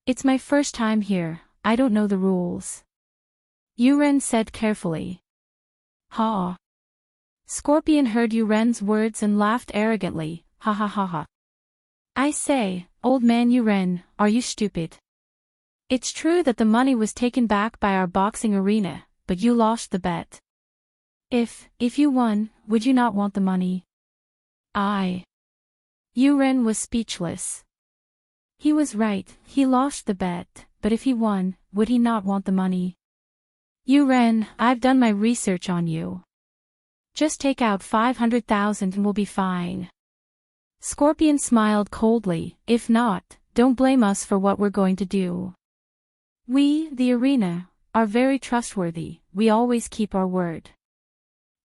It's my first time here, I don't know the rules. Yuren said carefully. Ha. Scorpion heard Yuren's words and laughed arrogantly, ha ha ha ha. I say, old man Yuren, are you stupid? It's true that the money was taken back by our boxing arena, but you lost the bet. If you won, would you not want the money? Yuren was speechless. He was right, he lost the bet, but if he won, would he not want the money? Yuren, I've done my research on you. Just take out 500,000 and we'll be fine. Scorpion smiled coldly, if not, don't blame us for what we're going to do. We, the arena, are very trustworthy, we always keep our word.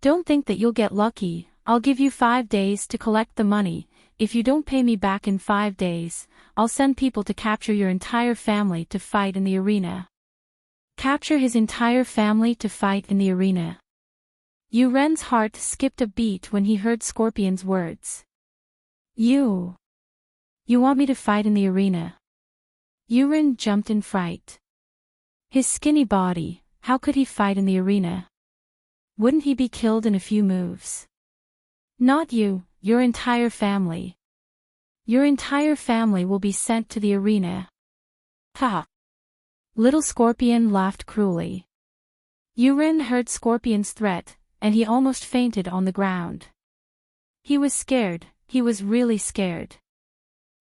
Don't think that you'll get lucky, I'll give you 5 days to collect the money. If you don't pay me back in 5 days, I'll send people to capture your entire family to fight in the arena. Capture his entire family to fight in the arena. Yuren's heart skipped a beat when he heard Scorpion's words. You want me to fight in the arena? Yuren jumped in fright. His skinny body, how could he fight in the arena? Wouldn't he be killed in a few moves? Not you, your entire family. Your entire family will be sent to the arena. Ha! Little Scorpion laughed cruelly. Yuren heard Scorpion's threat, and he almost fainted on the ground. He was scared, he was really scared.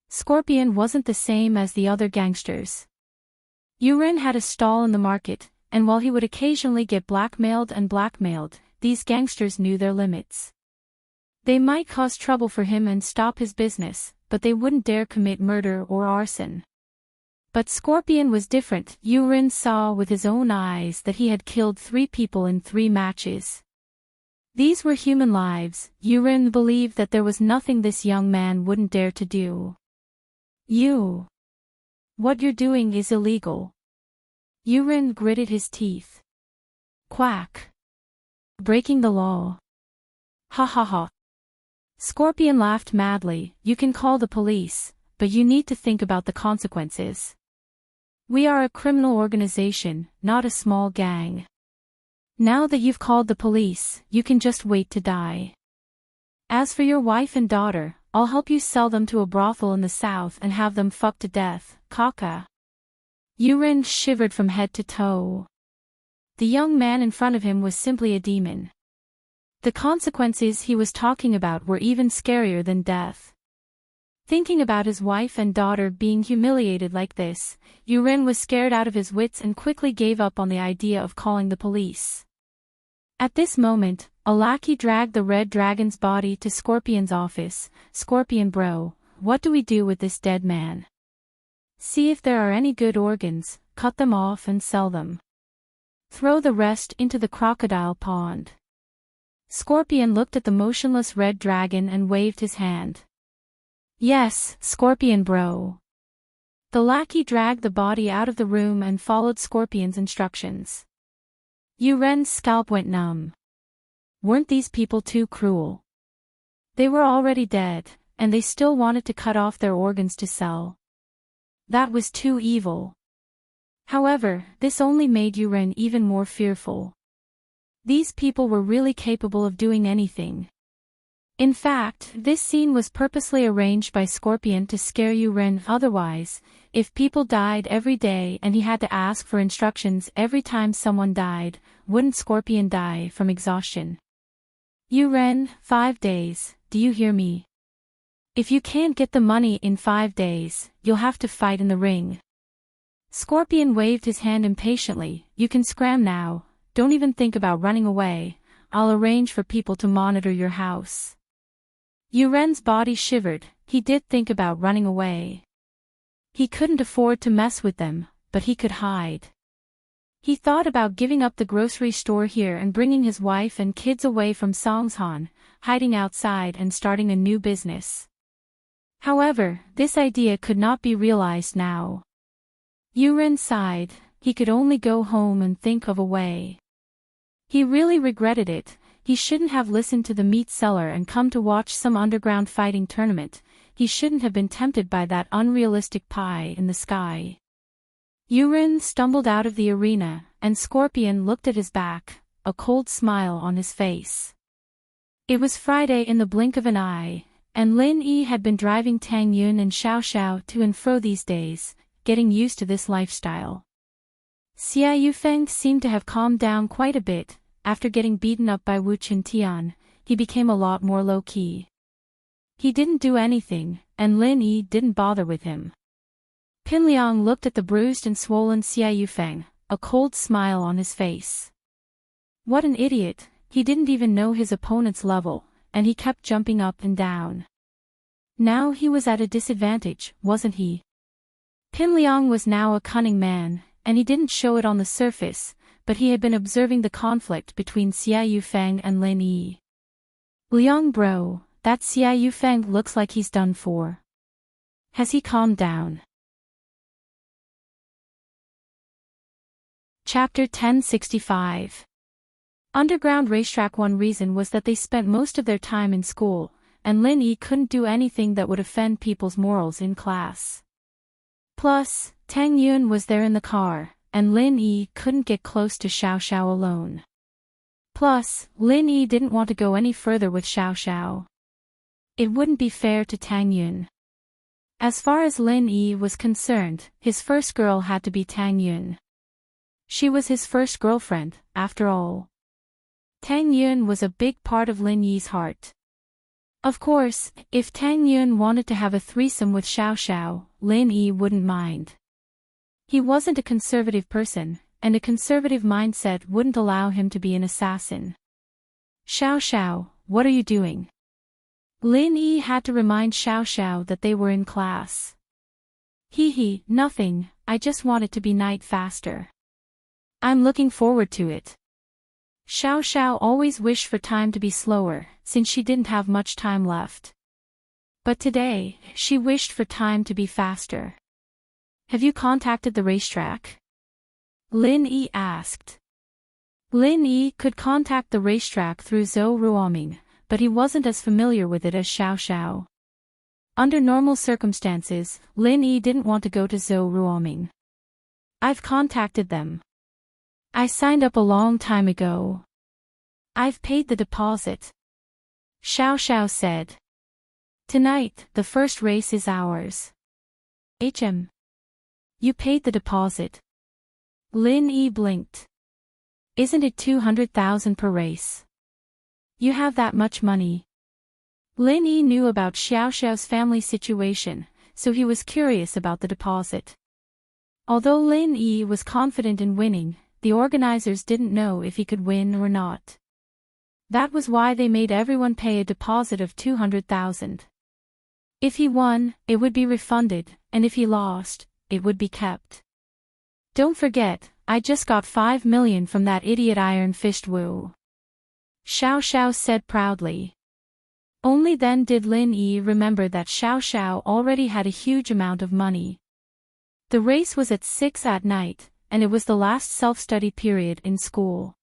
Scorpion wasn't the same as the other gangsters. Yuren had a stall in the market, and while he would occasionally get blackmailed, these gangsters knew their limits. They might cause trouble for him and stop his business, but they wouldn't dare commit murder or arson. But Scorpion was different. Yuren saw with his own eyes that he had killed 3 people in 3 matches. These were human lives. Yuren believed that there was nothing this young man wouldn't dare to do. What you're doing is illegal. Yuren gritted his teeth. Quack. Breaking the law. Ha ha ha. Scorpion laughed madly. You can call the police, but you need to think about the consequences. We are a criminal organization, not a small gang. Now that you've called the police, you can just wait to die. As for your wife and daughter, I'll help you sell them to a brothel in the south and have them fucked to death, caca. Yuren shivered from head to toe. The young man in front of him was simply a demon. The consequences he was talking about were even scarier than death. Thinking about his wife and daughter being humiliated like this, Yuren was scared out of his wits and quickly gave up on the idea of calling the police. At this moment, a lackey dragged the red dragon's body to Scorpion's office. Scorpion bro, what do we do with this dead man? See if there are any good organs, cut them off and sell them. Throw the rest into the crocodile pond. Scorpion looked at the motionless red dragon and waved his hand. Yes, Scorpion bro. The lackey dragged the body out of the room and followed Scorpion's instructions. Yuren's scalp went numb. Weren't these people too cruel? They were already dead, and they still wanted to cut off their organs to sell. That was too evil. However, this only made Yuren even more fearful. These people were really capable of doing anything. In fact, this scene was purposely arranged by Scorpion to scare Yuren. Otherwise, if people died every day and he had to ask for instructions every time someone died, wouldn't Scorpion die from exhaustion? Yuren, 5 days, do you hear me? If you can't get the money in 5 days, you'll have to fight in the ring. Scorpion waved his hand impatiently. You can scram now, don't even think about running away. I'll arrange for people to monitor your house. Yuren's body shivered. He did think about running away. He couldn't afford to mess with them, but he could hide. He thought about giving up the grocery store here and bringing his wife and kids away from Songshan, hiding outside and starting a new business. However, this idea could not be realized now. Yuren sighed. He could only go home and think of a way. He really regretted it. He shouldn't have listened to the meat seller and come to watch some underground fighting tournament. He shouldn't have been tempted by that unrealistic pie in the sky. Yurin stumbled out of the arena, and Scorpion looked at his back, a cold smile on his face. It was Friday in the blink of an eye, and Lin Yi had been driving Tang Yun and Xiao Xiao to and fro these days, getting used to this lifestyle. Xia Yufeng seemed to have calmed down quite a bit. After getting beaten up by Wu Qintian, he became a lot more low-key. He didn't do anything, and Lin Yi didn't bother with him. Pin Liang looked at the bruised and swollen Xia Yufeng, a cold smile on his face. What an idiot, he didn't even know his opponent's level, and he kept jumping up and down. Now he was at a disadvantage, wasn't he? Pin Liang was now a cunning man, and he didn't show it on the surface, but he had been observing the conflict between Xia Yufeng and Lin Yi. Liang bro, that Xia Yufeng looks like he's done for. Has he calmed down? Chapter 1065. Underground Racetrack. One reason was that they spent most of their time in school, and Lin Yi couldn't do anything that would offend people's morals in class. Plus, Tang Yun was there in the car, and Lin Yi couldn't get close to Xiao Xiao alone. Plus, Lin Yi didn't want to go any further with Xiao Xiao. It wouldn't be fair to Tang Yun. As far as Lin Yi was concerned, his first girl had to be Tang Yun. She was his first girlfriend, after all. Tang Yun was a big part of Lin Yi's heart. Of course, if Tang Yun wanted to have a threesome with Xiao Xiao, Lin Yi wouldn't mind. He wasn't a conservative person, and a conservative mindset wouldn't allow him to be an assassin. Xiao Xiao, what are you doing? Lin Yi had to remind Xiao Xiao that they were in class. Hee, nothing, I just want it to be night faster. I'm looking forward to it. Xiao Xiao always wished for time to be slower, since she didn't have much time left. But today, she wished for time to be faster. Have you contacted the racetrack? Lin Yi asked. Lin Yi could contact the racetrack through Heartwarming, but he wasn't as familiar with it as Xiao Xiao. Under normal circumstances, Lin Yi didn't want to go to Heartwarming. I've contacted them. I signed up a long time ago. I've paid the deposit. Xiao Xiao said. Tonight, the first race is ours. You paid the deposit. Lin Yi blinked. Isn't it 200,000 per race? You have that much money. Lin Yi knew about Xiao Xiao's family situation, so he was curious about the deposit. Although Lin Yi was confident in winning, the organizers didn't know if he could win or not. That was why they made everyone pay a deposit of 200,000. If he won, it would be refunded, and if he lost, it would be kept. Don't forget, I just got 5 million from that idiot iron-fisted Wu. Xiao Xiao said proudly. Only then did Lin Yi remember that Xiao Xiao already had a huge amount of money. The race was at 6 at night, and it was the last self-study period in school.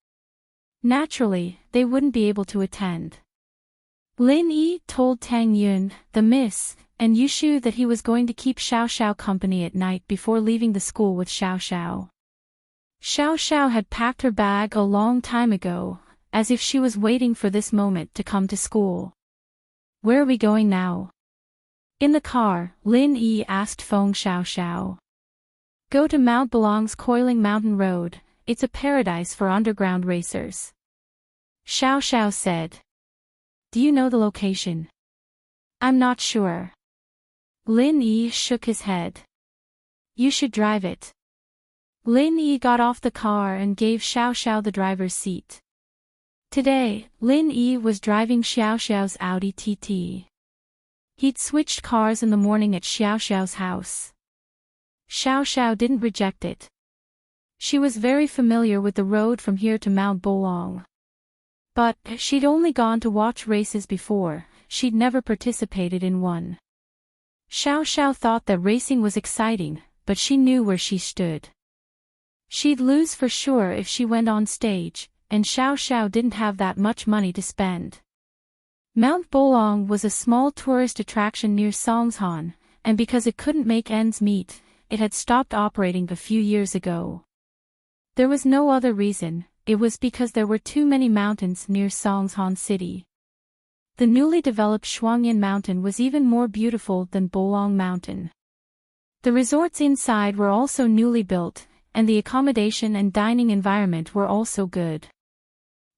Naturally, they wouldn't be able to attend. Lin Yi told Tang Yun, the miss, and Yushu that he was going to keep Xiao Xiao company at night before leaving the school with Xiao Xiao. Xiao Xiao had packed her bag a long time ago, as if she was waiting for this moment to come to school. Where are we going now? In the car, Lin Yi asked Feng Xiao Xiao. Go to Mount Belong's Coiling Mountain Road, it's a paradise for underground racers. Xiao Xiao said. Do you know the location? I'm not sure. Lin Yi shook his head. You should drive it. Lin Yi got off the car and gave Xiao Xiao the driver's seat. Today, Lin Yi was driving Xiao Xiao's Audi TT. He'd switched cars in the morning at Xiao Xiao's house. Xiao Xiao didn't reject it. She was very familiar with the road from here to Mount Bolong. But she'd only gone to watch races before, she'd never participated in one. Xiao Xiao thought that racing was exciting, but she knew where she stood. She'd lose for sure if she went on stage, and Xiao Xiao didn't have that much money to spend. Mount Bolong was a small tourist attraction near Songshan, and because it couldn't make ends meet, it had stopped operating a few years ago. There was no other reason, it was because there were too many mountains near Songshan City. The newly developed Shuangyan Mountain was even more beautiful than Bolong Mountain. The resorts inside were also newly built, and the accommodation and dining environment were also good.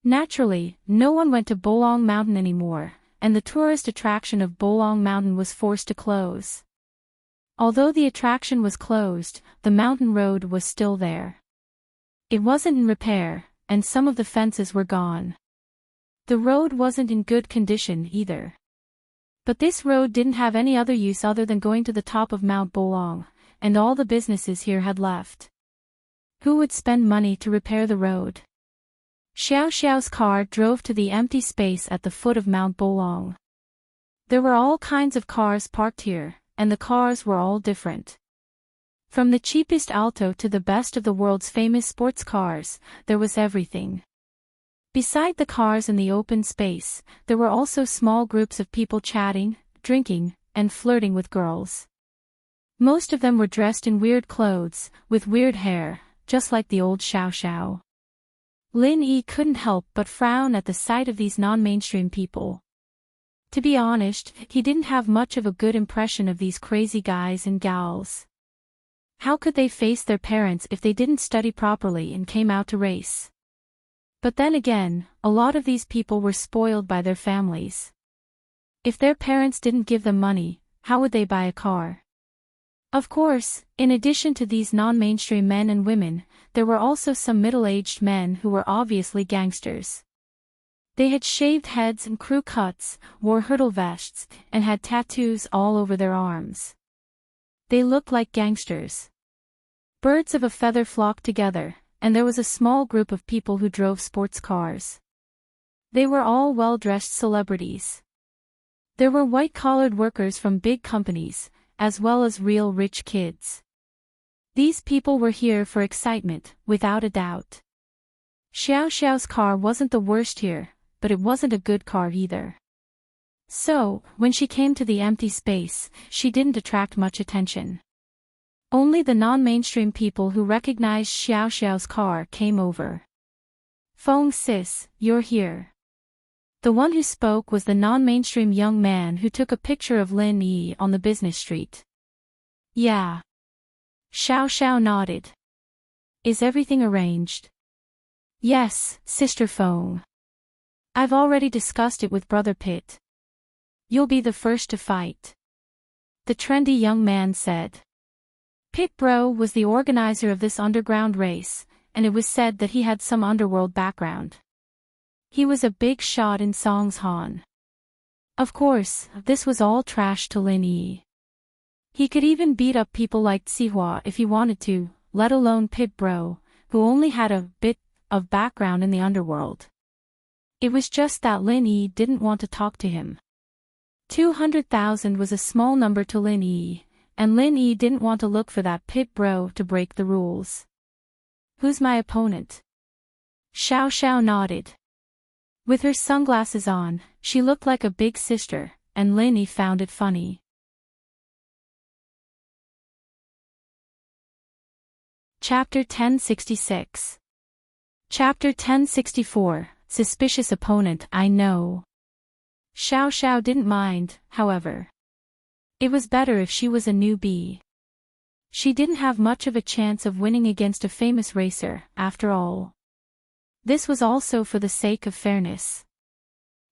Naturally, no one went to Bolong Mountain anymore, and the tourist attraction of Bolong Mountain was forced to close. Although the attraction was closed, the mountain road was still there. It wasn't in repair, and some of the fences were gone. The road wasn't in good condition either. But this road didn't have any other use other than going to the top of Mount Bolong, and all the businesses here had left. Who would spend money to repair the road? Xiao Xiao's car drove to the empty space at the foot of Mount Bolong. There were all kinds of cars parked here, and the cars were all different. From the cheapest Alto to the best of the world's famous sports cars, there was everything. Beside the cars in the open space, there were also small groups of people chatting, drinking, and flirting with girls. Most of them were dressed in weird clothes, with weird hair, just like the old Xiao Xiao. Lin Yi couldn't help but frown at the sight of these non-mainstream people. To be honest, he didn't have much of a good impression of these crazy guys and gals. How could they face their parents if they didn't study properly and came out to race? But then again, a lot of these people were spoiled by their families. If their parents didn't give them money, how would they buy a car? Of course, in addition to these non-mainstream men and women, there were also some middle-aged men who were obviously gangsters. They had shaved heads and crew cuts, wore hurdle vests, and had tattoos all over their arms. They looked like gangsters. Birds of a feather flocked together, and there was a small group of people who drove sports cars. They were all well-dressed celebrities. There were white-collared workers from big companies, as well as real rich kids. These people were here for excitement, without a doubt. Xiao Xiao's car wasn't the worst here, but it wasn't a good car either. So, when she came to the empty space, she didn't attract much attention. Only the non-mainstream people who recognized Xiao Xiao's car came over. "Feng sis, you're here." The one who spoke was the non-mainstream young man who took a picture of Lin Yi on the business street. "Yeah." Xiao Xiao nodded. "Is everything arranged?" "Yes, Sister Feng. I've already discussed it with Brother Pitt. You'll be the first to fight," the trendy young man said. Pit Bro was the organizer of this underground race, and it was said that he had some underworld background. He was a big shot in Songshan. Of course, this was all trash to Lin Yi. He could even beat up people like Sihua if he wanted to, let alone Pit Bro, who only had a bit of background in the underworld. It was just that Lin Yi didn't want to talk to him. 200,000 was a small number to Lin Yi, and Lin Yi didn't want to look for that Pit Bro to break the rules. "Who's my opponent?" Xiao Xiao nodded. With her sunglasses on, she looked like a big sister, and Lin Yi found it funny. Chapter 1066. Chapter 1064, Suspicious Opponent. I know. Xiao Xiao didn't mind, however. It was better if she was a newbie. She didn't have much of a chance of winning against a famous racer, after all. This was also for the sake of fairness.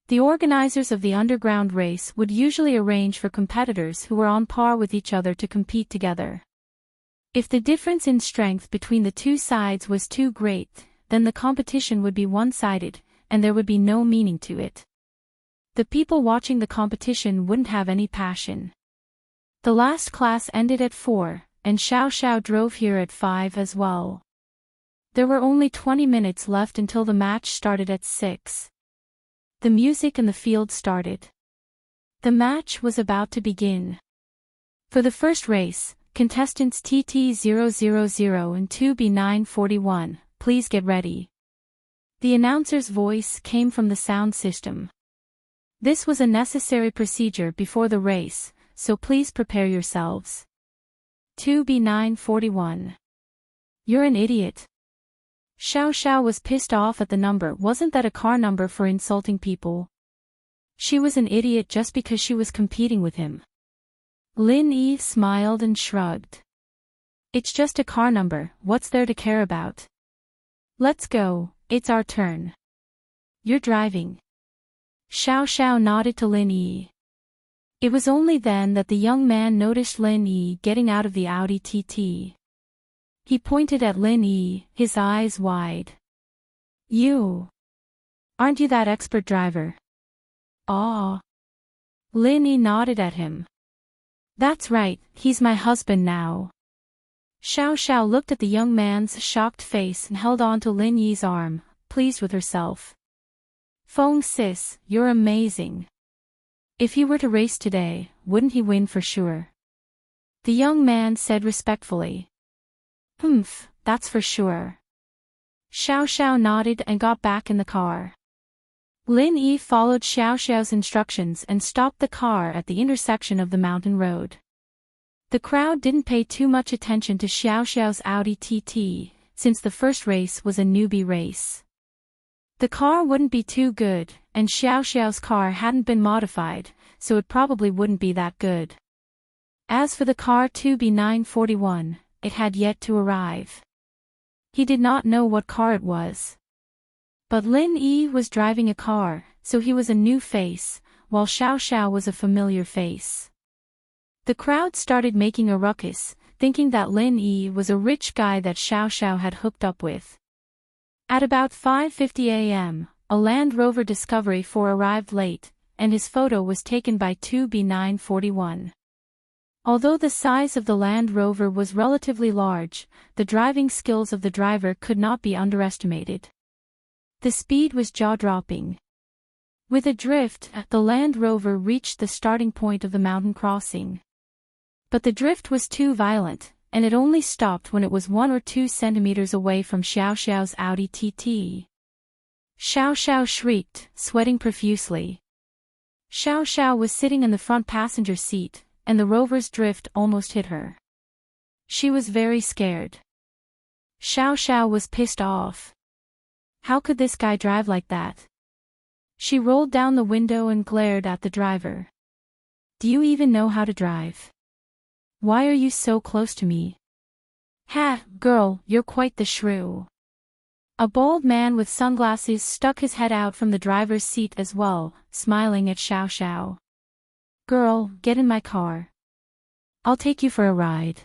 The organizers of the underground race would usually arrange for competitors who were on par with each other to compete together. If the difference in strength between the two sides was too great, then the competition would be one-sided, and there would be no meaning to it. The people watching the competition wouldn't have any passion. The last class ended at 4, and Xiao Xiao drove here at 5 as well. There were only 20 minutes left until the match started at 6. The music and the field started. The match was about to begin. For the first race, contestants TT000 and 2B941, please get ready. The announcer's voice came from the sound system. This was a necessary procedure before the race, so please prepare yourselves. 2B941. You're an idiot. Xiao Xiao was pissed off at the number. Wasn't that a car number for insulting people? She was an idiot just because she was competing with him. Lin Yi smiled and shrugged. It's just a car number, what's there to care about? Let's go, it's our turn. You're driving. Xiao Xiao nodded to Lin Yi. It was only then that the young man noticed Lin Yi getting out of the Audi TT. He pointed at Lin Yi, his eyes wide. You. Aren't you that expert driver? Aw. Lin Yi nodded at him. That's right, he's my husband now. Xiao Xiao looked at the young man's shocked face and held on to Lin Yi's arm, pleased with herself. Feng sis, you're amazing. If he were to race today, wouldn't he win for sure? The young man said respectfully. Humph, that's for sure. Xiao Xiao nodded and got back in the car. Lin Yi followed Xiao Xiao's instructions and stopped the car at the intersection of the mountain road. The crowd didn't pay too much attention to Xiao Xiao's Audi TT, since the first race was a newbie race. The car wouldn't be too good, and Xiao Xiao's car hadn't been modified, so it probably wouldn't be that good. As for the car 2B941, it had yet to arrive. He did not know what car it was. But Lin Yi was driving a car, so he was a new face, while Xiao Xiao was a familiar face. The crowd started making a ruckus, thinking that Lin Yi was a rich guy that Xiao Xiao had hooked up with. At about 5:50 a.m., a Land Rover Discovery 4 arrived late, and his photo was taken by 2B941. Although the size of the Land Rover was relatively large, the driving skills of the driver could not be underestimated. The speed was jaw-dropping. With a drift, the Land Rover reached the starting point of the mountain crossing. But the drift was too violent, and it only stopped when it was 1 or 2 centimeters away from Xiao Xiao's Audi TT. Xiao Xiao shrieked, sweating profusely. Xiao Xiao was sitting in the front passenger seat, and the Rover's drift almost hit her. She was very scared. Xiao Xiao was pissed off. How could this guy drive like that? She rolled down the window and glared at the driver. Do you even know how to drive? Why are you so close to me? Ha, girl, you're quite the shrew. A bald man with sunglasses stuck his head out from the driver's seat as well, smiling at Xiao Xiao. Girl, get in my car. I'll take you for a ride.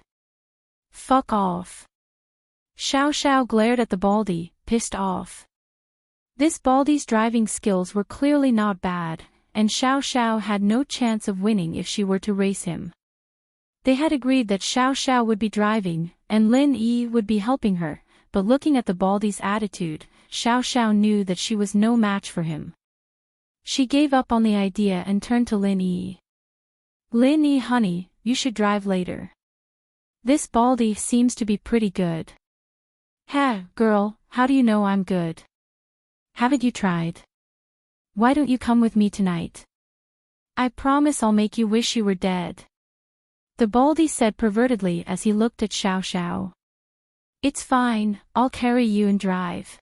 Fuck off. Xiao Xiao glared at the baldy, pissed off. This baldy's driving skills were clearly not bad, and Xiao Xiao had no chance of winning if she were to race him. They had agreed that Xiao Xiao would be driving, and Lin Yi would be helping her, but looking at the baldy's attitude, Xiao Xiao knew that she was no match for him. She gave up on the idea and turned to Lin Yi. Lin Yi, honey, you should drive later. This baldy seems to be pretty good. Ha, girl, how do you know I'm good? Haven't you tried? Why don't you come with me tonight? I promise I'll make you wish you were dead. The baldy said pervertedly as he looked at Xiao Xiao. It's fine, I'll carry you and drive.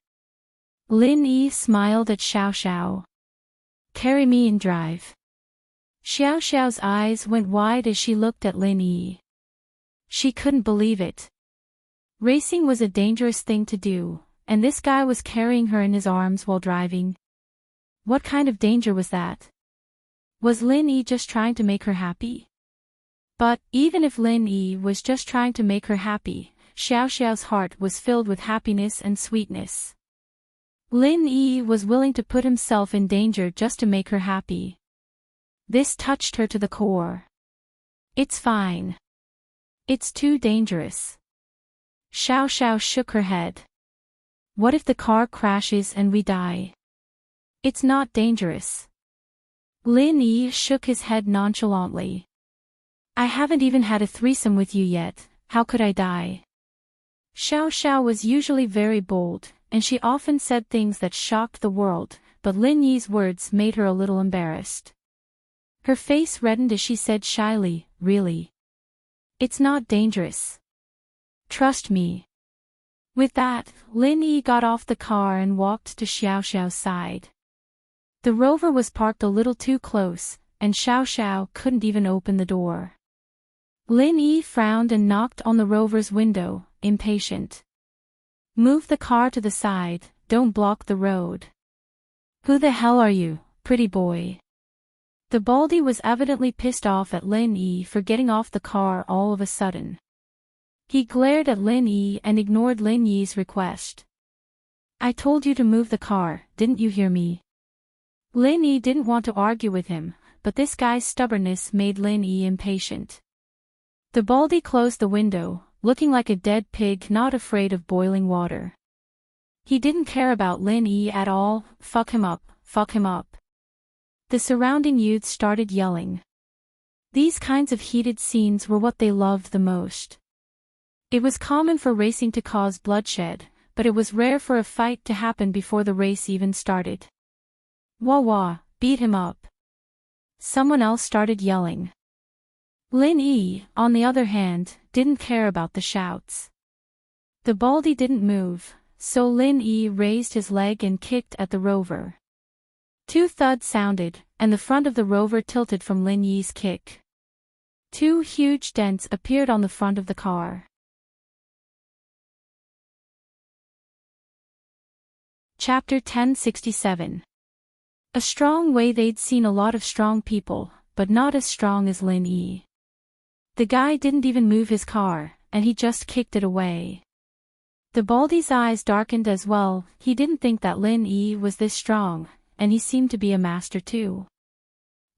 Lin Yi smiled at Xiao Xiao. Carry me and drive. Xiao Xiao's eyes went wide as she looked at Lin Yi. She couldn't believe it. Racing was a dangerous thing to do, and this guy was carrying her in his arms while driving. What kind of danger was that? Was Lin Yi just trying to make her happy? But, even if Lin Yi was just trying to make her happy, Xiao Xiao's heart was filled with happiness and sweetness. Lin Yi was willing to put himself in danger just to make her happy. This touched her to the core. It's fine. It's too dangerous. Xiao Xiao shook her head. What if the car crashes and we die? It's not dangerous. Lin Yi shook his head nonchalantly. I haven't even had a threesome with you yet, how could I die? Xiao Xiao was usually very bold, and she often said things that shocked the world, but Lin Yi's words made her a little embarrassed. Her face reddened as she said shyly, "Really? It's not dangerous. Trust me." With that, Lin Yi got off the car and walked to Xiao Xiao's side. The rover was parked a little too close, and Xiao Xiao couldn't even open the door. Lin Yi frowned and knocked on the rover's window, impatient. "Move the car to the side, don't block the road." "Who the hell are you, pretty boy?" The baldy was evidently pissed off at Lin Yi for getting off the car all of a sudden. He glared at Lin Yi and ignored Lin Yi's request. "I told you to move the car, didn't you hear me?" Lin Yi didn't want to argue with him, but this guy's stubbornness made Lin Yi impatient. The baldy closed the window, looking like a dead pig not afraid of boiling water. He didn't care about Lin Yi at all. Fuck him up, fuck him up. The surrounding youths started yelling. These kinds of heated scenes were what they loved the most. It was common for racing to cause bloodshed, but it was rare for a fight to happen before the race even started. "Wah wah, beat him up." Someone else started yelling. Lin Yi, on the other hand, didn't care about the shouts. The baldy didn't move, so Lin Yi raised his leg and kicked at the rover. Two thuds sounded, and the front of the rover tilted from Lin Yi's kick. Two huge dents appeared on the front of the car. Chapter 1067. A strong way. They'd seen a lot of strong people, but not as strong as Lin Yi. The guy didn't even move his car, and he just kicked it away. The baldy's eyes darkened as well. He didn't think that Lin Yi was this strong, and he seemed to be a master too.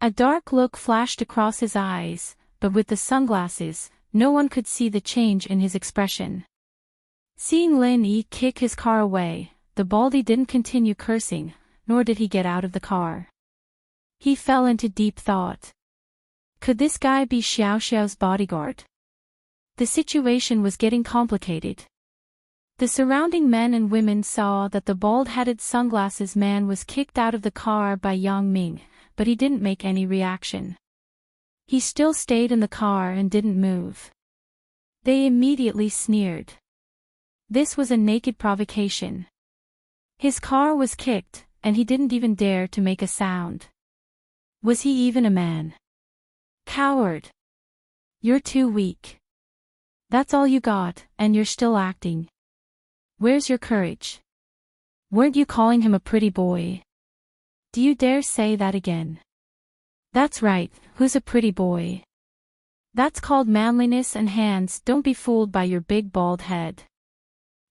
A dark look flashed across his eyes, but with the sunglasses, no one could see the change in his expression. Seeing Lin Yi kick his car away, the baldy didn't continue cursing, nor did he get out of the car. He fell into deep thought. Could this guy be Xiao Xiao's bodyguard? The situation was getting complicated. The surrounding men and women saw that the bald-headed sunglasses man was kicked out of the car by Yang Ming, but he didn't make any reaction. He still stayed in the car and didn't move. They immediately sneered. This was a naked provocation. His car was kicked, and he didn't even dare to make a sound. Was he even a man? Coward. You're too weak. That's all you got, and you're still acting. Where's your courage? Weren't you calling him a pretty boy? Do you dare say that again? That's right, who's a pretty boy? That's called manliness and hands. Don't be fooled by your big bald head.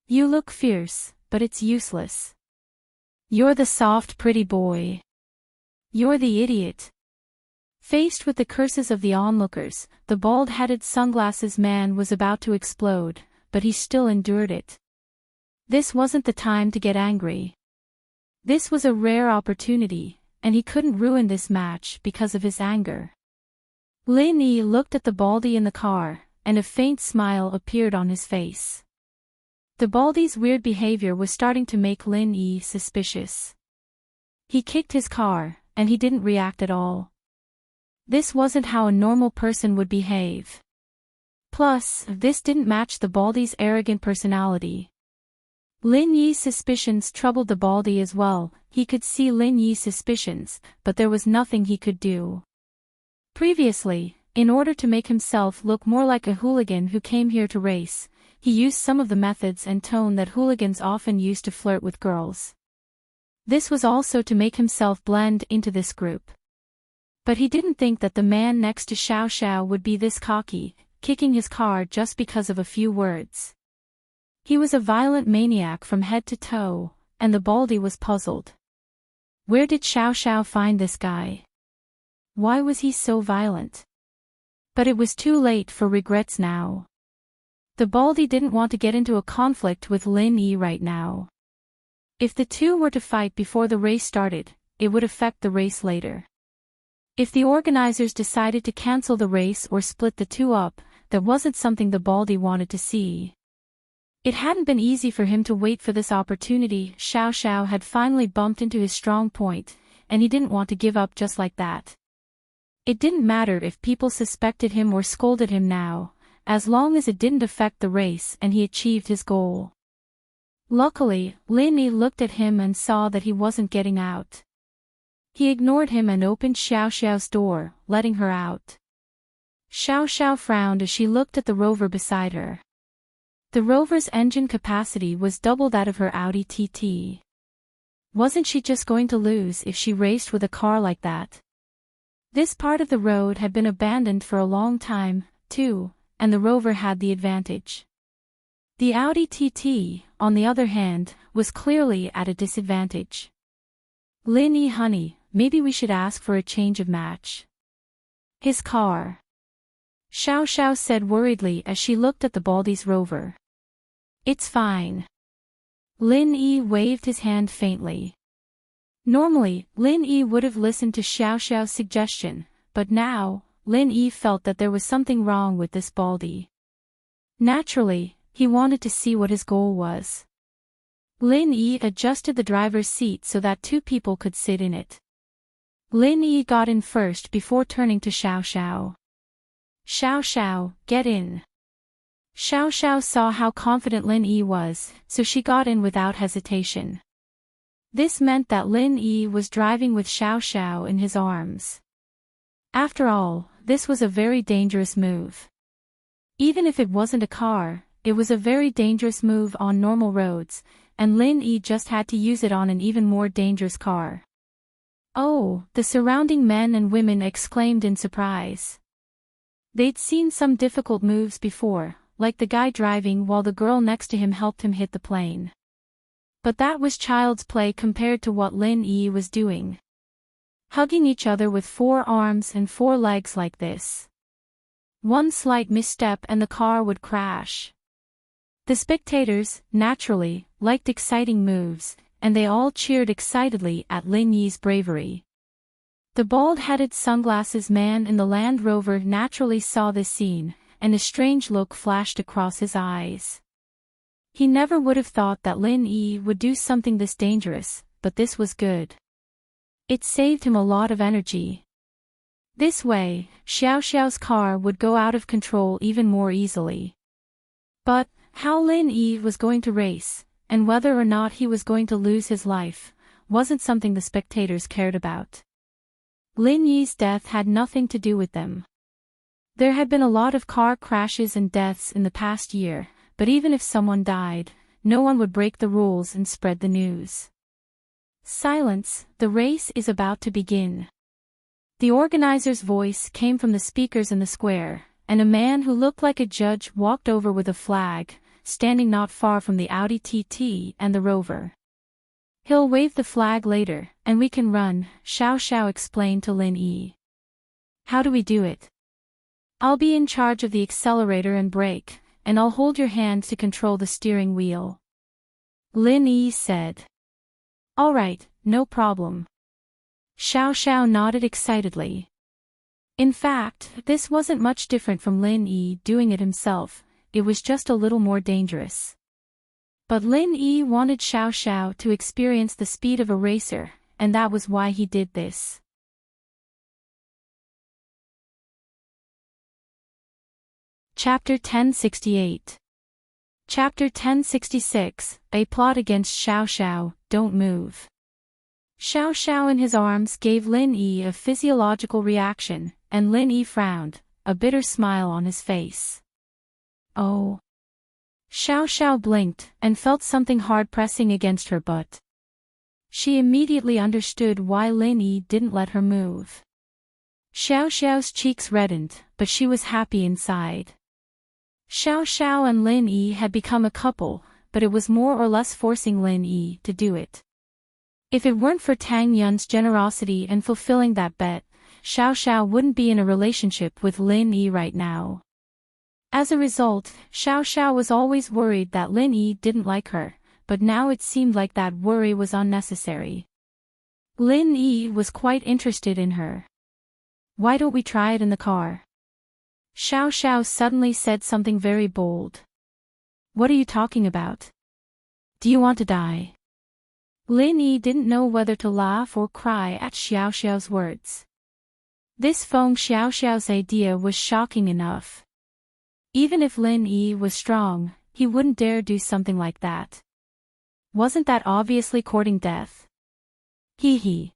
You look fierce, but it's useless. You're the soft pretty boy. You're the idiot. Faced with the curses of the onlookers, the bald-headed sunglasses man was about to explode, but he still endured it. This wasn't the time to get angry. This was a rare opportunity, and he couldn't ruin this match because of his anger. Lin Yi looked at the baldy in the car, and a faint smile appeared on his face. The baldy's weird behavior was starting to make Lin Yi suspicious. He kicked his car, and he didn't react at all. This wasn't how a normal person would behave. Plus, this didn't match the baldy's arrogant personality. Lin Yi's suspicions troubled the baldy as well. He could see Lin Yi's suspicions, but there was nothing he could do. Previously, in order to make himself look more like a hooligan who came here to race, he used some of the methods and tone that hooligans often use to flirt with girls. This was also to make himself blend into this group. But he didn't think that the man next to Xiao Xiao would be this cocky, kicking his car just because of a few words. He was a violent maniac from head to toe, and the baldy was puzzled. Where did Xiao Xiao find this guy? Why was he so violent? But it was too late for regrets now. The baldy didn't want to get into a conflict with Lin Yi right now. If the two were to fight before the race started, it would affect the race later. If the organizers decided to cancel the race or split the two up, that wasn't something the baldy wanted to see. It hadn't been easy for him to wait for this opportunity. Xiao Xiao had finally bumped into his strong point, and he didn't want to give up just like that. It didn't matter if people suspected him or scolded him now, as long as it didn't affect the race and he achieved his goal. Luckily, Lin Yi looked at him and saw that he wasn't getting out. He ignored him and opened Xiao Xiao's door, letting her out. Xiao Xiao frowned as she looked at the rover beside her. The rover's engine capacity was double that of her Audi TT. Wasn't she just going to lose if she raced with a car like that? This part of the road had been abandoned for a long time, too, and the rover had the advantage. The Audi TT, on the other hand, was clearly at a disadvantage. Lin Yi, honey, maybe we should ask for a change of match. His car. Xiao Xiao said worriedly as she looked at the Baldy's rover. It's fine. Lin Yi waved his hand faintly. Normally, Lin Yi would have listened to Xiao Xiao's suggestion, but now, Lin Yi felt that there was something wrong with this Baldy. Naturally, he wanted to see what his goal was. Lin Yi adjusted the driver's seat so that two people could sit in it. Lin Yi got in first before turning to Xiao Xiao. Xiao Xiao, get in. Xiao Xiao saw how confident Lin Yi was, so she got in without hesitation. This meant that Lin Yi was driving with Xiao Xiao in his arms. After all, this was a very dangerous move. Even if it wasn't a car, it was a very dangerous move on normal roads, and Lin Yi just had to use it on an even more dangerous car. Oh, the surrounding men and women exclaimed in surprise. They'd seen some difficult moves before, like the guy driving while the girl next to him helped him hit the plane. But that was child's play compared to what Lin Yi was doing. Hugging each other with 4 arms and 4 legs like this. One slight misstep and the car would crash. The spectators, naturally, liked exciting moves, and they all cheered excitedly at Lin Yi's bravery. The bald-headed sunglasses man in the Land Rover naturally saw this scene, and a strange look flashed across his eyes. He never would have thought that Lin Yi would do something this dangerous, but this was good. It saved him a lot of energy. This way, Xiao Xiao's car would go out of control even more easily. But, how Lin Yi was going to race, and whether or not he was going to lose his life, wasn't something the spectators cared about. Lin Yi's death had nothing to do with them. There had been a lot of car crashes and deaths in the past year, but even if someone died, no one would break the rules and spread the news. Silence, the race is about to begin. The organizer's voice came from the speakers in the square, and a man who looked like a judge walked over with a flag, standing not far from the Audi TT and the Rover. He'll wave the flag later, and we can run, Xiao Xiao explained to Lin Yi. How do we do it? I'll be in charge of the accelerator and brake, and I'll hold your hand to control the steering wheel. Lin Yi said. All right, no problem. Xiao Xiao nodded excitedly. In fact, this wasn't much different from Lin Yi doing it himself, it was just a little more dangerous. But Lin Yi wanted Xiao Xiao to experience the speed of a racer, and that was why he did this. Chapter 1068. Chapter 1066, A Plot Against Xiao Xiao, Don't Move. Xiao Xiao in his arms gave Lin Yi a physiological reaction, and Lin Yi frowned, a bitter smile on his face. Oh. Xiao Xiao blinked, and felt something hard pressing against her butt. She immediately understood why Lin Yi didn't let her move. Xiao Xiao's cheeks reddened, but she was happy inside. Xiao Xiao and Lin Yi had become a couple, but it was more or less forcing Lin Yi to do it. If it weren't for Tang Yun's generosity and fulfilling that bet, Xiao Xiao wouldn't be in a relationship with Lin Yi right now. As a result, Xiao Xiao was always worried that Lin Yi didn't like her, but now it seemed like that worry was unnecessary. Lin Yi was quite interested in her. Why don't we try it in the car? Xiao Xiao suddenly said something very bold. What are you talking about? Do you want to die? Lin Yi didn't know whether to laugh or cry at Xiao Xiao's words. This Feng Xiao Xiao's idea was shocking enough. Even if Lin Yi was strong, he wouldn't dare do something like that. Wasn't that obviously courting death? Hee hee.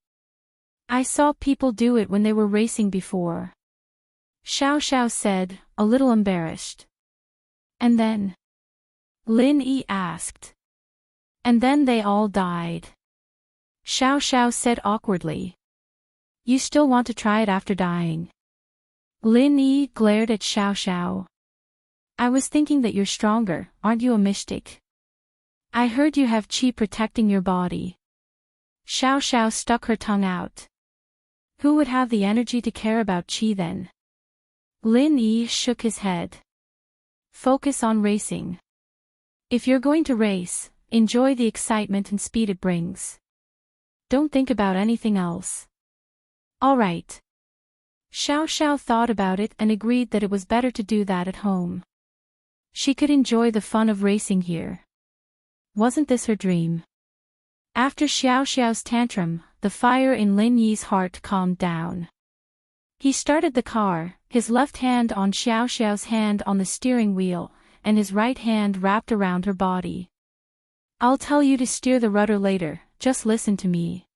I saw people do it when they were racing before. Xiao Xiao said, a little embarrassed. And then? Lin Yi asked. And then they all died. Xiao Xiao said awkwardly. You still want to try it after dying? Lin Yi glared at Xiao Xiao. I was thinking that you're stronger, aren't you a mystic? I heard you have qi protecting your body. Xiao Xiao stuck her tongue out. Who would have the energy to care about qi then? Lin Yi shook his head. Focus on racing. If you're going to race, enjoy the excitement and speed it brings. Don't think about anything else. All right. Xiao Xiao thought about it and agreed that it was better to do that at home. She could enjoy the fun of racing here. Wasn't this her dream? After Xiao Xiao's tantrum, the fire in Lin Yi's heart calmed down. He started the car, his left hand on Xiao Xiao's hand on the steering wheel, and his right hand wrapped around her body. I'll tell you to steer the rudder later, just listen to me.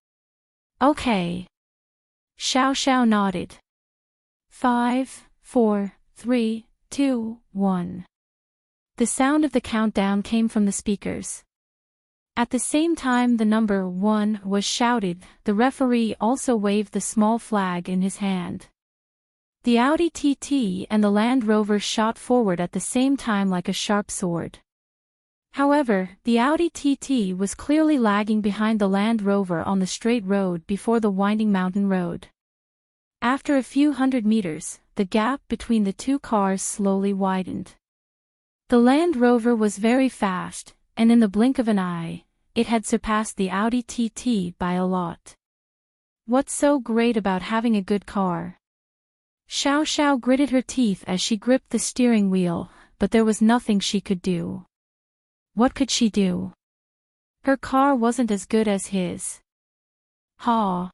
Okay. Xiao Xiao nodded. 5, 4, 3, 2, 1. The sound of the countdown came from the speakers. At the same time the number 1 was shouted, the referee also waved the small flag in his hand. The Audi TT and the Land Rover shot forward at the same time like a sharp sword. However, the Audi TT was clearly lagging behind the Land Rover on the straight road before the winding mountain road. After a few hundred meters, the gap between the two cars slowly widened. The Land Rover was very fast, and in the blink of an eye, it had surpassed the Audi TT by a lot. What's so great about having a good car? Xiao Xiao gritted her teeth as she gripped the steering wheel, but there was nothing she could do. What could she do? Her car wasn't as good as his. Ha!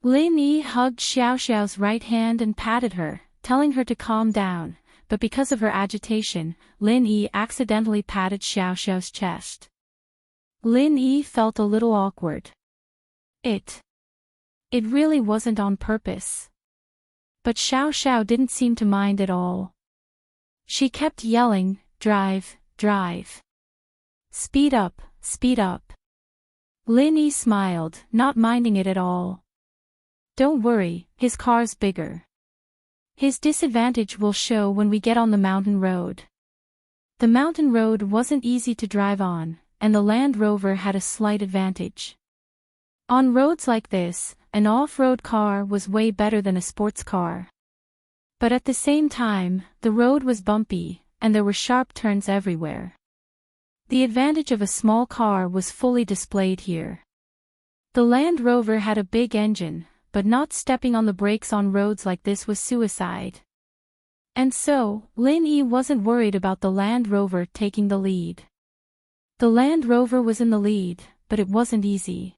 Lin Yi hugged Xiao Xiao's right hand and patted her, telling her to calm down, but because of her agitation, Lin Yi accidentally patted Xiao Xiao's chest. Lin Yi felt a little awkward. It really wasn't on purpose. But Xiao Xiao didn't seem to mind at all. She kept yelling, drive, drive. Speed up, speed up. Lin Yi smiled, not minding it at all. Don't worry, his car's bigger. His disadvantage will show when we get on the mountain road. The mountain road wasn't easy to drive on, and the Land Rover had a slight advantage. On roads like this, an off-road car was way better than a sports car. But at the same time, the road was bumpy, and there were sharp turns everywhere. The advantage of a small car was fully displayed here. The Land Rover had a big engine, but not stepping on the brakes on roads like this was suicide. And so, Lin Yi wasn't worried about the Land Rover taking the lead. The Land Rover was in the lead, but it wasn't easy.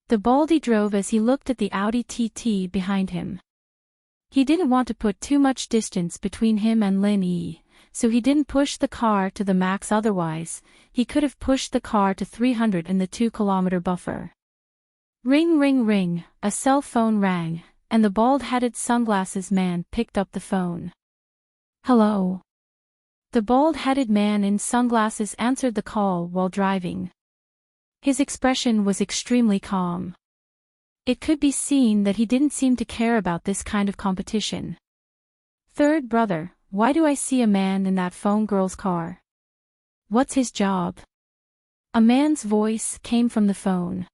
The Baldy drove as he looked at the Audi TT behind him. He didn't want to put too much distance between him and Lin Yi, so he didn't push the car to the max. Otherwise, he could have pushed the car to 300 in the 2-kilometer buffer. Ring ring ring, a cell phone rang, and the bald-headed sunglasses man picked up the phone. Hello. The bald-headed man in sunglasses answered the call while driving. His expression was extremely calm. It could be seen that he didn't seem to care about this kind of competition. Third brother, why do I see a man in that phone girl's car? What's his job? A man's voice came from the phone.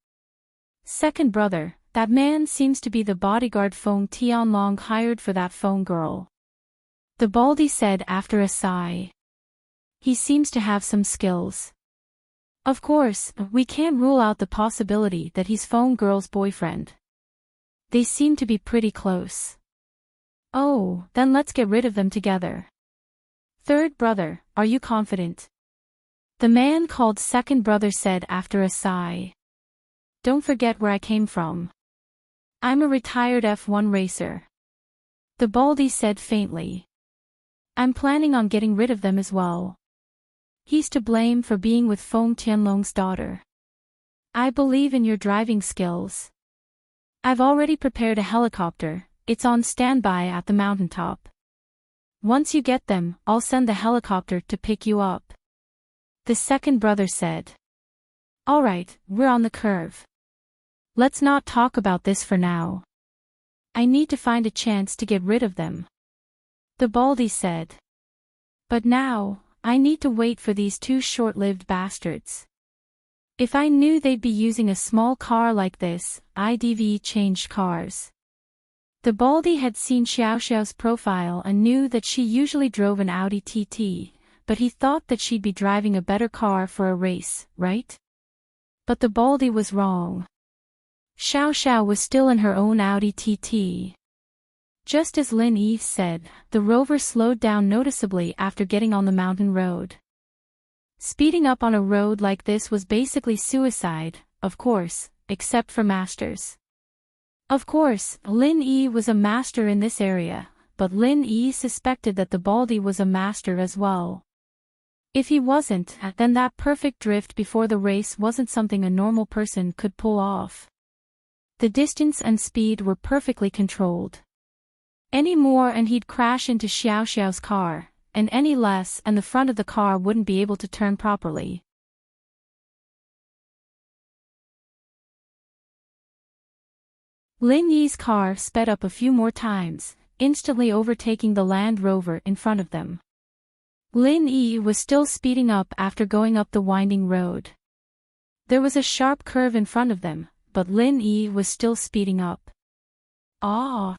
Second brother, that man seems to be the bodyguard Feng Tianlong hired for that phone girl. The Baldy said after a sigh. He seems to have some skills. Of course, we can't rule out the possibility that he's phone girl's boyfriend. They seem to be pretty close. Oh, then let's get rid of them together. Third brother, are you confident? The man called second brother said after a sigh. Don't forget where I came from. I'm a retired F1 racer. The Baldy said faintly. I'm planning on getting rid of them as well. He's to blame for being with Feng Tianlong's daughter. I believe in your driving skills. I've already prepared a helicopter, it's on standby at the mountaintop. Once you get them, I'll send the helicopter to pick you up. The second brother said. Alright, we're on the curve. Let's not talk about this for now. I need to find a chance to get rid of them. The Baldy said. But now, I need to wait for these two short-lived bastards. If I knew they'd be using a small car like this, I'd changed cars. The Baldy had seen Xiao Xiao's profile and knew that she usually drove an Audi TT, but he thought that she'd be driving a better car for a race, right? But the Baldy was wrong. Xiao Xiao was still in her own Audi TT. Just as Lin Yi said, the rover slowed down noticeably after getting on the mountain road. Speeding up on a road like this was basically suicide, of course, except for masters. Of course, Lin Yi was a master in this area, but Lin Yi suspected that the Baldy was a master as well. If he wasn't, then that perfect drift before the race wasn't something a normal person could pull off. The distance and speed were perfectly controlled. Any more and he'd crash into Xiao Xiao's car, and any less and the front of the car wouldn't be able to turn properly. Lin Yi's car sped up a few more times, instantly overtaking the Land Rover in front of them. Lin Yi was still speeding up after going up the winding road. There was a sharp curve in front of them, but Lin Yi was still speeding up. Ah!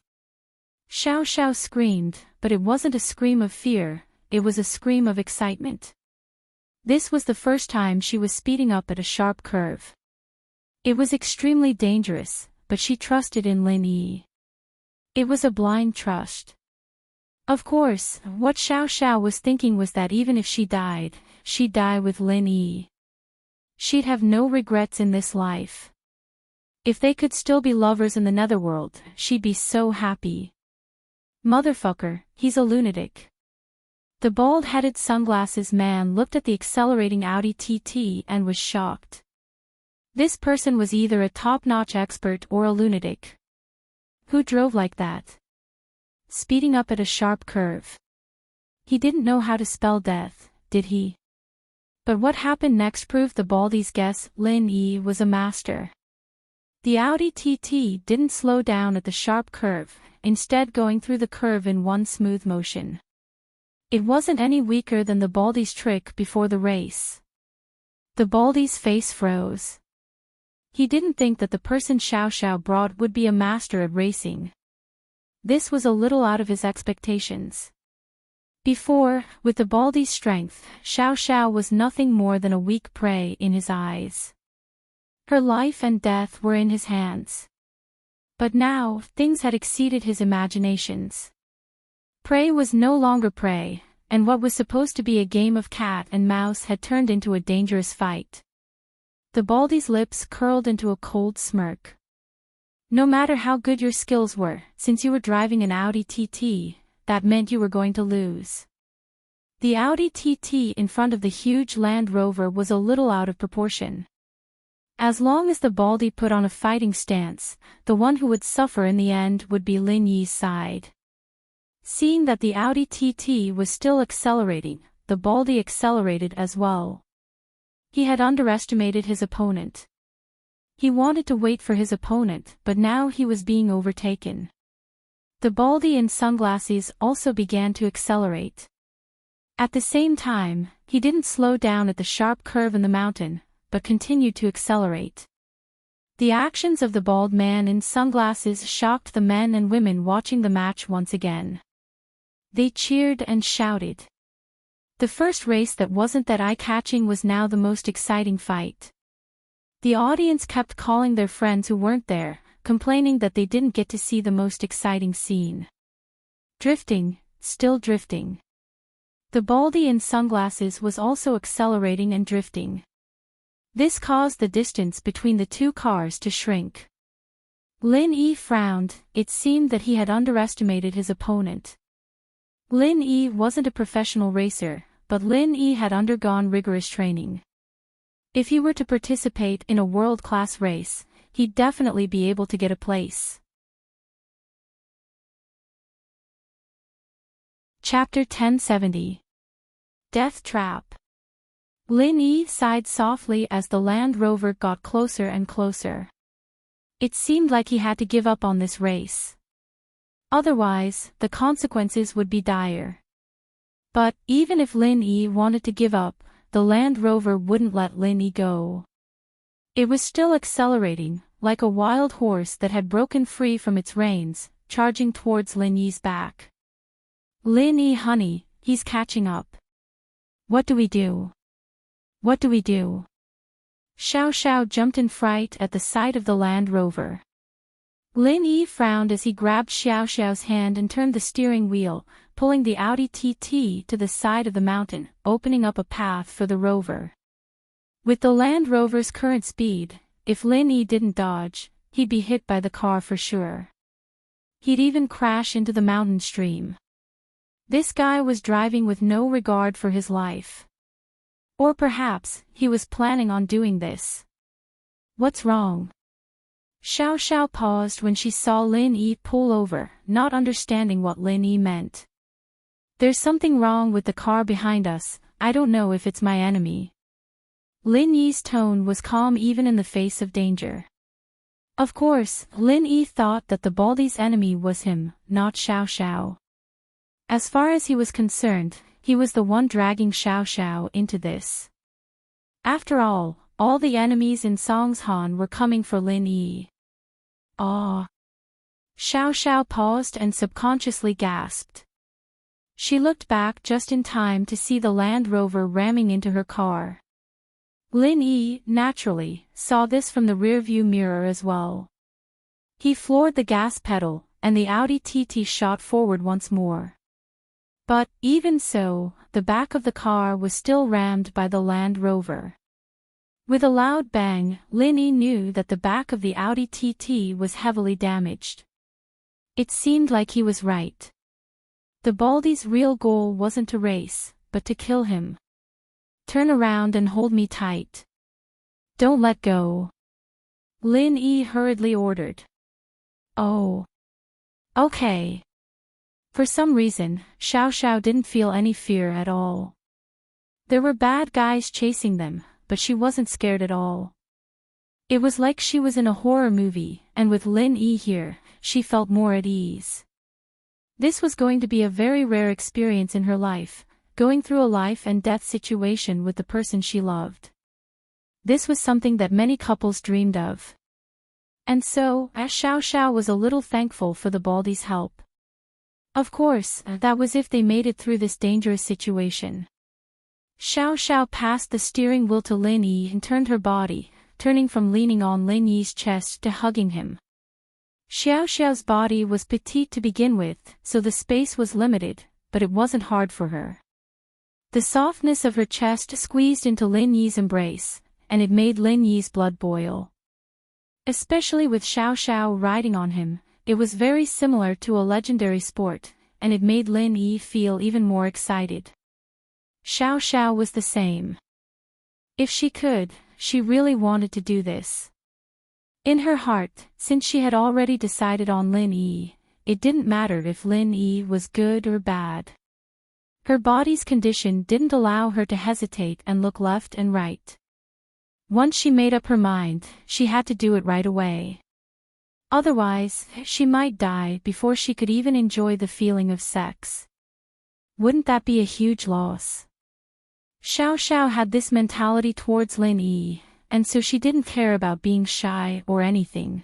Xiao Xiao screamed, but it wasn't a scream of fear, it was a scream of excitement. This was the first time she was speeding up at a sharp curve. It was extremely dangerous, but she trusted in Lin Yi. It was a blind trust. Of course, what Xiao Xiao was thinking was that even if she died, she'd die with Lin Yi. She'd have no regrets in this life. If they could still be lovers in the netherworld, she'd be so happy. Motherfucker, he's a lunatic. The bald-headed sunglasses man looked at the accelerating Audi TT and was shocked. This person was either a top-notch expert or a lunatic. Who drove like that? Speeding up at a sharp curve. He didn't know how to spell death, did he? But what happened next proved the Baldy's guess. Lin Yi was a master. The Audi TT didn't slow down at the sharp curve, instead going through the curve in one smooth motion. It wasn't any weaker than the Baldy's trick before the race. The Baldy's face froze. He didn't think that the person Xiao Xiao brought would be a master at racing. This was a little out of his expectations. Before, with the Baldy's strength, Xiao Xiao was nothing more than a weak prey in his eyes. Her life and death were in his hands. But now, things had exceeded his imaginations. Prey was no longer prey, and what was supposed to be a game of cat and mouse had turned into a dangerous fight. The Baldy's lips curled into a cold smirk. No matter how good your skills were, since you were driving an Audi TT, that meant you were going to lose. The Audi TT in front of the huge Land Rover was a little out of proportion. As long as the Baldy put on a fighting stance, the one who would suffer in the end would be Lin Yi's side. Seeing that the Audi TT was still accelerating, the Baldy accelerated as well. He had underestimated his opponent. He wanted to wait for his opponent, but now he was being overtaken. The Baldy in sunglasses also began to accelerate. At the same time, he didn't slow down at the sharp curve in the mountain, but continued to accelerate. The actions of the bald man in sunglasses shocked the men and women watching the match once again. They cheered and shouted. The first race that wasn't that eye-catching was now the most exciting fight. The audience kept calling their friends who weren't there, complaining that they didn't get to see the most exciting scene. Drifting, still drifting. The baldy in sunglasses was also accelerating and drifting. This caused the distance between the two cars to shrink. Lin Yi frowned. It seemed that he had underestimated his opponent. Lin Yi wasn't a professional racer, but Lin Yi had undergone rigorous training. If he were to participate in a world-class race, he'd definitely be able to get a place. Chapter 1070. Death Trap. Lin Yi sighed softly as the Land Rover got closer and closer. It seemed like he had to give up on this race. Otherwise, the consequences would be dire. But, even if Lin Yi wanted to give up, the Land Rover wouldn't let Lin Yi go. It was still accelerating, like a wild horse that had broken free from its reins, charging towards Lin Yi's back. Lin Yi, honey, he's catching up. What do we do? What do we do? Xiao Xiao jumped in fright at the sight of the Land Rover. Lin Yi frowned as he grabbed Xiao Xiao's hand and turned the steering wheel, pulling the Audi TT to the side of the mountain, opening up a path for the rover. With the Land Rover's current speed, if Lin Yi didn't dodge, he'd be hit by the car for sure. He'd even crash into the mountain stream. This guy was driving with no regard for his life. Or perhaps, he was planning on doing this. What's wrong? Xiao Xiao paused when she saw Lin Yi pull over, not understanding what Lin Yi meant. There's something wrong with the car behind us, I don't know if it's my enemy. Lin Yi's tone was calm even in the face of danger. Of course, Lin Yi thought that the baldy's enemy was him, not Xiao Xiao. As far as he was concerned, he was the one dragging Xiao Xiao into this. After all the enemies in Songshan were coming for Lin Yi. Ah! Xiao Xiao paused and subconsciously gasped. She looked back just in time to see the Land Rover ramming into her car. Lin Yi, naturally, saw this from the rearview mirror as well. He floored the gas pedal, and the Audi TT shot forward once more. But, even so, the back of the car was still rammed by the Land Rover. With a loud bang, Lin Yi knew that the back of the Audi TT was heavily damaged. It seemed like he was right. The baldy's real goal wasn't to race, but to kill him. Turn around and hold me tight. Don't let go. Lin Yi hurriedly ordered. Oh. Okay. For some reason, Xiao Xiao didn't feel any fear at all. There were bad guys chasing them, but she wasn't scared at all. It was like she was in a horror movie, and with Lin Yi here, she felt more at ease. This was going to be a very rare experience in her life, going through a life and death situation with the person she loved. This was something that many couples dreamed of. And so, Xiao Xiao was a little thankful for the baldy's help. Of course, that was if they made it through this dangerous situation. Xiao Xiao passed the steering wheel to Lin Yi and turned her body, turning from leaning on Lin Yi's chest to hugging him. Xiao Xiao's body was petite to begin with, so the space was limited, but it wasn't hard for her. The softness of her chest squeezed into Lin Yi's embrace, and it made Lin Yi's blood boil. Especially with Xiao Xiao riding on him, it was very similar to a legendary sport, and it made Lin Yi feel even more excited. Xiao Xiao was the same. If she could, she really wanted to do this. In her heart, since she had already decided on Lin Yi, it didn't matter if Lin Yi was good or bad. Her body's condition didn't allow her to hesitate and look left and right. Once she made up her mind, she had to do it right away. Otherwise, she might die before she could even enjoy the feeling of sex. Wouldn't that be a huge loss? Xiao Xiao had this mentality towards Lin Yi, and so she didn't care about being shy or anything.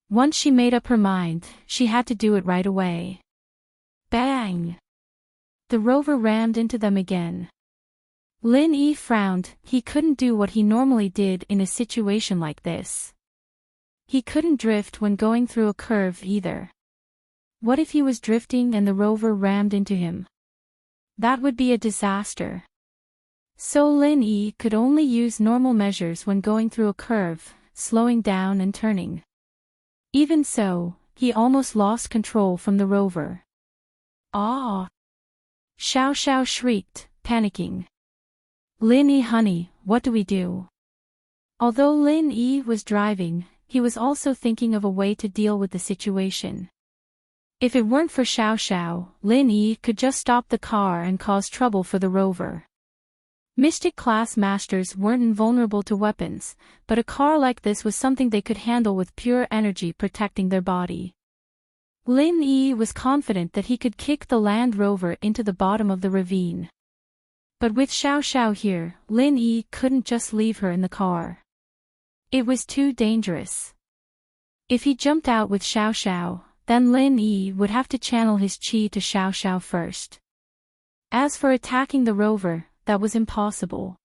Once she made up her mind, she had to do it right away. Bang! The rover rammed into them again. Lin Yi frowned. He couldn't do what he normally did in a situation like this. He couldn't drift when going through a curve either. What if he was drifting and the rover rammed into him? That would be a disaster. So Lin Yi could only use normal measures when going through a curve, slowing down and turning. Even so, he almost lost control from the rover. Ah! Xiao Xiao shrieked, panicking. Lin Yi honey, what do we do? Although Lin Yi was driving, he was also thinking of a way to deal with the situation. If it weren't for Xiao Xiao, Lin Yi could just stop the car and cause trouble for the rover. Mystic class masters weren't invulnerable to weapons, but a car like this was something they could handle with pure energy protecting their body. Lin Yi was confident that he could kick the Land Rover into the bottom of the ravine. But with Xiao Xiao here, Lin Yi couldn't just leave her in the car. It was too dangerous. If he jumped out with Xiao Xiao, then Lin Yi would have to channel his chi to Xiao Xiao first. As for attacking the rover, that was impossible.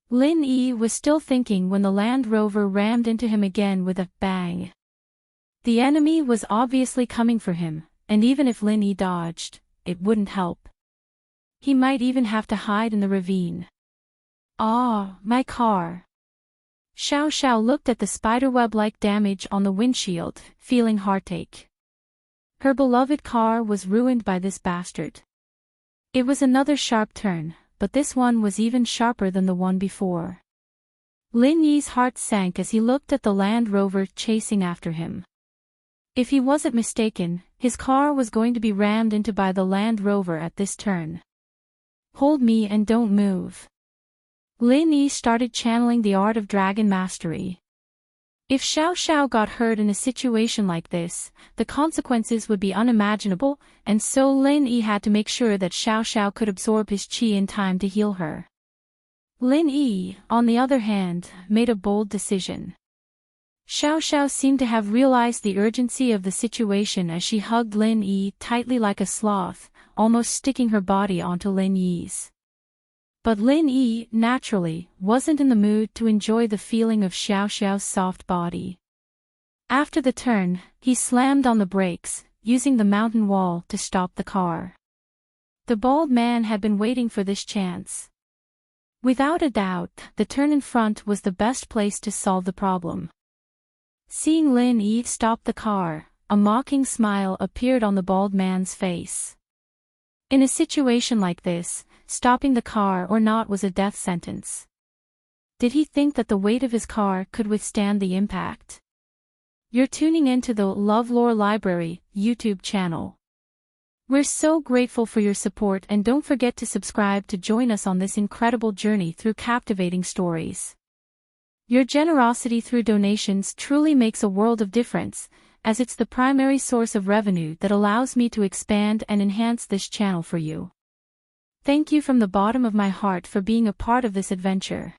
Lin Yi was still thinking when the Land Rover rammed into him again with a bang. The enemy was obviously coming for him, and even if Lin Yi dodged, it wouldn't help. He might even have to hide in the ravine. Ah, my car. Xiao Xiao looked at the spiderweb-like damage on the windshield, feeling heartache. Her beloved car was ruined by this bastard. It was another sharp turn, but this one was even sharper than the one before. Lin Yi's heart sank as he looked at the Land Rover chasing after him. If he wasn't mistaken, his car was going to be rammed into by the Land Rover at this turn. Hold me and don't move. Lin Yi started channeling the art of dragon mastery. If Xiao Xiao got hurt in a situation like this, the consequences would be unimaginable, and so Lin Yi had to make sure that Xiao Xiao could absorb his qi in time to heal her. Lin Yi, on the other hand, made a bold decision. Xiao Xiao seemed to have realized the urgency of the situation as she hugged Lin Yi tightly like a sloth, almost sticking her body onto Lin Yi's. But Lin Yi, naturally, wasn't in the mood to enjoy the feeling of Xiao Xiao's soft body. After the turn, he slammed on the brakes, using the mountain wall to stop the car. The bald man had been waiting for this chance. Without a doubt, the turn in front was the best place to solve the problem. Seeing Lin Yi stop the car, a mocking smile appeared on the bald man's face. In a situation like this, stopping the car or not was a death sentence. Did he think that the weight of his car could withstand the impact? You're tuning into the LoveLore Library YouTube channel. We're so grateful for your support, and don't forget to subscribe to join us on this incredible journey through captivating stories. Your generosity through donations truly makes a world of difference, as it's the primary source of revenue that allows me to expand and enhance this channel for you. Thank you from the bottom of my heart for being a part of this adventure.